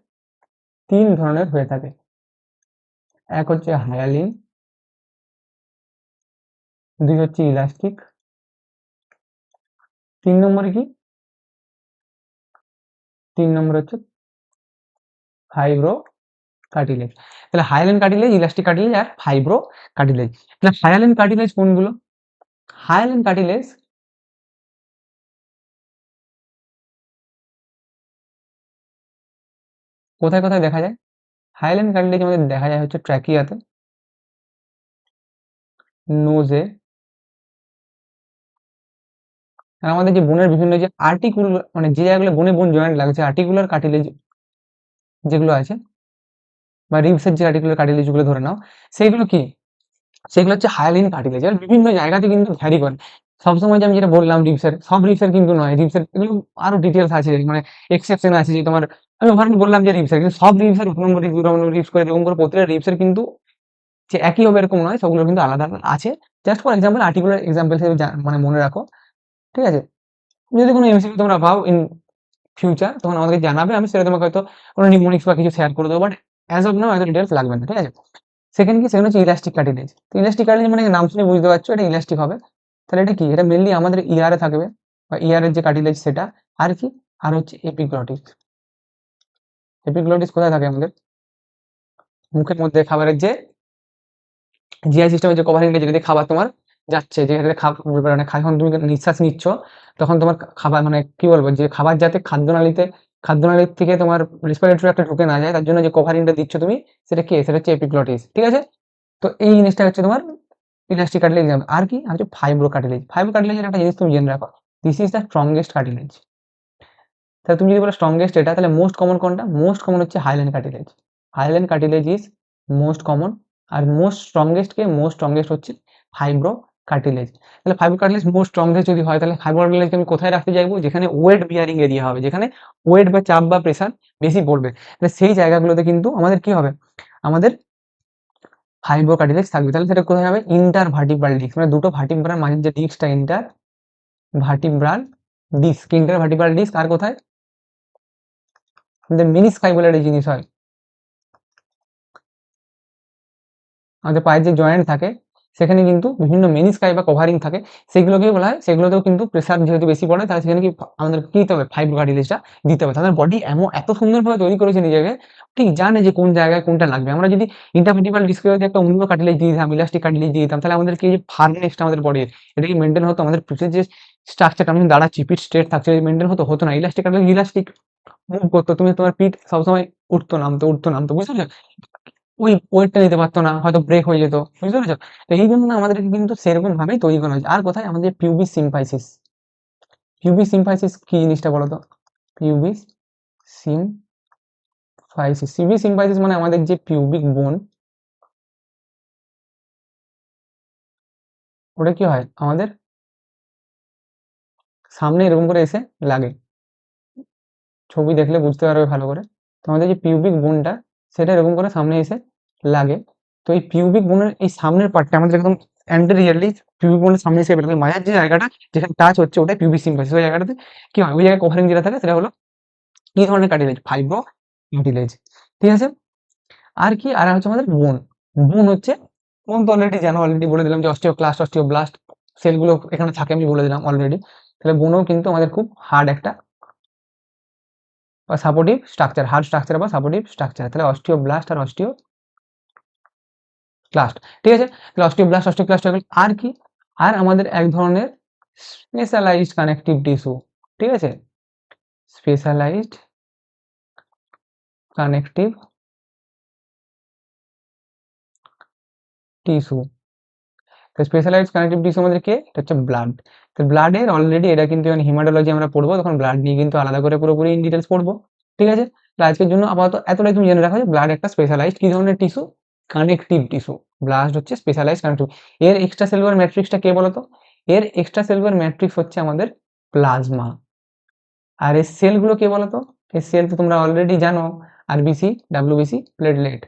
3 ধরনের হয়ে থাকে। এক হচ্ছে হায়ালিন, 2 হচ্ছে ইলাস্টিক, 3 নম্বরে কি? 3 নম্বর হচ্ছে ফাইব্রো কার্টিলেজ। তাহলে হায়ালিন কার্টিলেজ, ইলাস্টিক কার্টিলেজ আর ফাইব্রো কার্টিলেজ। তাহলে হায়ালিন কার্টিলেজ কোনগুলো? হায়ালিন কার্টিলেজ কোথায় কোথায় দেখা যায়? হায়ালিন কার্টিলেজ আমাদের দেখা যায় হচ্ছে ট্র্যাকিয়াতে, নোজে, আর আমাদের যে বোনের বিভিন্ন যে আর্টিকুলার, মানে যে জায়গাগুলো বোনে বোন জয়েন্ট লাগছে, আর্টিকুলার কার্টিলেজ যেগুলো আছে, বা রিবসের যে আর্টিকুলার কার্টিলেজ গুলো ধরে নাও, সেইগুলো কি? সেগুলো হচ্ছে হায়ালিন কার্টিলেজ। আর বিভিন্ন জায়গাতে কিন্তু ভ্যারি করে। সবসময় যে আমি যেটা বললাম রিবসের, সব রিবসের কিন্তু নয়। রিবসের এগুলো আরো ডিটেলস আছে, মানে এক্সেপশন আছে যে তোমার, আমি ওখানে বললাম যে রিবসের, কিন্তু সব রিবসের 1 নম্বর রিবস, 2 নম্বর রিবস করে এরকম করে প্রতিটা রিবসের কিন্তু যে একই হবে এরকম নয়, সবগুলো কিন্তু আলাদা আলাদা আছে। Just for example, articular example হিসেবে মানে মনে রাখো, ঠিক আছে। যদি কোনো এমসিকিউ তোমরা পাও ইন ফিউচার, তখন আমাদেরকে জানাবে, আমি সেটা তোমাকে হয়তো কোনো নিউমোনিক্স বা কিছু শেয়ার করে দেবো, বাট অ্যাজ অফ নাও এত ডিটেলস লাগবে না, ঠিক আছে। সেকেন্ড কি? সেকেন্ড হচ্ছে ইলাস্টিক কার্টিলেজ। তো ইলাস্টিক কার্টিলেজ মানে নাম শুনে বুঝতে পারছো এটা ইলাস্টিক হবে। তাহলে এটা কি? এটা মেনলি আমাদের ইয়ারে থাকবে, বা ইয়ারের যে কার্টিলেজ সেটা। আর কি? আর হচ্ছে এপিগ্লটিস। এপিগ্লটিস কোথায় থাকে আমাদের? মুখের মধ্যে খাবারের যে জিআই সিস্টেমের যে কভারিংটা, যেটা দিয়ে খাবার তোমার যাচ্ছে, যেখানে মানে যখন তুমি নিঃশ্বাস নিচ্ছ, তখন তোমার খাবার, মানে কি বলবো, যে খাবার যাতে খাদ্যনালীর থেকে তোমার রেসপিরেটরি একটা ঢুকে না যায়, তার জন্য যে কভারিংটা দিচ্ছ তুমি, সেটা কি? সেটা হচ্ছে এপিগ্লটিস, ঠিক আছে। তো এই জিনিসটা হচ্ছে তোমার ইলাস্টিক কার্টিলেজ এক্সাম্পল। আর কি? আর হচ্ছে ফাইব্রো কার্টিলেজ। ফাইব্রো কার্টিলেজের একটা জিনিস তুমি জেনে রাখো, this is the strongest cartilage. তাহলে তুমি যদি বলো স্ট্রংগেস্ট এটা, তাহলে মোস্ট কমন কোনটা? মোস্ট কমন হচ্ছে highland cartilage. Highland cartilage is most common. আর মোস্ট স্ট্রংগেস্ট কে? মোস্ট স্ট্রংগেস্ট হচ্ছে ফাইব্রো কার্টিলেজ। তাহলে ফাইব্রো কার্টিলেজ মোস্ট স্ট্রংগেস্ট যদি হয়, তাহলে ফাইব্রো কার্টিলেজকে আমি কোথায় রাখতে চাইবো? যেখানে ওয়েট বিয়ারিং এরিয়া হবে, যেখানে ওয়েট বা চাপ বা প্রেসার বেশি পড়বে, তাহলে সেই জায়গাগুলোতে কিন্তু আমাদের কি হবে? আমাদের ফাইব্রো কার্টিলেজ থাকবে। তাহলে সেটা কোথায় হবে? ইন্টার ভার্টিব্রাল ডিস্ক, মানে দুটো ভার্টিব্রার মাঝের যে ডিস্কটা, inter vertebral disc. Inter vertebral disc আর কোথায়? আমাদের মেনিস্কাই বলে একটা জিনিস হয়, আমাদের পায়ের যে জয়েন্ট থাকে, সেখানে কিন্তু বিভিন্ন মেনিস্কাই বা কভারিং থাকে, সেগুলোকেই বলা হয়। সেগুলোতেও কিন্তু প্রেসার যেহেতু বেশি পড়ে, তাহলে সেখানে কি আমাদের কি দিতে হবে? ফাইব্রো কার্টিলেজটা দিতে হবে। তাদের বডি এত সুন্দরভাবে তৈরি করেছে নিজেকে, ঠিক জানে যে কোন জায়গায় কোনটা লাগবে। আমরা যদি ইন্টারভার্টিব্রাল ডিস্কে যদি একটা অন্য কার্টিলেজ দিয়ে দিতাম, ইলাস্টিক কার্টিলেজ দিয়ে দিতাম, তাহলে আমাদের কি যে ফার্মনেসটা আমাদের বডির, এটা কি মেনটেন হতো? আমাদের পিঠের যে স্ট্রাকচারটা আমি দাঁড়াচ্ছি, পিঠ স্ট্রেট থাকছে, মেনটেন হতো? হতো না। ইলাস্টিক কার্টিলেজ, ইলাস্টিক মুভ করতো, তুমি তোমার পিঠ সবসময় উঠতো নামতো, উঠতো নামতো, বুঝতে পেরেছো? ওই ওয়েটটা নিতে পারতো না, হয়তো ব্রেক হয়ে যেত, বুঝতে পেরেছো? তো এই জন্য আমাদেরকে কিন্তু সেরকম ভাবেই তৈরি করা হয়েছে। আর কোথায়? আমাদের পিউবিস সিম্পাইসিস। পিউবিস সিম্পাইসিস কি জিনিসটা বলো তো? পিউবিস সিম্পাইসিস, পিউবিস সিম্পাইসিস মানে আমাদের যে পিউবিক বোন, ওটা কি হয়? আমাদের সামনে এরকম করে এসে লাগে, ছবি দেখলে বুঝতে পারবে ভালো করে। তো আমাদের যে পিউবিক বোনটা, সেটা এরকম করে সামনে এসে লাগে। তো এই পিউবিক বোনের এই সামনের পার্টটা আমাদের একদম অ্যান্টেরিয়রলি পিউবিক বোনের সামনে এসে বেরোবে। মাঝের যে জায়গাটা যেখানে টাচ হচ্ছে, ওটাই পিউবিক সিম্পাইসিস। ওই জায়গাটাতে কি হয়? ওই জায়গায় কভারিং যেটা থাকে, সেটা হলো কি ধরনের কার্টিলেজ? ফাইব্রো কার্টিলেজ, ঠিক আছে। আর কি? আর হচ্ছে আমাদের বোন। বোন হচ্ছে, বোন তো অলরেডি জানো, অলরেডি বলে দিলাম যে অস্টিওক্লাস্ট, অস্টিওব্লাস্ট সেলগুলো এখানে থাকে, আমি বলে দিলাম অলরেডি। তাহলে বোনও কিন্তু আমাদের খুব হার্ড একটা বা সাপোর্টিভ স্ট্রাকচার, হার্ড স্ট্রাকচার বা সাপোর্টিভ স্ট্রাকচার। তাহলে অস্টিওব্লাস্ট আর অস্টিওক্লাস্ট, ঠিক আছে। তাহলে অস্টিওব্লাস্ট, অস্টিওক্লাস্ট হয়ে গেল। আর কি? আর আমাদের এক ধরনের স্পেশালাইজড কানেকটিভ টিস্যু, ঠিক আছে। Specialised connective tissue. তো স্পেশালাইজড কানেকটিভ টিস্যু আমাদের কে? এটা হচ্ছে ব্লাড। তো ব্লাডের অলরেডি এটা কিন্তু যখন হিমাটোলজি আমরা পড়বো, তখন ব্লাড নিয়ে কিন্তু আলাদা করে পুরোপুরি ইন ডিটেলস পড়বো, ঠিক আছে। তো আজকের জন্য আপাতত এতটাই তুমি জেনে রাখো যে ব্লাড একটা স্পেশালাইজড কি ধরনের টিস্যু? Connective tissue. ব্লাড হচ্ছে স্পেশালাইজড কানেকটিভ। এর এক্সট্রা সেলুলার ম্যাট্রিক্সটা কে বলতো? এর এক্সট্রা সেলুলার ম্যাট্রিক্স হচ্ছে আমাদের প্লাজমা। আর এর সেলগুলো কে বলতো? এর সেল তো তোমরা অলরেডি জানো, আরবিসি, ডাব্লিউবিসি, প্লেটলেট,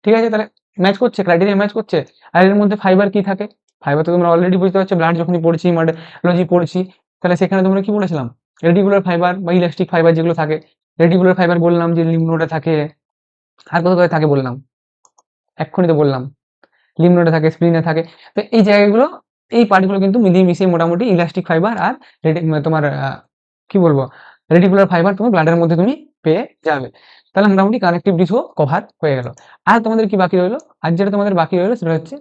ঠিক আছে। তাহলে ম্যাচ করছে, ক্রাইটেরিয়া ম্যাচ করছে। আর এর মধ্যে ফাইবার কি থাকে? ফাইবার তো তোমরা অলরেডি বুঝতে পারছো, ব্লাড যখনই পড়ছি, হেমাটোলজি পড়ছি, তাহলে সেখানে তোমরা কি বলেছিলাম? রেডিকুলার ফাইবার বা ইলাস্টিক ফাইবার যেগুলো থাকে, রেডিকুলার ফাইবার বললাম যে লিম্ফ নোডে থাকে, আর কোথায় থাকে বললাম, এক্ষুনি তো বললাম লিম্ফ নোডে থাকে, স্প্লিনে থাকে। তো এই জায়গাগুলো, এই পার্টগুলো কিন্তু মিলিয়ে মিশিয়ে মোটামুটি ইলাস্টিক ফাইবার আর তোমার কি বলবো, রেডিকুলার ফাইবার তোমার ব্লাডের মধ্যে তুমি পেয়ে যাবে। তাহলে মোটামুটি কানেকটিভ টিস্যু কভার হয়ে গেল। আর তোমাদের কি বাকি রইলো? আর যেটা তোমাদের বাকি রইলো সেটা হচ্ছে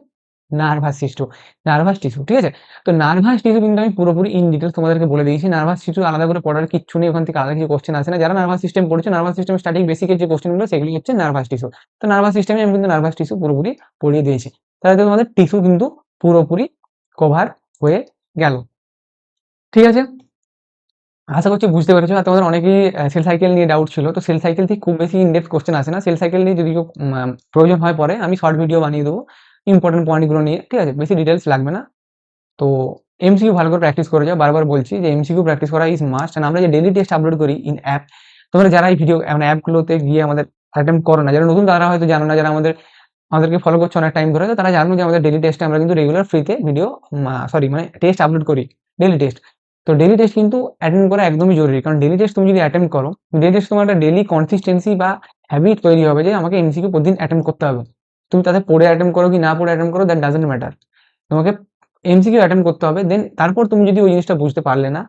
নার্ভাস টিস্যু। নার্ভাস টিস্যু, ঠিক আছে? তো নার্ভাস টিস্যু কিন্তু আমি পুরোপুরি ইন ডিটেলস তোমাদেরকে বলে দিয়েছি। নার্ভাস টিস্যু আলাদা করে পড়ার কিচ্ছু নেই, ওখান থেকে আলাদা কিছু কোশ্চেন আসে না। যারা নার্ভাস সিস্টেম পড়েছে, নার্ভাস সিস্টেম স্টার্টিং বেসিকের যে কোশ্চেনগুলো সেগুলি হচ্ছে নার্ভাস টিস্যু। তো নার্ভাস সিস্টেমে আমি কিন্তু নার্ভাস টিস্যু পুরোপুরি পড়িয়ে দিয়েছি। তাহলে তোমাদের টিস্যু কিন্তু পুরোপুরি কভার হয়ে গেল। ঠিক আছে? আশা করছি বুঝতে পেরেছো। আর তোমাদের অনেকেই সেল সাইকেল নিয়ে ডাউট ছিল। তো সেল সাইকেল থেকে খুব বেশি ইন ডেপথ কোশ্চেন আসে না। সেল সাইকেল নিয়ে যদি কেউ প্রয়োজন হয় পরে আমি শর্ট ভিডিও বানিয়ে দেবো ইম্পর্টেন্ট পয়েন্টগুলো নিয়ে, ঠিক আছে? বেশি ডিটেলস লাগবে না। তো এমসিকিউ ভালো করে প্র্যাকটিস করে যাও। বারবার বলছি যে এমসিকিউ প্র্যাকটিস করা ইজ মাস্ট। এন্ড আমরা যে ডেইলি টেস্ট আপলোড করি ইন অ্যাপ, তোমরা যারা এই ভিডিও মানে অ্যাপগুলোতে গিয়ে আমাদের অ্যাটেম্প্ট করো না, যারা নতুন তারা হয়তো জানো না, যারা আমাদেরকে ফলো করছো অনেক টাইম ধরে, তো তারা জানো যে আমাদের ডেইলি টেস্টে আমরা কিন্তু রেগুলার ফ্রিতে ভিডিও মানে টেস্ট আপলোড করি, ডেইলি টেস্ট। তো ডেইলি টেস্ট কিন্তু অ্যাটেন্ড করা একদমই জরুরি। কারণ ডেইলি টেস্ট তুমি যদি অ্যাটেন্ড করো, ডেইলি টেস্ট তোমার একটা ডেইলি কনসিস্টেন্সি বা হ্যাবিট তৈরি হবে যে আমাকে এমসিকিউ প্রতিদিন অ্যাটেন্ড করতে হবে। তুমি তাতে পড়ে অ্যাটেন্ড করো কি না পড়ে অ্যাটেন্ড করো, দ্যাট ডাজন্ট ম্যাটার। তোমাকে এমসিকিউ অ্যাটেন্ড করতে হবে। দেন তারপর তুমি যদি ওই জিনিসটা বুঝতে পারলে না,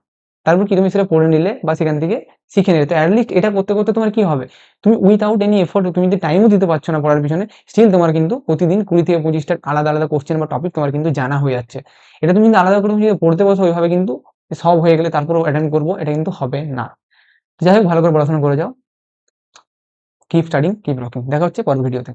তারপর কি তুমি সেটা পড়ে নিলে বা সেখান থেকে শিখে নিলে। তো অ্যাটলিস্ট এটা করতে করতে তোমার কি হবে, তুমি উইথআউট এনি এফোর্ট, তুমি যদি টাইমও দিতে পারছো না পড়ার পিছনে, স্টিল তোমার কিন্তু প্রতিদিন 20 থেকে 25টা আলাদা আলাদা কোশ্চেন বা টপিক তোমার কিন্তু জানা হয়ে যাচ্ছে। এটা তুমি কিন্তু আলাদা করে তুমি যদি পড়তে বসো ওইভাবে কিন্তু সব হয়ে গেলে তারপরেও অ্যাটেন্ড করবো, এটা কিন্তু হবে না। যাই হোক, ভালো করে পড়াশোনা করে যাও। Keep studying, keep rocking. দেখা হচ্ছে পরের ভিডিওতে।